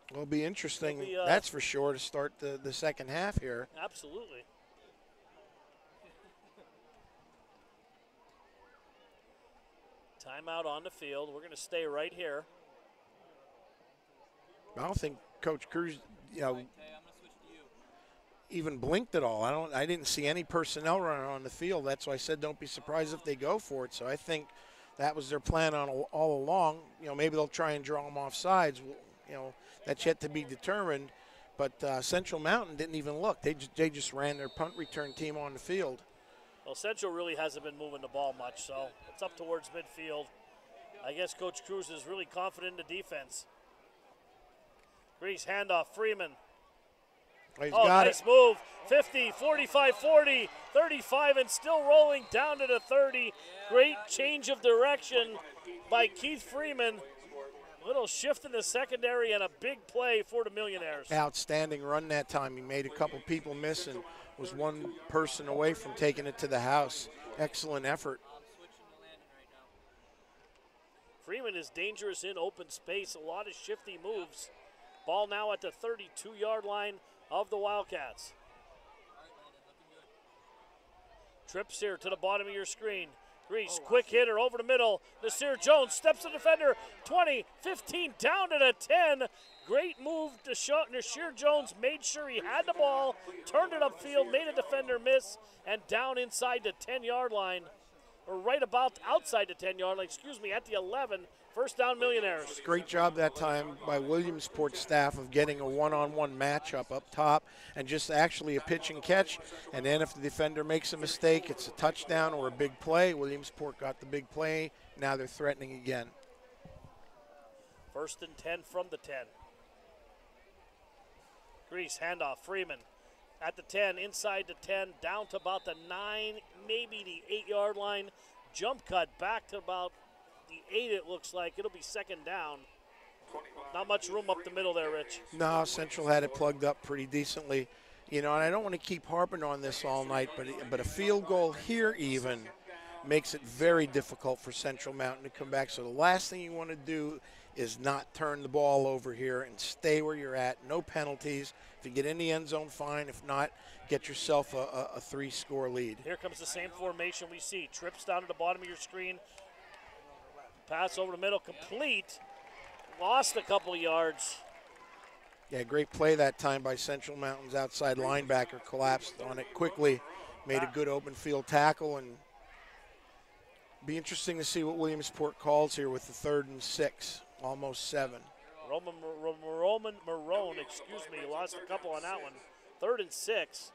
It'll be interesting, that's for sure, to start the second half here. Absolutely. Timeout on the field. We're going to stay right here. I don't think Coach Cruz, even blinked at all. I didn't see any personnel running on the field. That's why I said don't be surprised if they go for it. So I think that was their plan all along. Maybe they'll try and draw them off sides. That's yet to be determined. But Central Mountain didn't even look. They just ran their punt return team on the field. Well, Central really hasn't been moving the ball much, so it's up towards midfield. I guess Coach Cruz is really confident in the defense. Grease handoff, Freeman. Oh, nice move. 50, 45, 40, 35, and still rolling down to the 30. Great change of direction by Keith Freeman. Little shift in the secondary and a big play for the Millionaires. Outstanding run that time. He made a couple people miss and was one person away from taking it to the house. Excellent effort. Freeman is dangerous in open space. A lot of shifty moves. Ball now at the 32-yard line of the Wildcats. Trips here to the bottom of your screen. Grease, quick hitter over the middle. Nasir Jones steps the defender. 20, 15, down to the 10. Great move. Nasir Jones made sure he had the ball, turned it upfield, made a defender miss, and down inside the 10-yard line, or right about outside the 10-yard line, at the 11. First down, Millionaires. Great job that time by Williamsport staff of getting a one-on-one matchup up top and just actually a pitch and catch. And then if the defender makes a mistake, it's a touchdown or a big play. Williamsport got the big play. Now they're threatening again. 1st and 10 from the 10. Grease, handoff, Freeman at the 10, inside the 10, down to about the 9, maybe the 8-yard line. Jump cut back to about the 8, it looks like. It'll be 2nd down. Not much room up the middle there, Rich. No, Central had it plugged up pretty decently. And I don't want to keep harping on this all night, but a field goal here even makes it very difficult for Central Mountain to come back. So the last thing you want to do is not turn the ball over here and stay where you're at. No penalties. If you get in the end zone, fine. If not, get yourself a 3-score lead. Here comes the same formation we see. Trips down to the bottom of your screen. Pass over the middle, complete. Lost a couple of yards. Yeah, great play that time by Central Mountain's outside linebacker. Collapsed on it quickly. Made a good open field tackle and Be interesting to see what Williamsport calls here with the 3rd and 6, almost 7. Roman Marone, lost a couple on that one. 3rd and 6.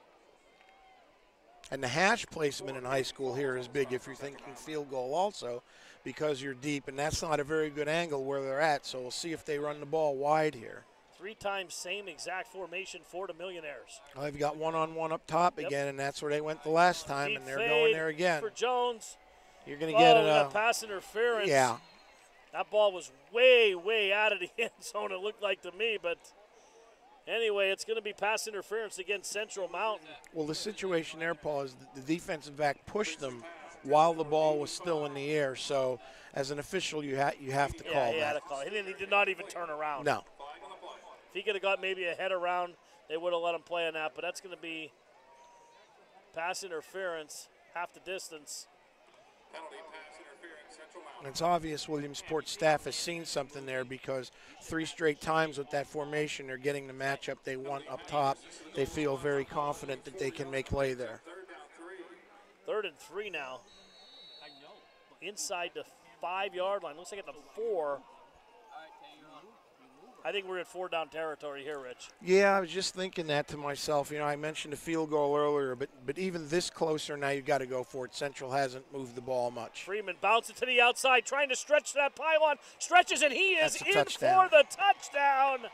And the hash placement in high school here is big if you're thinking field goal also, because you're deep, and that's not a very good angle where they're at, so we'll see if they run the ball wide here. 3 times same exact formation for the Millionaires. Well, they've got one-on-one up top again, and that's where they went the last time, Deep and they're going there again. For Jones. You're going to get a pass interference. Yeah. That ball was way, way out of the end zone, it looked like to me, but anyway, it's going to be pass interference against Central Mountain. Well, the situation there, Paul, is the defensive back pushed them while the ball was still in the air. So, as an official, you have to call that. Yeah, he had to call it. He did not even turn around. No. If he could have got maybe a head around, they would have let him play on that. But that's going to be pass interference, half the distance. It's obvious Williamsport staff has seen something there, because 3 straight times with that formation, they're getting the matchup they want up top. They feel very confident that they can make lay there. 3rd and 3 now. Inside the 5-yard line. Looks like at the 4. I think we're at 4-down territory here, Rich. Yeah, I was just thinking that to myself. You know, I mentioned a field goal earlier, but even this closer now, you've got to go for it. Central hasn't moved the ball much. Freeman bounces to the outside, trying to stretch that pylon. Stretches, and he is in touchdown. for the touchdown.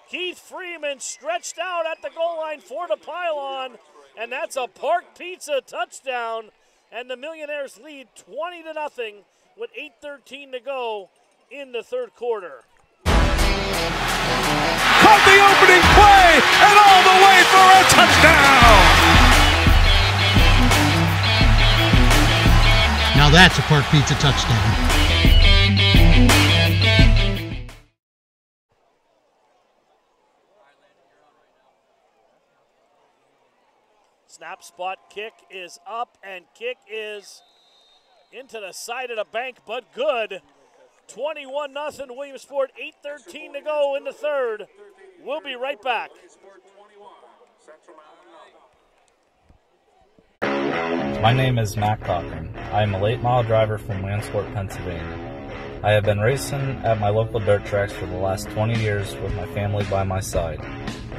Keith Freeman stretched out at the goal line for the pylon, and that's a Park Pizza touchdown. And the Millionaires lead 20-0 with 8:13 to go in the 3rd quarter. Caught the opening play and all the way for a touchdown. Now that's a Park Pizza touchdown. Snap, spot, kick is up, and kick is into the side of the bank, but good. 21-0 Williamsport, 8:13 to go in the 3rd. We'll be right back. My name is Matt Cochran. I am a late model driver from Williamsport, Pennsylvania. I have been racing at my local dirt tracks for the last 20 years with my family by my side.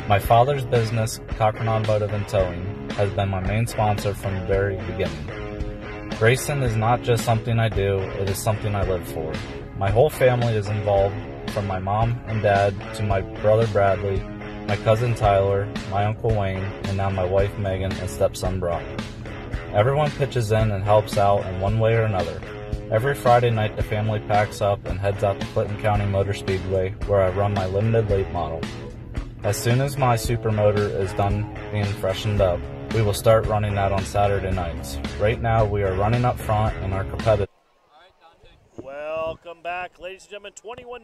My father's business, Cochran Automotive and Towing, has been my main sponsor from the very beginning. Racing is not just something I do, it is something I live for. My whole family is involved, from my mom and dad to my brother Bradley, my cousin Tyler, my uncle Wayne, and now my wife Megan and stepson Brock. Everyone pitches in and helps out in one way or another. Every Friday night the family packs up and heads out to Clinton County Motor Speedway, where I run my limited late model. As soon as my supermotor is done being freshened up, we will start running that on Saturday nights. Right now we are running up front and are competitive. Welcome back, ladies and gentlemen.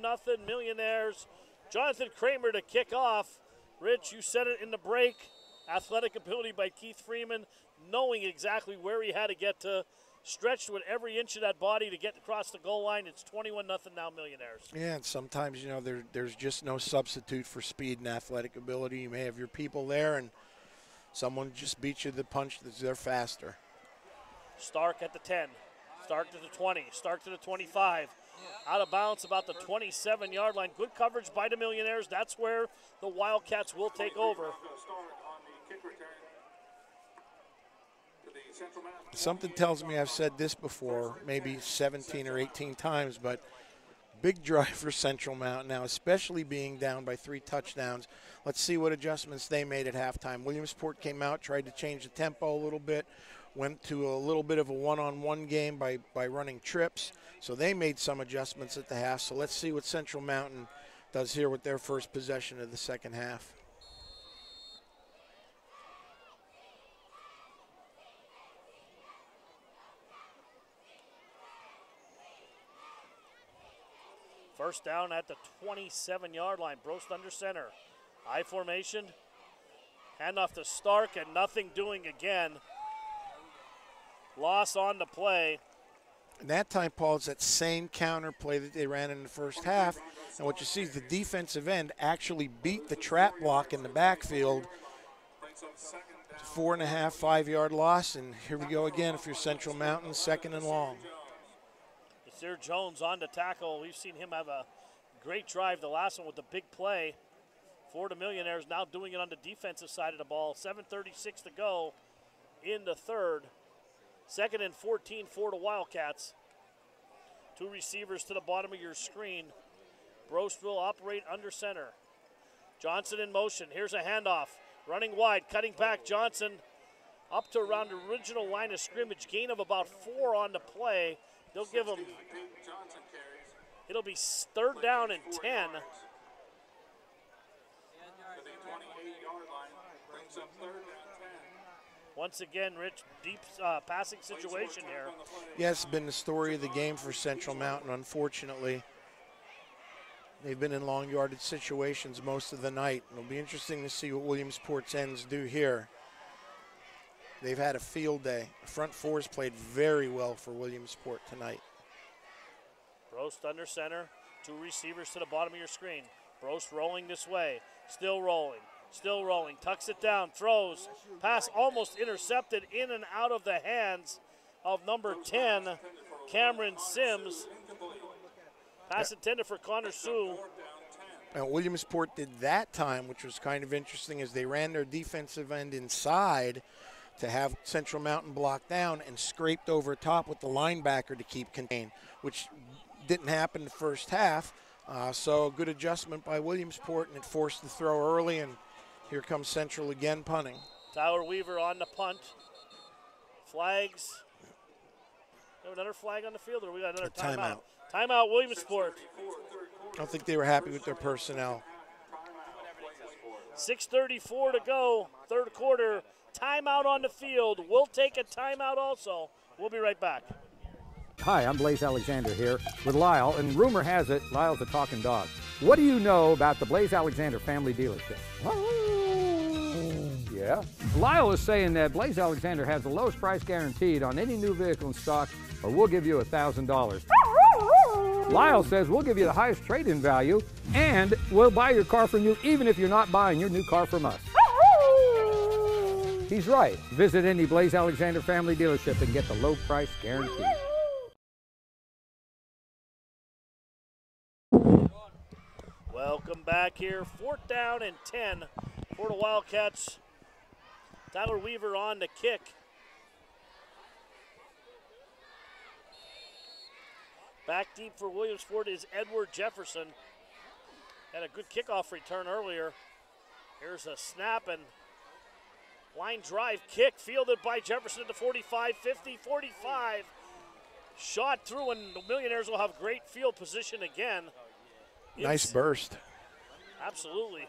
21-0 Millionaires. Jonathan Kramer to kick off. Rich, you said it in the break. Athletic ability by Keith Freeman, knowing exactly where he had to get to. Stretched with every inch of that body to get across the goal line. It's 21-0 now Millionaires. Yeah, and sometimes, you know, there's just no substitute for speed and athletic ability. You may have your people there, and someone just beats you to the punch that they're faster. Stark at the 10. Stark to the 20. Stark to the 25. Out of bounds about the 27-yard line. Good coverage by the Millionaires. That's where the Wildcats will take over. Something tells me I've said this before, maybe 17 or 18 times, but big drive for Central Mountain now, especially being down by 3 touchdowns. Let's see what adjustments they made at halftime. Williamsport came out, tried to change the tempo a little bit, went to a little bit of a one-on-one game by running trips. So they made some adjustments at the half. So let's see what Central Mountain does here with their first possession of the second half. First down at the 27-yard line. Brost under center. I formation. Handoff to Stark, and nothing doing again. Loss on the play. And that time, Paul, it's that same counter play that they ran in the first half. And what you see is the defensive end actually beat the trap block in the backfield. 4.5, 5-yard loss. And here we go again if you're Central Mountain, 2nd and long. Sir Jones on to tackle. We've seen him have a great drive. The last one with the big play. For the Millionaires now doing it on the defensive side of the ball. 7:36 to go in the third. 2nd and 14 for the Wildcats. 2 receivers to the bottom of your screen. Brost will operate under center. Johnson in motion. Here's a handoff. Running wide, cutting back. Johnson up to around the original line of scrimmage. Gain of about 4 on the play. They'll give him, it'll be 3rd down and 10. Once again, Rich, deep passing situation here. Yes, it's been the story of the game for Central Mountain, unfortunately. They've been in long yardage situations most of the night. It'll be interesting to see what Williamsport's ends do here. They've had a field day. The front four's played very well for Williamsport tonight. Brost under center. 2 receivers to the bottom of your screen. Brost rolling this way. Still rolling. Still rolling. Tucks it down. Throws. Pass almost intercepted in and out of the hands of number 10, Cameron Sims. Pass intended for Connor Sue. And Williamsport did that time, which was kind of interesting, as they ran their defensive end inside to have Central Mountain blocked down and scraped over top with the linebacker to keep contained, which didn't happen the first half. So a good adjustment by Williamsport, and it forced the throw early, and here comes Central again punting. Tyler Weaver on the punt. Flags. We have another flag on the field, or we got another timeout? Timeout, Williamsport. I don't think they were happy with their personnel. 6:34 to go, 3rd quarter. Timeout on the field. We'll take a timeout also. We'll be right back. Hi, I'm Blaze Alexander here with Lyle, and rumor has it Lyle's a talking dog. What do you know about the Blaze Alexander family dealership? Yeah? Lyle is saying that Blaze Alexander has the lowest price guaranteed on any new vehicle in stock, or we'll give you $1,000. Lyle says we'll give you the highest trade-in value, and we'll buy your car from you even if you're not buying your new car from us. He's right. Visit any Blaze Alexander family dealership and get the low price guarantee. Welcome back here. 4th down and 10 for the Wildcats. Tyler Weaver on the kick. Back deep for Williamsport is Edward Jefferson. Had a good kickoff return earlier. Here's a snap and line drive kick fielded by Jefferson at the 45, 50, 45. Shot through, and the Millionaires will have great field position again. Nice burst. Absolutely.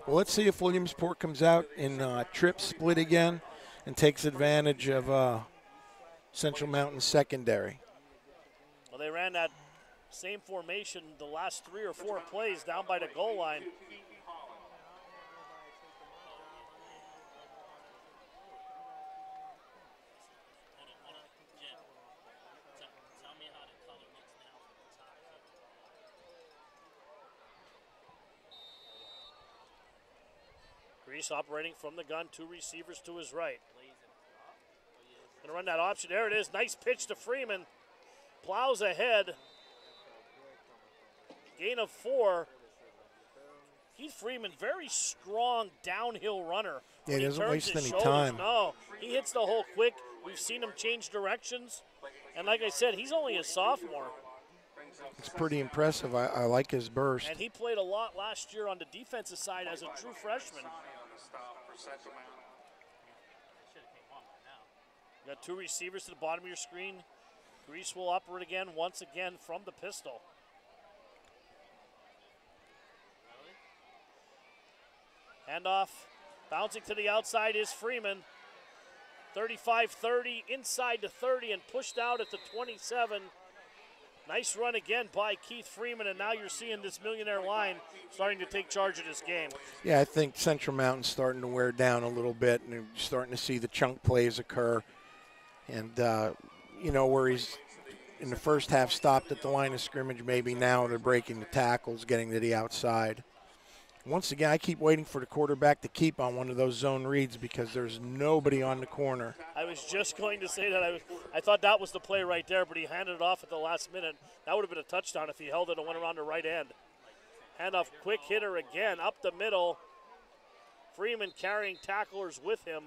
Well, let's see if Williamsport comes out in trip split again and takes advantage of Central Mountain secondary. Well, they ran that same formation the last 3 or 4 plays down by the goal line. Grease operating from the gun, 2 receivers to his right. Gonna run that option. There it is. Nice pitch to Freeman. Plows ahead. Gain of 4. Keith Freeman, very strong downhill runner. Yeah, he doesn't waste any shoulders, time. No, he hits the hole quick. We've seen him change directions. And like I said, he's only a sophomore. It's pretty impressive. I like his burst. And he played a lot last year on the defensive side as a true freshman. You got 2 receivers to the bottom of your screen. Grease will operate again, once again from the pistol. Handoff, bouncing to the outside is Freeman. 35-30, inside the 30 and pushed out at the 27. Nice run again by Keith Freeman, and now you're seeing this Millionaire line starting to take charge of this game. Yeah, I think Central Mountain's starting to wear down a little bit, and you're starting to see the chunk plays occur. And, you know, where he's in the first half stopped at the line of scrimmage, maybe now they're breaking the tackles, getting to the outside. Once again, I keep waiting for the quarterback to keep on one of those zone reads because there's nobody on the corner. I was just going to say that. I thought that was the play right there, but he handed it off at the last minute. That would have been a touchdown if he held it and went around the right end. Handoff, quick hitter again, up the middle. Freeman carrying tacklers with him.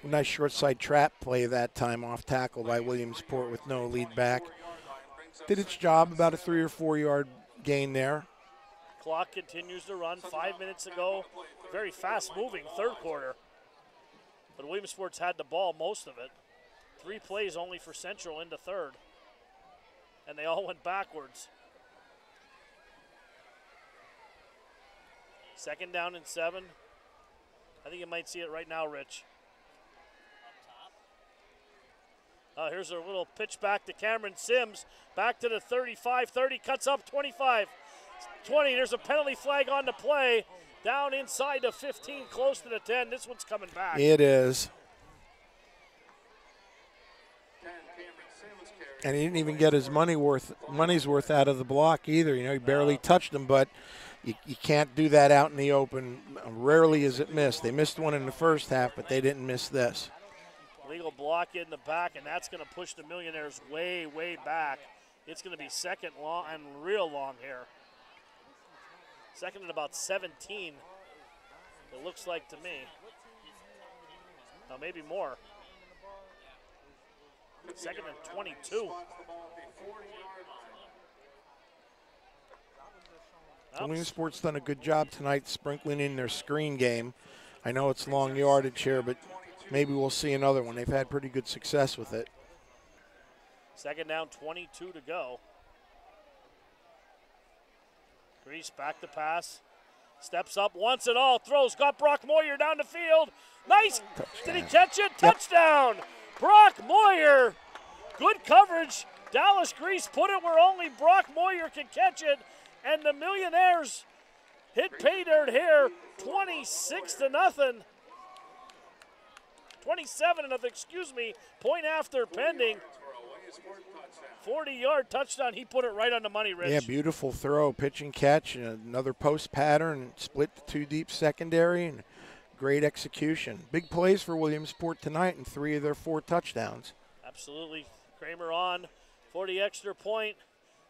Nice short side trap play that time, off tackle by Williamsport with no lead back. Did its job, about a 3 or 4 yard gain there. Clock continues to run. 5 minutes ago, very fast moving third quarter. But Williamsport's had the ball most of it. 3 plays only for Central into third. And they all went backwards. 2nd down and 7. I think you might see it right now, Rich. Here's a little pitch back to Cameron Sims. Back to the 35, 30, cuts up 25, 20. There's a penalty flag on the play. Down inside the 15, close to the 10. This one's coming back. It is. And he didn't even get his money's worth out of the block either. You know, he barely touched him, but you can't do that out in the open. Rarely is it missed. They missed one in the first half, but they didn't miss this. Legal block in the back, and that's going to push the Millionaires way, way back. It's going to be second long and real long here. Second and about 17, it looks like to me. Now maybe more. Second and 22. Williamsport's done a good job tonight sprinkling in their screen game. I know it's long yardage here, but maybe we'll see another one. They've had pretty good success with it. 2nd down, 22 to go. Grease back to pass. Steps up, wants it all, throws, got Brock Moyer down the field. Nice. Touchdown. Did he catch it? Yep. Touchdown. Brock Moyer. Good coverage. Dallas Grease put it where only Brock Moyer can catch it. And the Millionaires hit pay dirt here, 26-0. 27-0, excuse me. Point after pending. 40-yard touchdown. He put it right on the money, Rich. Yeah, beautiful throw, pitch and catch, and another post pattern, split the 2 deep secondary, and great execution. Big plays for Williamsport tonight, and 3 of their 4 touchdowns. Absolutely. Kramer on for the extra point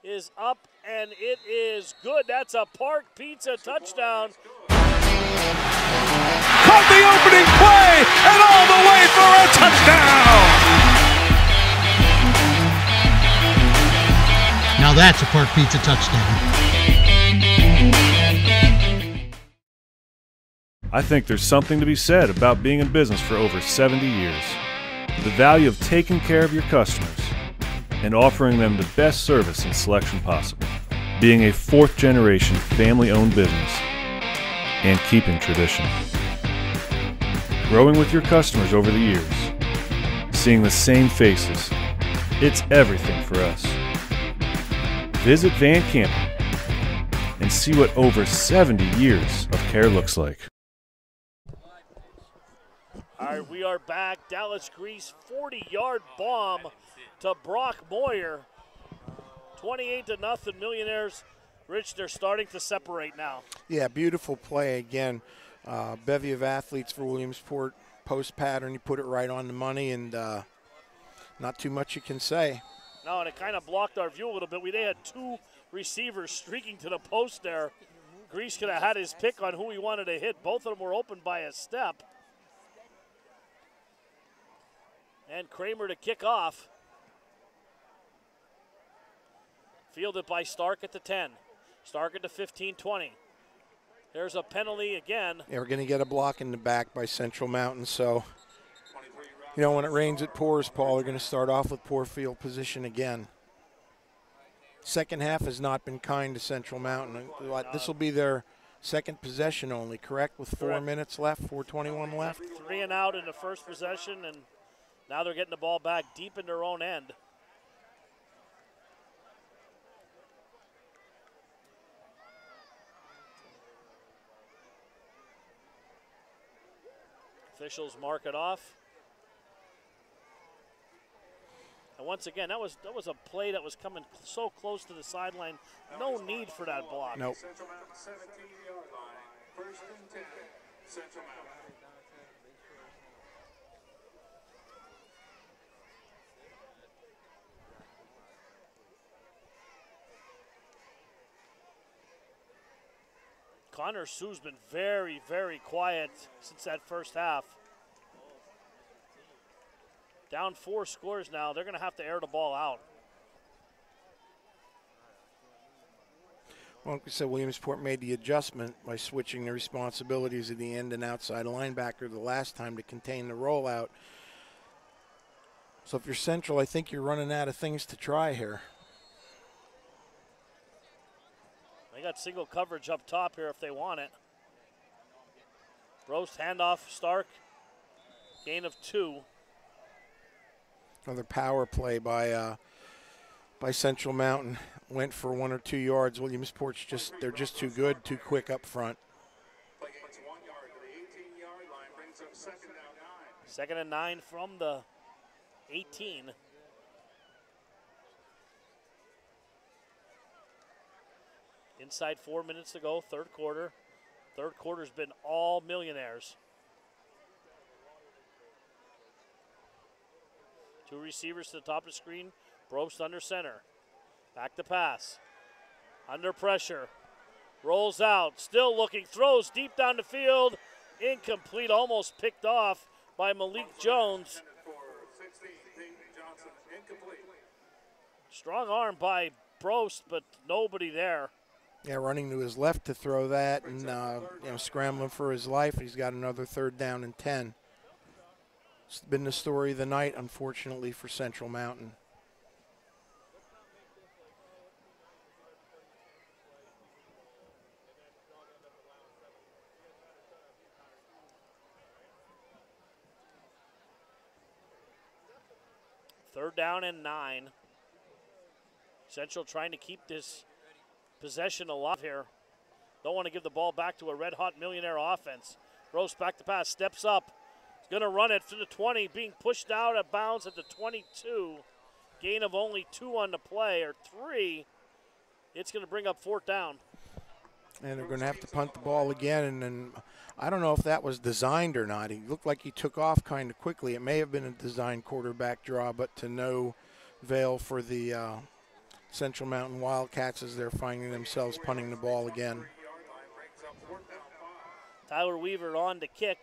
is up, and it is good. That's a Park Pizza touchdown. Caught the opening play, and all the way for a touchdown! Now that's a Park Pizza touchdown. I think there's something to be said about being in business for over 70 years. The value of taking care of your customers and offering them the best service and selection possible. Being a 4th-generation family-owned business and keeping tradition. Growing with your customers over the years. Seeing the same faces. It's everything for us. Visit Van Campen and see what over 70 years of care looks like. All right, we are back. Dallas Grease 40-yard bomb to Brock Moyer. 28-0 Millionaires. Rich, they're starting to separate now. Yeah, beautiful play again. Bevy of athletes for Williamsport. Post pattern, you put it right on the money, and not too much you can say. No, and it kind of blocked our view a little bit. They had 2 receivers streaking to the post there. Grease could have had his pick on who he wanted to hit. Both of them were open by a step. And Kramer to kick off. Fielded by Stark at the 10. Stark at the 15-20. There's a penalty again. Yeah, we're going to get a block in the back by Central Mountain. So, you know, when it rains, it pours, Paul. They're going to start off with poor field position again. Second half has not been kind to Central Mountain. This will be their second possession only, correct? With 4 minutes left, 4:21 left. 3 and out in the first possession, and now they're getting the ball back deep in their own end. Officials mark it off. And once again, that was a play that was coming so close to the sideline. No need for that block. Nope. Central Mountain 17-yard line. First and 10. Central Mountain. Connor Sue's been very, very quiet since that first half. Down 4 scores now. They're going to have to air the ball out. Well, like we said, Williamsport made the adjustment by switching the responsibilities of the end and outside linebacker the last time to contain the rollout. So if you're Central, I think you're running out of things to try here. They got single coverage up top here if they want it. Roast handoff, Stark. Gain of 2. Another power play by Central Mountain. Went for 1 or 2 yards. Williamsport's they're just too good, too quick up front. Play gains 1 yard to the 18-yard line, brings up second down 9. Second and 9 from the 18. Inside 4 minutes to go, third quarter. Third quarter's been all Millionaires. 2 receivers to the top of the screen. Brost under center. Back to pass. Under pressure. Rolls out. Still looking. Throws deep down the field. Incomplete. Almost picked off by Malik Jones. Strong arm by Brost, but nobody there. Yeah, running to his left to throw that and scrambling for his life. He's got another 3rd down and 10. It's been the story of the night, unfortunately, for Central Mountain. Third down and 9. Central trying to keep this possession alive here. Don't want to give the ball back to a red-hot Millionaire offense. Roast back to pass, steps up. He's going to run it to the 20, being pushed out of bounds at the 22. Gain of only 2 on the play, or 3. It's going to bring up 4th down. And they're going to have to punt the ball again, and I don't know if that was designed or not. He looked like he took off kind of quickly. It may have been a designed quarterback draw, but to no avail for the Central Mountain Wildcats as they're finding themselves punting the ball again. Tyler Weaver on to kick.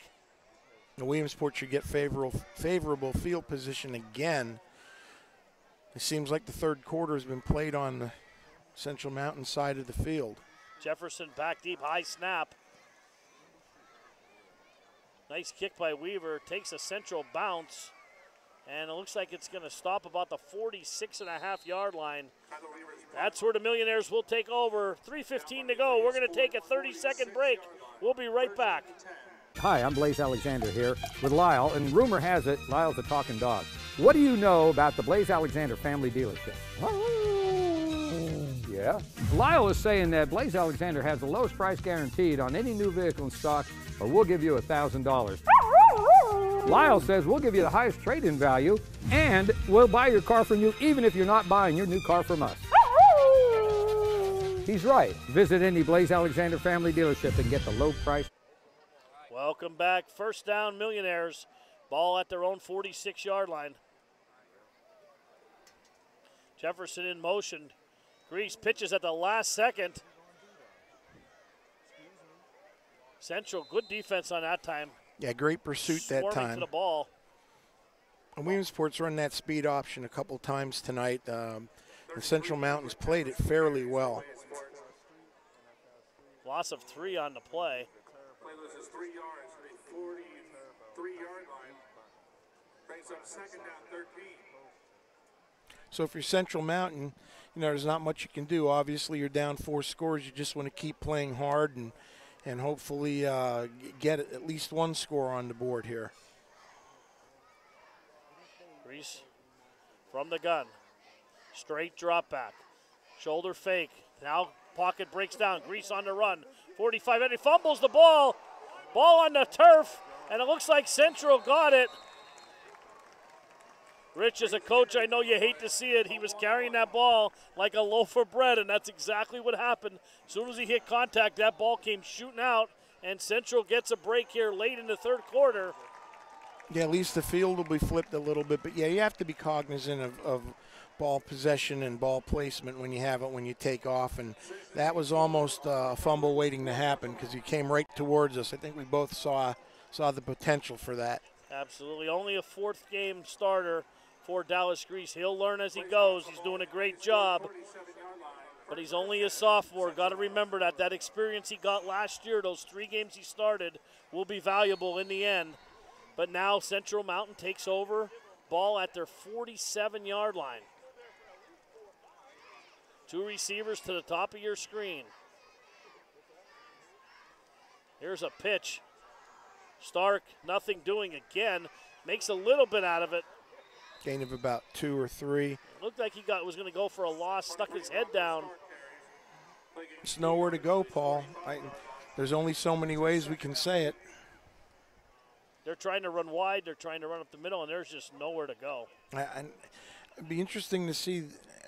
The Williamsport should get favorable field position again. It seems like the third quarter has been played on the Central Mountain side of the field. Jefferson back deep, high snap. Nice kick by Weaver, takes a Central bounce, and it looks like it's going to stop about the 46.5-yard line. That's where the Millionaires will take over. 3:15 to go. We're going to take a 30-second break. We'll be right back. Hi, I'm Blaze Alexander here with Lyle, and rumor has it Lyle's a talking dog. What do you know about the Blaze Alexander family dealership? Yeah? Lyle is saying that Blaze Alexander has the lowest price guaranteed on any new vehicle in stock, or we'll give you $1,000. Lyle says we'll give you the highest trade-in value, and we'll buy your car from you even if you're not buying your new car from us. He's right. Visit any Blaze Alexander family dealership and get the low price. Welcome back. First down, Millionaires. Ball at their own 46-yard line. Jefferson in motion. Grease pitches at the last second. Central, good defense on that time. Yeah, great pursuit that Swarming time. to the ball. And Williamsport's run that speed option a couple times tonight. The Central Mountains played it fairly well. Loss of 3 on the play. Play loses 3 yards to the 43-yard line. Brings up second down 13. So if you're Central Mountain, there's not much you can do. Obviously, you're down 4 scores. You just want to keep playing hard and hopefully get at least 1 score on the board here. Grease from the gun. Straight drop back. Shoulder fake. Now pocket breaks down. Grease on the run. 45, and he fumbles the ball. Ball on the turf, and it looks like Central got it. Rich, as a coach, I know you hate to see it. He was carrying that ball like a loaf of bread, and that's exactly what happened. As soon as he hit contact, that ball came shooting out, and Central gets a break here late in the third quarter. Yeah, at least the field will be flipped a little bit. But, yeah, you have to be cognizant of ball possession and ball placement when you have it, when you take off. And that was almost a fumble waiting to happen because he came right towards us. I think we both saw the potential for that. Absolutely. Only a fourth game starter for Dallas Grease. He'll learn as he goes. He's doing a great job. But he's only a sophomore. Got to remember that experience he got last year, those 3 games he started, will be valuable in the end. But now Central Mountain takes over, ball at their 47-yard line. 2 receivers to the top of your screen. Here's a pitch. Stark, nothing doing again. Makes a little bit out of it. Gain of about 2 or 3. Looked like he was going to go for a loss, stuck his head down. It's nowhere to go, Paul. There's only so many ways we can say it. They're trying to run wide, they're trying to run up the middle, and there's just nowhere to go. It'd be interesting to see.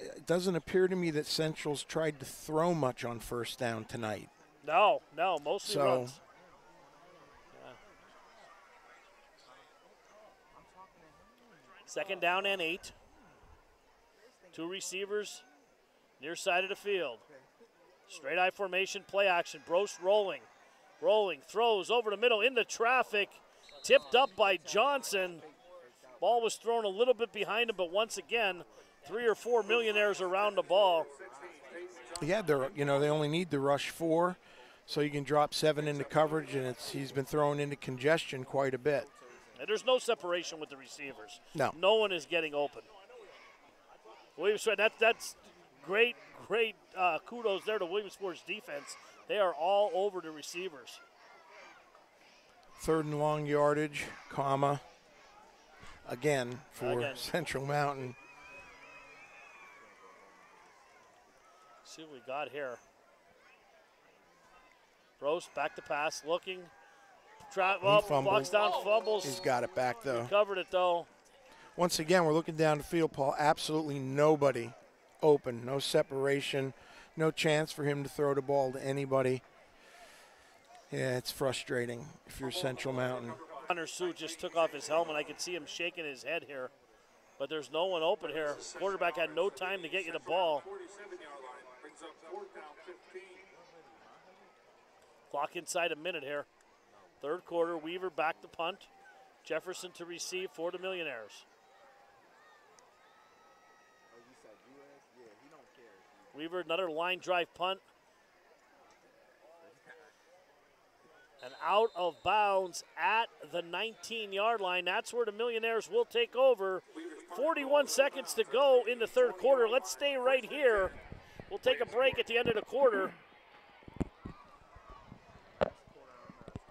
It doesn't appear to me that Central's tried to throw much on first down tonight. No, mostly runs. Second down and 8. 2 receivers near side of the field. Straight eye formation, play action. Brost rolling, throws over the middle into traffic. Tipped up by Johnson. Ball was thrown a little bit behind him, but once again, 3 or 4 millionaires around the ball. Yeah, they only need to rush 4, so you can drop 7 into coverage, and he's been thrown into congestion quite a bit. And there's no separation with the receivers. No one is getting open. Williamsport, that's great kudos there to Williamsport's defense. They are all over the receivers. 3rd and long yardage, again for Central Mountain. See what we got here. Brost back to pass, looking. Blocks down, fumbles. He's got it back, though. Covered it, though. Once again, we're looking down the field, Paul. Absolutely nobody open, no separation, no chance for him to throw the ball to anybody. Yeah, it's frustrating if you're Central Mountain. Hunter Sue just took off his helmet. I could see him shaking his head here. But there's no one open here. Quarterback had no time to get you the ball. Clock inside a minute here. Third quarter, Weaver back to punt. Jefferson to receive for the Millionaires. Weaver, another line drive punt. And out of bounds at the 19-yard line. That's where the Millionaires will take over. 41 seconds to go in the third quarter. Let's stay right here. We'll take a break at the end of the quarter.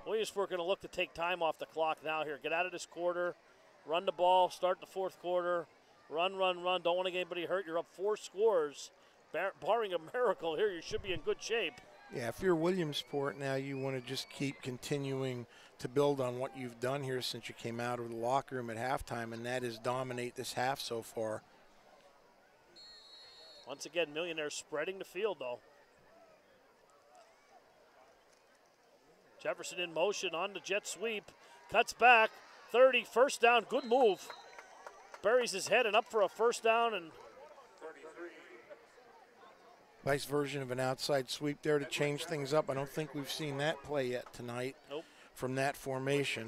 Williamsport going to look to take time off the clock now here. Get out of this quarter, run the ball, start the fourth quarter, run. Don't want to get anybody hurt. You're up 4 scores. Barring a miracle here, you should be in good shape. Yeah, if you're Williamsport now, you want to just keep continuing to build on what you've done here since you came out of the locker room at halftime, and that is dominate this half so far. Once again, Millionaires spreading the field, though. Jefferson in motion on the jet sweep. Cuts back. 30, first down. Good move. Buries his head and up for a first down. And nice version of an outside sweep there to change things up. I don't think we've seen that play yet tonight from that formation.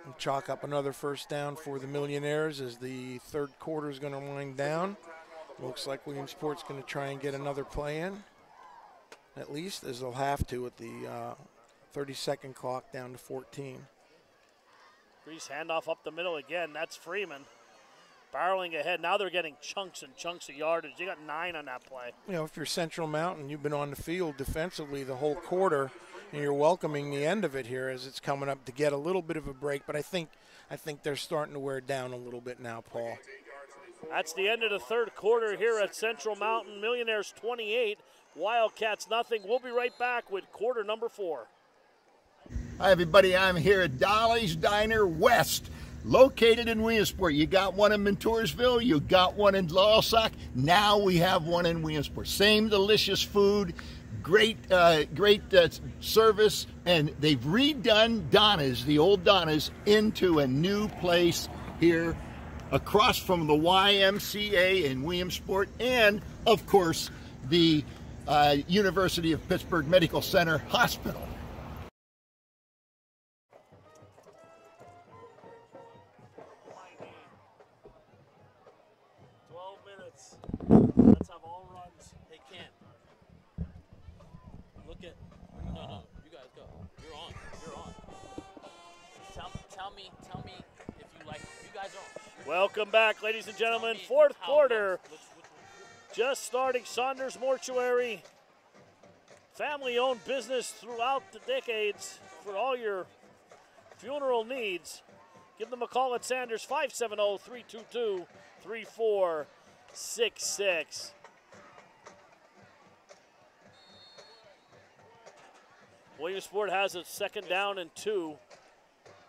And chalk up another first down for the Millionaires as the third quarter is going to wind down. Looks like Williamsport's going to try and get another play in. At least, as they'll have to with the 30-second clock down to 14. Grease handoff up the middle again. That's Freeman. Barreling ahead. Now they're getting chunks and chunks of yardage. They got 9 on that play. You know, if you're Central Mountain, you've been on the field defensively the whole quarter, and you're welcoming the end of it here as it's coming up to get a little bit of a break. But I think they're starting to wear down a little bit now, Paul. That's the end of the third quarter here at Central Mountain. Millionaires 28, Wildcats nothing. We'll be right back with quarter number 4. Hi, everybody. I'm here at Dolly's Diner West. located in Williamsport. You got one in Montoursville, you got one in Loyalsock. Now we have one in Williamsport. Same delicious food, great service, and they've redone Donna's, the old Donna's, into a new place here across from the YMCA in Williamsport, and of course the University of Pittsburgh Medical Center Hospital. Let's have all runs. They can't. Look at. No, you guys go. You're on. You're on. Tell me if you like. You guys are on. Welcome back, ladies and gentlemen. Fourth quarter. Just starting. Saunders Mortuary. Family-owned business throughout the decades for all your funeral needs. Give them a call at Sanders, 570-322-3466. Williamsport has a second down and 2.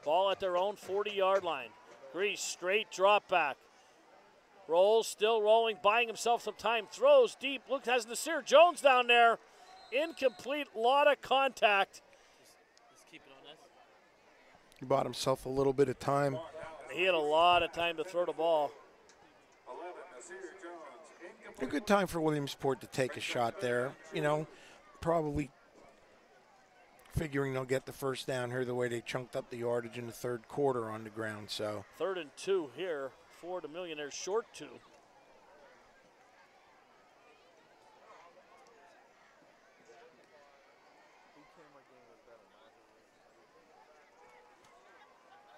Ball at their own 40-yard line. Grease, straight drop back. Rolls, still rolling, buying himself some time. Throws deep. Look, has Nasir Jones down there. Incomplete, lot of contact. Just keep it on this. He bought himself a little bit of time. He had a lot of time to throw the ball. A good time for Williamsport to take a shot there. You know, probably figuring they'll get the first down here the way they chunked up the yardage in the third quarter on the ground. So 3rd and 2 here for the Millionaires, short 2.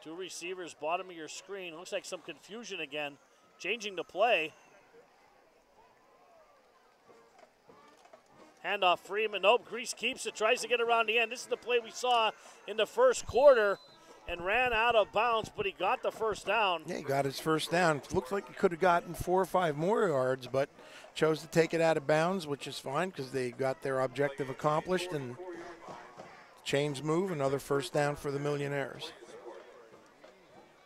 Two receivers, bottom of your screen. Looks like some confusion again. Changing the play. Handoff Freeman. Nope, Grease keeps it, tries to get around the end. This is the play we saw in the first quarter and ran out of bounds, but he got the first down. Yeah, he got his first down. Looked like he could have gotten 4 or 5 more yards, but chose to take it out of bounds, which is fine because they got their objective accomplished. And chains move, another first down for the Millionaires.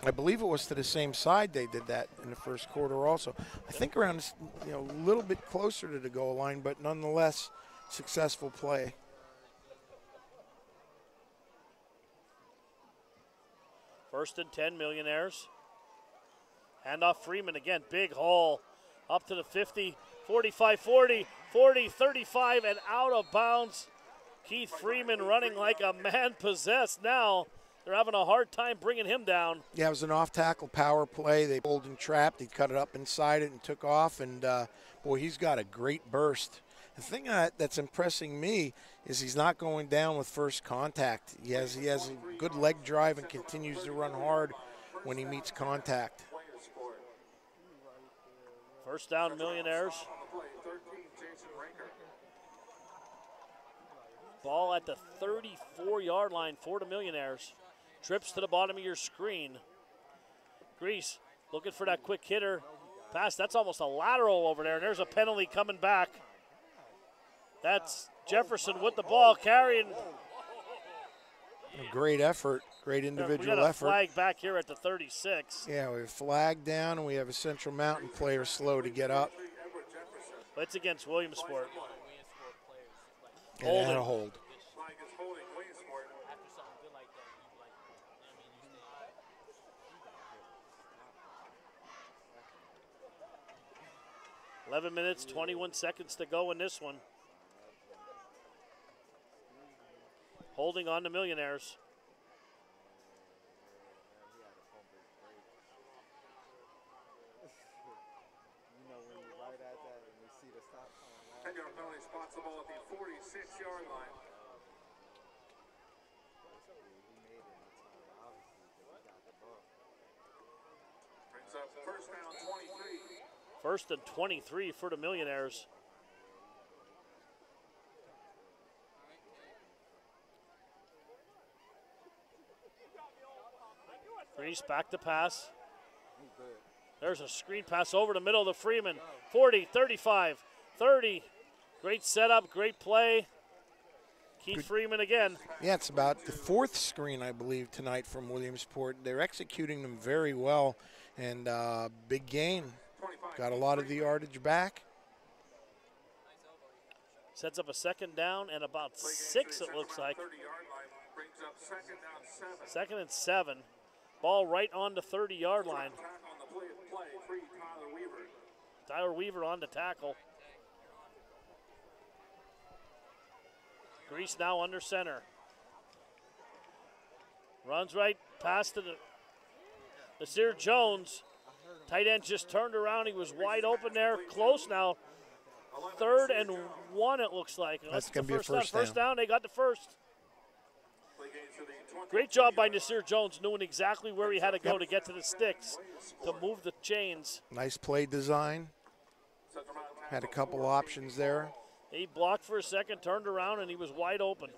I believe it was to the same side they did that in the first quarter also. I think around, a little bit closer to the goal line, but nonetheless, successful play. First and 10, Millionaires. Handoff Freeman again, big hole. Up to the 50, 45, 40, 40, 35, and out of bounds. Keith Freeman running like a man possessed now. They're having a hard time bringing him down. Yeah, it was an off-tackle power play. They pulled and trapped. He cut it up inside it and took off. And, boy, he's got a great burst. The thing that's impressing me is he's not going down with first contact. He has a good leg drive and continues to run hard when he meets contact. First down, Millionaires. Ball at the 34-yard line for the Millionaires. Trips to the bottom of your screen. Grease looking for that quick hitter. Pass, that's almost a lateral over there. There's a penalty coming back. That's Jefferson with the ball carrying. A great effort, great individual we got a effort. Flag back here at the 36. Yeah, we have a flag down and we have a Central Mountain player slow to get up. But it's against Williamsport. And a hold. 11 minutes, 21 seconds to go in this one. Holding on to Millionaires. Taking our penalty spots the ball at the 46-yard line. Brings up first down 23. First and 23 for the Millionaires. Grease back to pass. There's a screen pass over the middle to Freeman. 40, 35, 30. Great setup, great play. Keith Freeman again. Yeah, it's about the 4th screen, I believe, tonight from Williamsport. They're executing them very well, and big gain. Got a lot of the yardage back. Sets up a 2nd down and about 6, it looks like. 2nd and 7. Ball right on the 30-yard line. Tyler Weaver on the tackle. Grease now under center. Runs right past the Nasir Jones. Tight end just turned around. He was wide open there. Close now. 3rd and 1, it looks like. That's going to be a first down. First down, they got the first. Great job by Nasir Jones, knowing exactly where he had to go to get to the sticks, to move the chains. Nice play design. Had a couple options there. He blocked for a second, turned around, and he was wide open.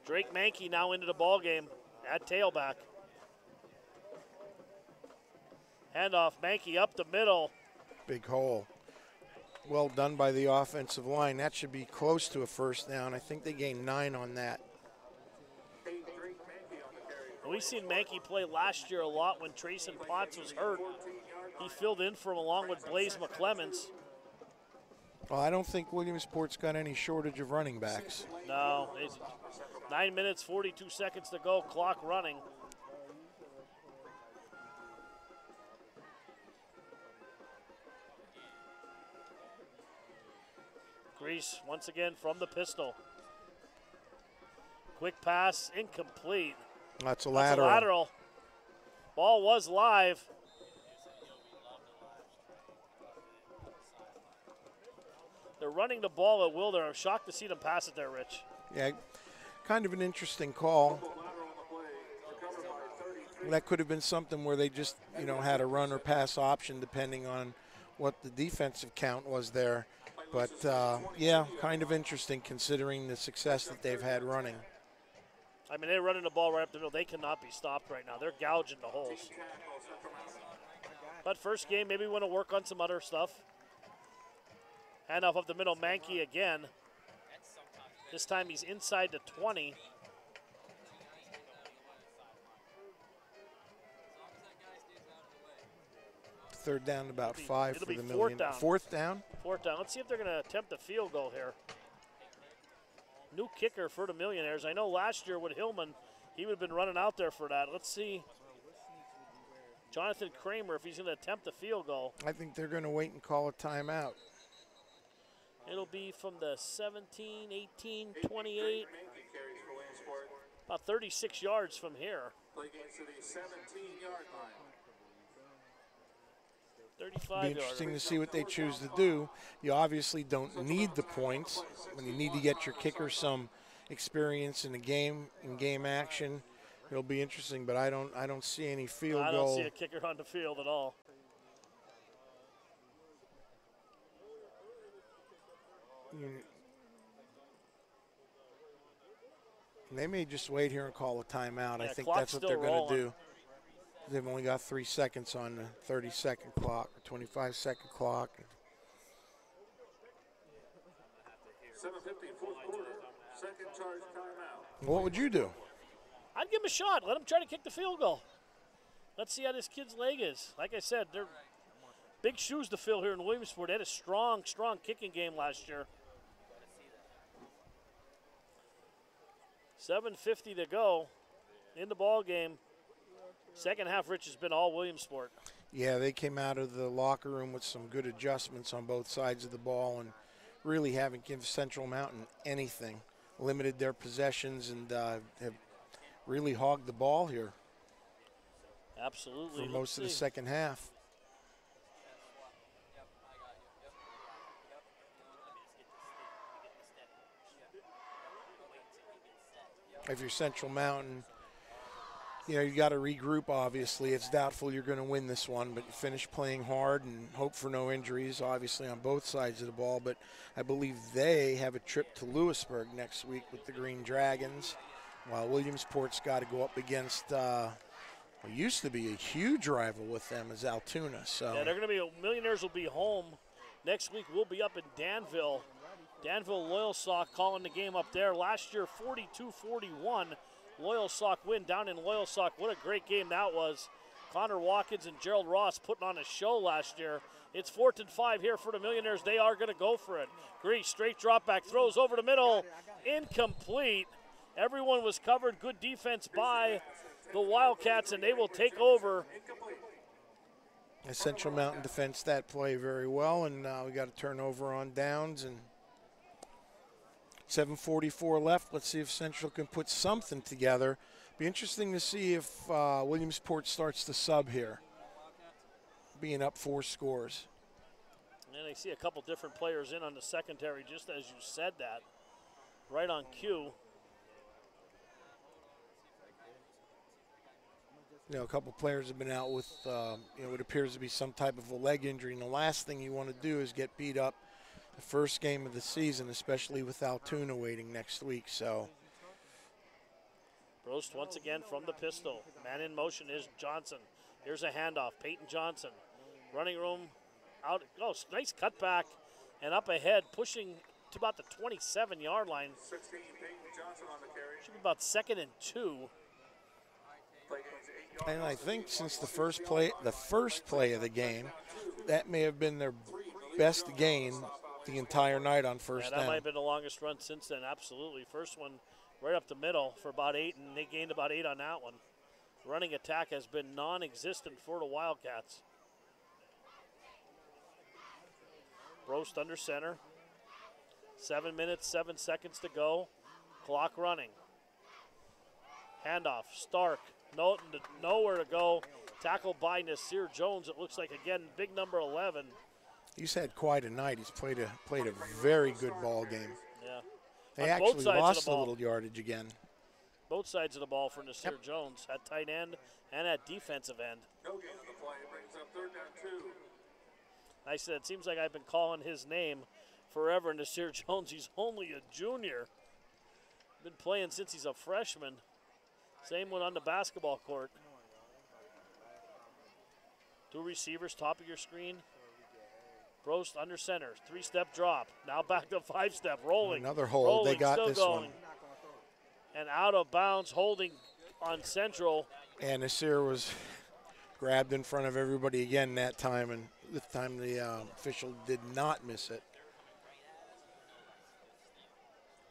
Drake Mankey now into the ball game at tailback. Handoff, Mankey up the middle. Big hole. Well done by the offensive line. That should be close to a first down. I think they gained 9 on that. We've seen Mankey play last year a lot when Trayson Potts was hurt. He filled in for him along with Blaze McClemens. Well, I don't think Williamsport's got any shortage of running backs. No, it's 9 minutes, 42 seconds to go, clock running. Grease once again from the pistol. Quick pass, incomplete. That's a lateral. That's a lateral. Ball was live. They're running the ball at will there. I'm shocked to see them pass it there, Rich. Yeah, kind of an interesting call. That could have been something where they just, had a run or pass option depending on what the defensive count was there. But, yeah, kind of interesting considering the success that they've had running. I mean, they're running the ball right up the middle. They cannot be stopped right now. They're gouging the holes. But first game, maybe we want to work on some other stuff. Handoff up the middle, Mankey again. This time he's inside the 20. Third down, about 5 for the million. Fourth down. Fourth down? Fourth down. Let's see if they're going to attempt a field goal here. New kicker for the Millionaires. I know last year with Hillman, he would have been running out there for that. Let's see. Jonathan Kramer, if he's going to attempt a field goal. I think they're going to wait and call a timeout. It'll be from the 17, 18, 28. About 36 yards from here. Play games to the 17-yard line. 35 Be interesting to see what they choose to do. You obviously don't need the points. When you need to get your kicker some experience in the game, in game action, it'll be interesting. But I don't see any field goal. I don't see a kicker on the field at all. They may just wait here and call a timeout. Yeah, I think that's what they're going to do. They've only got 3 seconds on the 30-second clock, or 25-second clock. 7:50, fourth quarter, second charge timeout. What would you do? I'd give him a shot. Let him try to kick the field goal. Let's see how this kid's leg is. Like I said, they're big shoes to fill here in Williamsport. They had a strong kicking game last year. 7:50 to go in the ball game. Second half, Rich, has been all Williamsport. Yeah, they came out of the locker room with some good adjustments on both sides of the ball and really haven't given Central Mountain anything. Limited their possessions and have really hogged the ball here. Absolutely. For most of the second half. If you're Central Mountain, you got to regroup, obviously. It's doubtful you're going to win this one, but you finish playing hard and hope for no injuries, obviously, on both sides of the ball. But I believe they have a trip to Lewisburg next week with the Green Dragons, while Williamsport's got to go up against what used to be a huge rival with them is Altoona. So yeah, they're going to be – Millionaires will be home Next week we'll be up in Danville. Danville Loyalsock calling the game up there. Last year 42-41. Loyalsock win down in Loyalsock. What a great game that was. Connor Watkins and Gerald Ross putting on a show last year. It's 4th and 5 here for the Millionaires. They are going to go for it. Grease, straight drop back, throws over the middle. Incomplete. Everyone was covered. Good defense by the Wildcats, and they will take over. The Central Mountain defense that play very well, and we got a turnover on downs, and 7:44 left. Let's see if Central can put something together. Be interesting to see if Williamsport starts to sub here, being up 4 scores. And I see a couple different players in on the secondary, just as you said that, right on cue. You know, a couple players have been out with, what appears to be some type of a leg injury, and the last thing you want to do is get beat up the first game of the season, especially with Altoona waiting next week. So, Brost once again from the pistol. Man in motion is Johnson. Here's a handoff. Peyton Johnson, running room out. Oh, nice cutback, and up ahead, pushing to about the 27-yard line. 16, Peyton Johnson on the carry. Should be about 2nd and 2. And I think since the first play of the game, that may have been their best gain the entire night on first That down. might have been the longest run since then, absolutely. First one right up the middle for about 8, and they gained about 8 on that one. Running attack has been non-existent for the Wildcats. Brost under center. 7 minutes, 7 seconds to go. Clock running. Handoff, Stark. Nowhere to go. Tackled by Nasir Jones. It looks like, again, big number 11. He's had quite a night. He's played a very good ball game. Yeah. They On both actually sides of the lost a ball. little yardage again. Both sides of the ball for Nasir Jones, at tight end and at defensive end. No gain on the play. Brings up 3rd down 2. I said, it seems like I've been calling his name forever, Nasir Jones. He's only a junior. Been playing since he's a freshman. Same one on the basketball court. 2 receivers, top of your screen. Brost under center, 3-step drop. Now back to 5-step, rolling. Another hold. Rolling, They got still this going. one. And out of bounds, holding on Central. And Nasir was grabbed in front of everybody again that time, and this time the official did not miss it.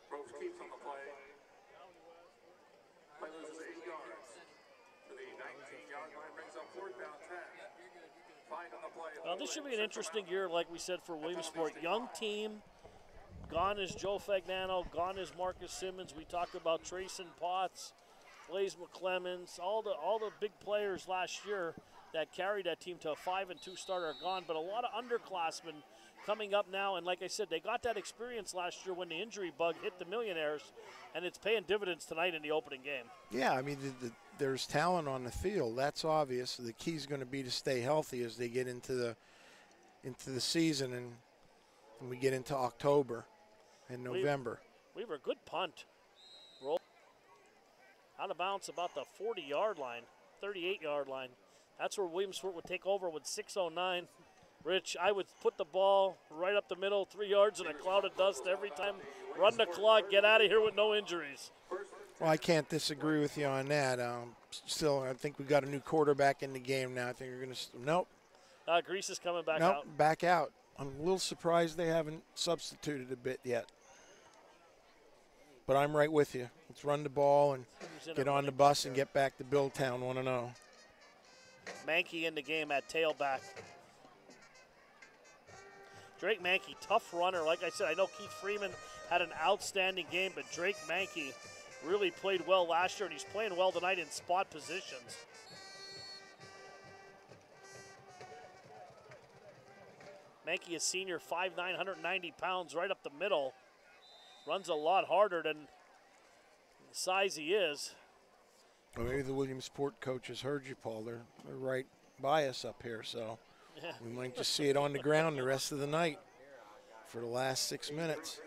Brooks keeps on the play. Play loses 8 yards. To the 19-yard line, brings up 4th down 10. 5 on the play. Well, this should be an interesting year, like we said, for Williamsport. Young team. Gone is Joe Fagnano. Gone is Marcus Simmons. We talked about Trayson Potts, Blaze McClemens, all the big players last year that carried that team to a 5-2 start are gone. But a lot of underclassmen coming up now. And like I said, they got that experience last year when the injury bug hit the Millionaires, and it's paying dividends tonight in the opening game. Yeah, I mean, there's talent on the field. That's obvious. The key is going to be to stay healthy as they get into the season and we get into October and November. Weaver, a good punt. Roll. Out of bounds about the 40-yard line, 38-yard line. That's where Williamsport would take over with 6:09. Rich, I would put the ball right up the middle, 3 yards in a cloud of dust every time. Run the clock, get out of here with no injuries. Well, I can't disagree with you on that. Still, I think we got a new quarterback in the game now. I think we're going to – nope. Grease is coming back nope, out. back out. I'm a little surprised they haven't substituted a bit yet. But I'm right with you. Let's run the ball and get on the bus and get back to Billtown 1-0. Mankey in the game at tailback. Drake Mankey, tough runner. Like I said, I know Keith Freeman had an outstanding game, but Drake Mankey really played well last year, and he's playing well tonight in spot positions. Mankey is senior, 5'9", 190 pounds, right up the middle. Runs a lot harder than the size he is. Well, maybe the Williamsport coaches heard you, Paul. They're right by us up here, so Yeah. we might just see it on the ground the rest of the night for the last 6 minutes.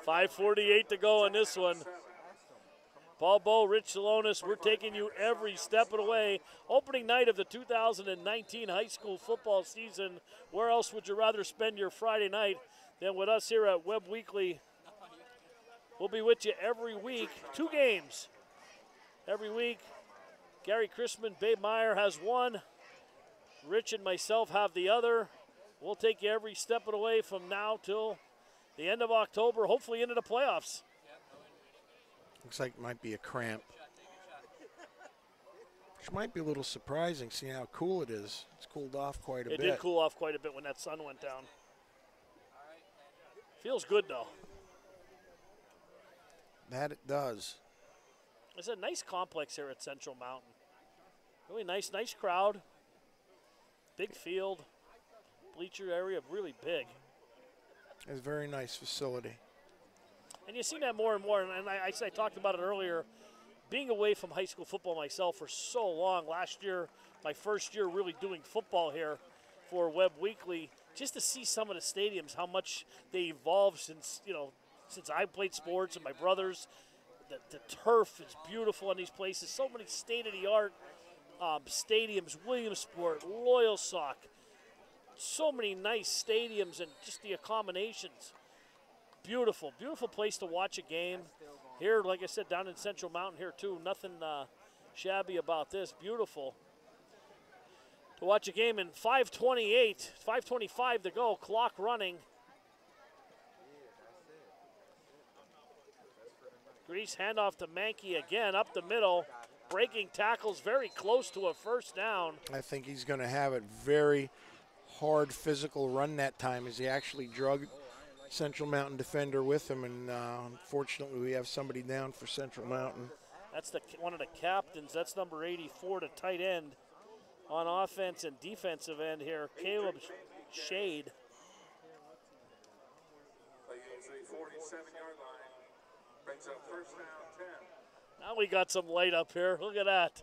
5:48 to go in this one. Paul Bowe, Rich Salonis, we're taking you every step of the way. Opening night of the 2019 high school football season. Where else would you rather spend your Friday night than with us here at Webb Weekly? We'll be with you every week. 2 games every week. Gary Chrisman, Babe Meyer has one. Rich and myself have the other. We'll take you every step of the way from now till the end of October, hopefully into the playoffs. Looks like it might be a cramp. Which might be a little surprising, seeing how cool it is. It's cooled off quite a bit. It did cool off quite a bit when that sun went down. Feels good, though. That it does. It's a nice complex here at Central Mountain. Really nice crowd. Big field. Bleacher area, really big. It's a very nice facility. And you see that more and more, and I talked about it earlier, being away from high school football myself for so long. Last year, my first year really doing football here for Webb Weekly, just to see some of the stadiums, how much they evolved since I played sports and my brothers. The turf is beautiful in these places. So many state-of-the-art stadiums, Williamsport, Loyalsock. So many nice stadiums and just the accommodations. Beautiful, beautiful place to watch a game. Here, like I said, down in Central Mountain here too. Nothing shabby about this. Beautiful. To watch a game in 5:25 to go, clock running. Grease handoff to Mankey again, up the middle. Breaking tackles very close to a first down. I think he's going to have it very hard physical run that time as he actually drug Central Mountain defender with him, and unfortunately we have somebody down for Central Mountain. That's one of the captains. That's number 84, the tight end on offense and defensive end here, Caleb Shade. 47-yard line brings up first down 10. Now we got some light up here. Look at that.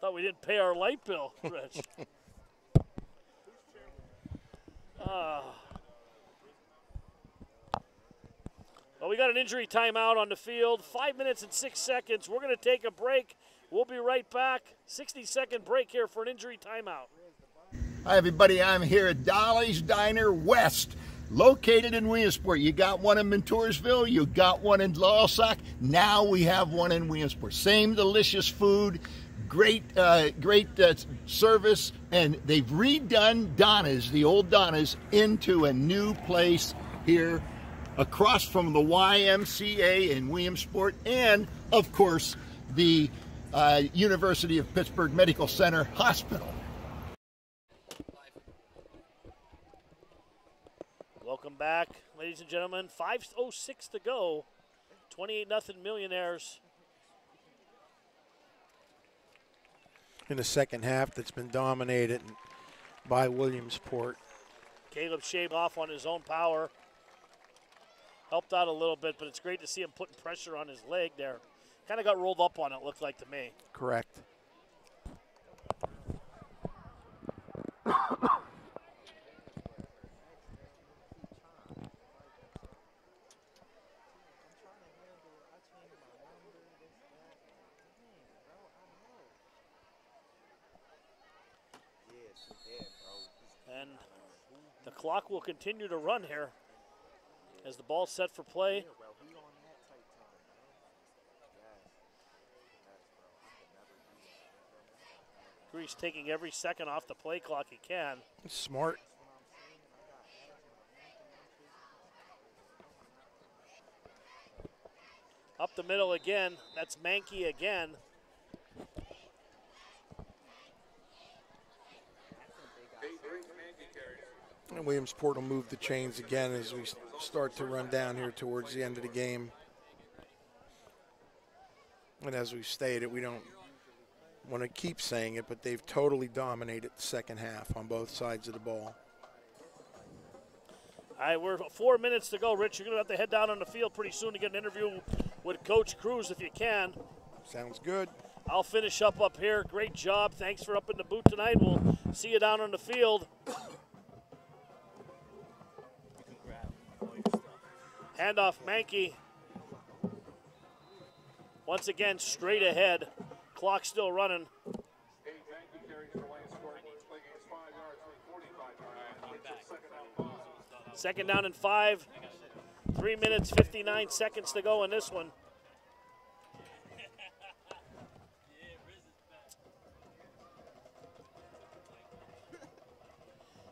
Thought we didn't pay our light bill, Rich. Well, we got an injury timeout on the field. 5 minutes and 6 seconds. We're going to take a break. We'll be right back. 60-second break here for an injury timeout. Hi, everybody. I'm here at Dolly's Diner West, located in Williamsport. You got one in Montoursville. You got one in Loyalsock. Now we have one in Williamsport. Same delicious food. Great service, and they've redone Donna's, the old Donna's, into a new place here across from the YMCA in Williamsport, and of course the University of Pittsburgh Medical Center Hospital. Welcome back, ladies and gentlemen. 5:06 to go. 28-0 Millionaires. In the second half, that's been dominated by Williamsport. Caleb Shade off on his own power. Helped out a little bit, but it's great to see him putting pressure on his leg there. Kind of got rolled up on it, looked like to me. Correct. And the clock will continue to run here as the ball's set for play. Grease taking every second off the play clock he can. Smart. Up the middle again. That's Mankey again. And Williamsport will move the chains again as we start to run down here towards the end of the game. And as we've stated, we don't want to keep saying it, but they've totally dominated the second half on both sides of the ball. All right, we're 4 minutes to go. Rich, you're going to have to head down on the field pretty soon to get an interview with Coach Cruz if you can. Sounds good. I'll finish up here. Great job. Thanks for up in the booth tonight. We'll see you down on the field. Handoff, Mankey. Once again, straight ahead. Clock still running. 8 Mankey carries for Williamsport. Play gains 5 yards, 45 yards. Second down and 5. 3 minutes, 59 seconds to go in this one.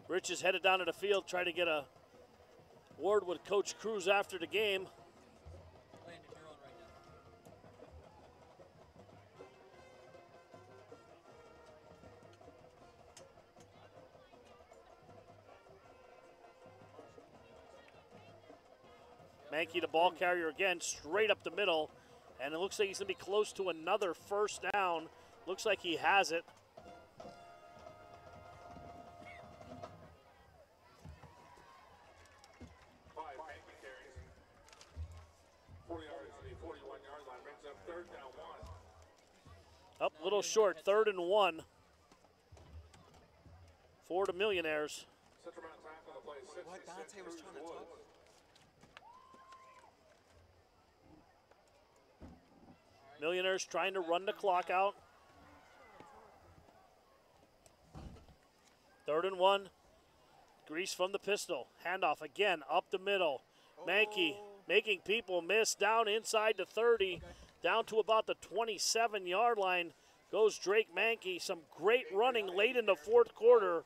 Rich is headed down to the field, trying to get a word with Coach Cruz after the game. Mankey, the ball carrier again, straight up the middle. And it looks like he's going to be close to another first down. Looks like he has it. Up a little short, 3rd and 1 for the Millionaires. What Dante was trying to talk? Millionaires trying to run the clock out. 3rd and 1. Grease from the pistol. Handoff again up the middle. Mankey making people miss down inside the 30. Down to about the 27-yard line goes Drake Mankey. Some great running late in the 4th quarter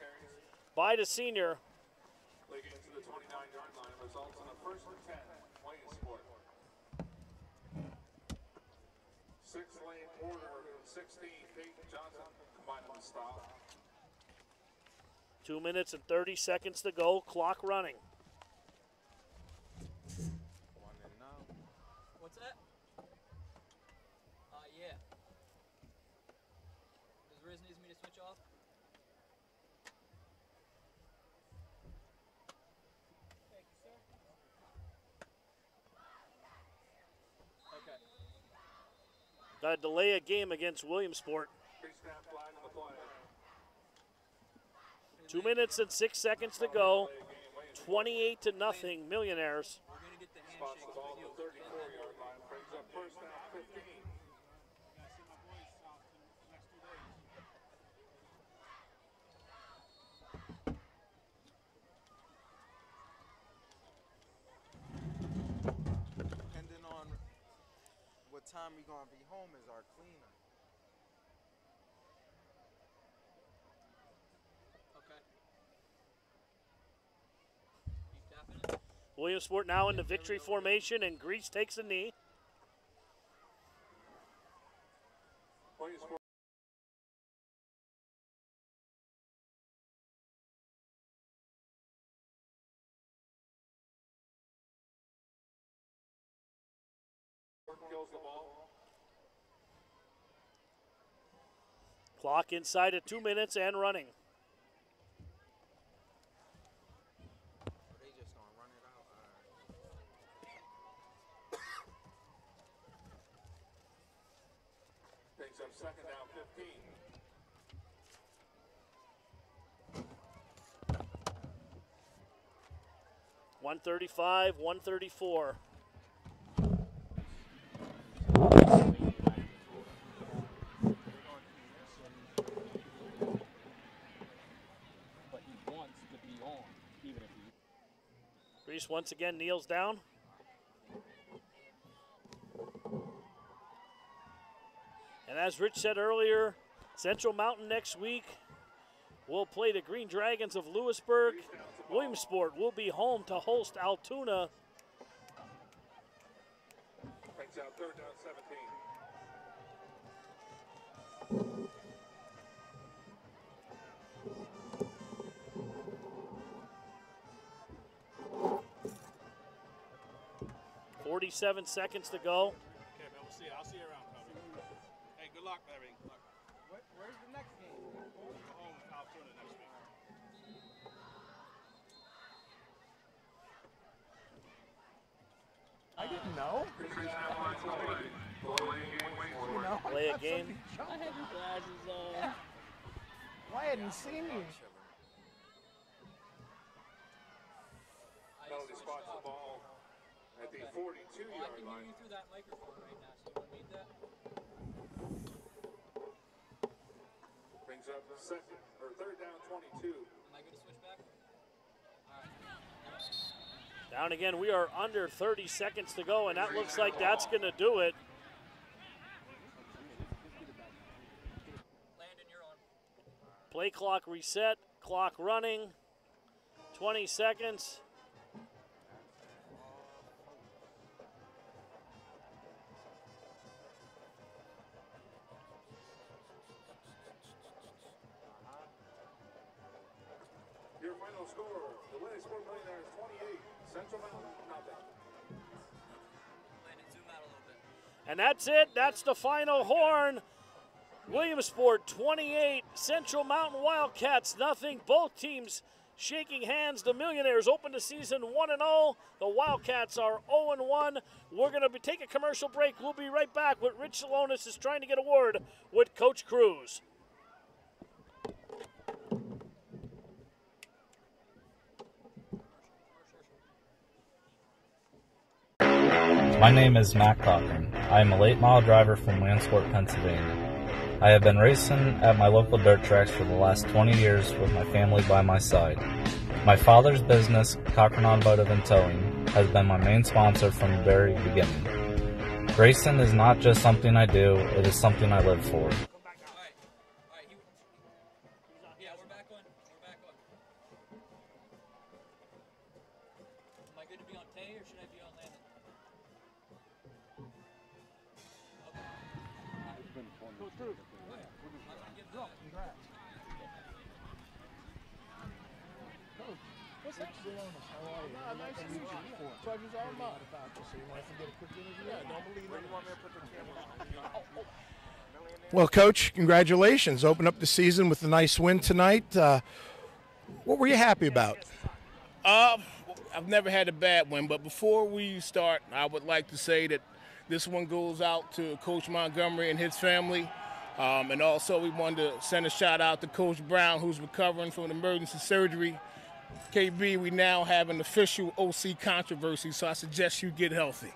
by the senior. Leading to the 29-yard line results in a 1st and 10. Williamsport. 6 lane Porter and 16 Peyton Johnson combined on the stop. 2 minutes and 30 seconds to go. Clock running. What's that? Yeah. Does Riz needs me to switch off? Thank you, sir. Okay. Got to delay a game against Williamsport. 2 minutes and 6 seconds to go. 28-0, Millionaires. We're going to get the Spots the ball at the 34-yard line. Brings up 1st down, 15. Depending on what time we're going to be home is our cleaner. Okay. Keep tapping it. Williamsport now in the victory formation, and Grease takes a knee. Williamsport. Kills the ball. Clock inside at 2 minutes and running. They just going to run it out. Takes up 2nd down, 15. .135, 134. Grease once again kneels down. And as Rich said earlier, Central Mountain next week will play the Green Dragons of Lewisburg. Williamsport will be home to host Altoona. Brings out 3rd down, 17. .47 seconds to go. Okay, man, we'll see you. I'll see you around, Kobe. Hey, good luck, everything. Good luck. Where's the next game? We'll go home with Altoona next week. I didn't know. Play a game. I had your glasses on. Why hadn't seen you? Penalty spots the ball at the the 42-yard line. You through that microphone right now, so you want to meet that? Brings up third down 22. Am I good to switch back? All right. Down again, we are under 30 seconds to go, and that looks like that's going to do it. Landon, you're on. Play clock reset, clock running, 20 seconds. Your final score, the Williamsport Millionaires 28, Central Mountain nothing. Landon, zoom out a little bit. And that's it. That's the final horn. Williamsport 28, Central Mountain Wildcats nothing. Both teams shaking hands. The Millionaires open the season 1-0. The Wildcats are 0-1. We're going to take a commercial break. We'll be right back with Rich Salonis is trying to get a word with Coach Cruz. My name is Matt Cochran. I am a late model driver from Williamsport, Pennsylvania. I have been racing at my local dirt tracks for the last 20 years with my family by my side. My father's business, Cochran Automotive and Towing, has been my main sponsor from the very beginning. Racing is not just something I do, it is something I live for. Yeah, we're back on. We're back on. Am I good to be on Tay or should I be on Landon? Coach Cruz. What's that? How are you? Nice to meet you. Pleasure's all mine. So you want to get a quick interview? Yeah, don't believe it. You want me to put the camera on? Well, Coach, congratulations. Open up the season with a nice win tonight. What were you happy about? I've never had a bad one, but before we start, I would like to say that this one goes out to Coach Montgomery and his family. And also we wanted to send a shout out to Coach Brown, who's recovering from an emergency surgery. KB, we now have an official OC controversy, so I suggest you get healthy.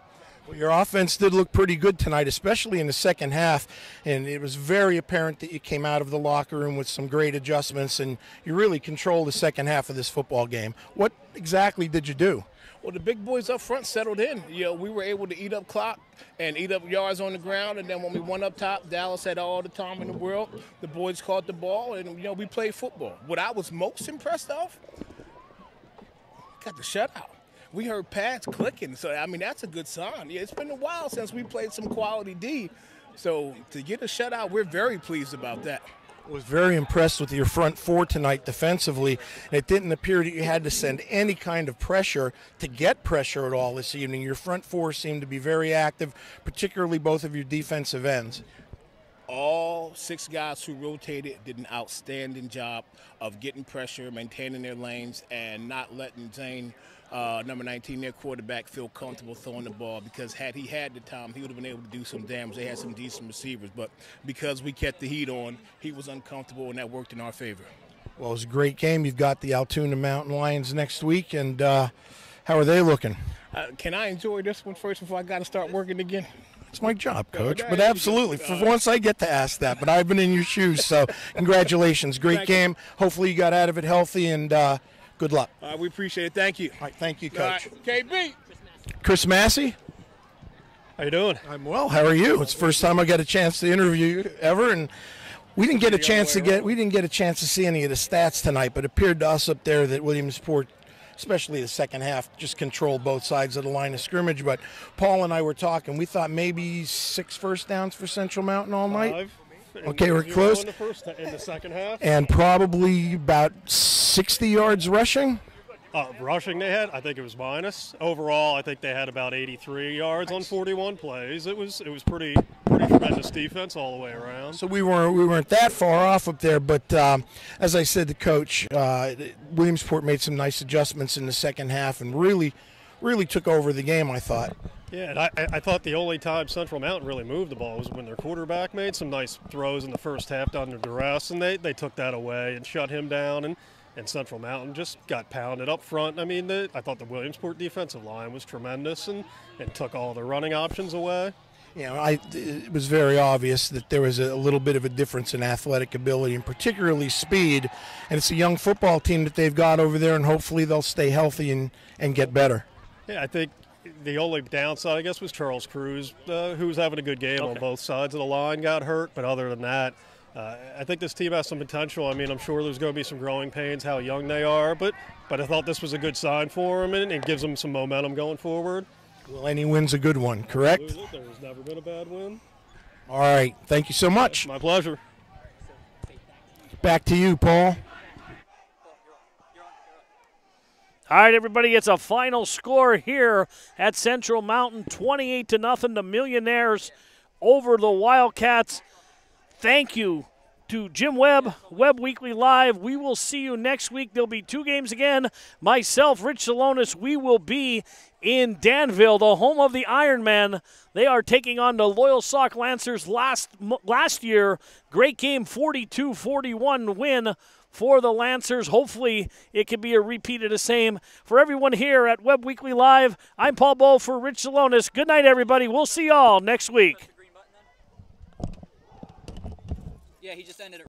Well, your offense did look pretty good tonight, especially in the second half, and it was very apparent that you came out of the locker room with some great adjustments, and you really controlled the second half of this football game. What exactly did you do? Well, the big boys up front settled in. You know, we were able to eat up clock and eat up yards on the ground, and then when we went up top, Dallas had all the time in the world. The boys caught the ball, and, you know, we played football. What I was most impressed of, got the shutout. We heard pads clicking, so, I mean, that's a good sign. Yeah, it's been a while since we played some quality D. So to get a shutout, we're very pleased about that. I was very impressed with your front four tonight defensively. It didn't appear that you had to send any kind of pressure to get pressure at all this evening. Your front four seemed to be very active, particularly both of your defensive ends. All six guys who rotated did an outstanding job of getting pressure, maintaining their lanes, and not letting Zane, number 19, their quarterback, feel comfortable throwing the ball, because had he had the time, he would have been able to do some damage. They had some decent receivers, but because we kept the heat on, he was uncomfortable, and that worked in our favor. Well, it was a great game. You've got the Altoona Mountain Lions next week, and how are they looking? Can I enjoy this one first before I got to start working again? It's my job, Coach, but absolutely. For once I get to ask that, but I've been in your shoes, so congratulations. Great game. Hopefully you got out of it healthy, and good luck. We appreciate it. Thank you. All right, thank you, Coach. KB. Chris Massey. How you doing? I'm well. How are you? It's the first time I got a chance to interview you ever, and we didn't get a chance to see any of the stats tonight, but it appeared to us up there that Williamsport, especially the second half, just controlled both sides of the line of scrimmage. But Paul and I were talking. We thought maybe 6 first downs for Central Mountain all night. 5. Okay, we're close. In the second half. And probably about 60 yards rushing. Rushing they had, I think it was minus. Overall, I think they had about 83 yards on 41 plays. It was pretty tremendous defense all the way around. So we weren't that far off up there, but as I said to Coach, Williamsport made some nice adjustments in the second half and really took over the game, I thought. Yeah, and I thought the only time Central Mountain really moved the ball was when their quarterback made some nice throws in the first half under duress, and they took that away and shut him down. And and Central Mountain just got pounded up front. I mean, I thought the Williamsport defensive line was tremendous and took all the running options away. You know, it was very obvious that there was a little bit of a difference in athletic ability and particularly speed. And it's a young football team that they've got over there, and hopefully they'll stay healthy and get better. Yeah, I think the only downside, I guess, was Charles Cruz, who was having a good game on both sides of the line, got hurt. But other than that, I think this team has some potential. I mean, I'm sure there's going to be some growing pains how young they are, but I thought this was a good sign for them, and it gives them some momentum going forward. Well, any win's a good one, correct? There's never been a bad win. All right. Thank you so much. My pleasure. Back to you, Paul. All right, everybody, it's a final score here at Central Mountain, 28-0, the Millionaires over the Wildcats. Thank you to Jim Webb, Webb Weekly Live. We will see you next week. There'll be 2 games again. Myself, Rich Salonis, we will be in Danville, the home of the Ironmen. They are taking on the Loyal Sauk Lancers last year. Great game, 42-41 win for the Lancers. Hopefully it can be a repeat of the same. For everyone here at Webb Weekly Live, I'm Paul Bowe for Rich Salonis. Good night, everybody. We'll see y'all next week. Yeah, he just ended it.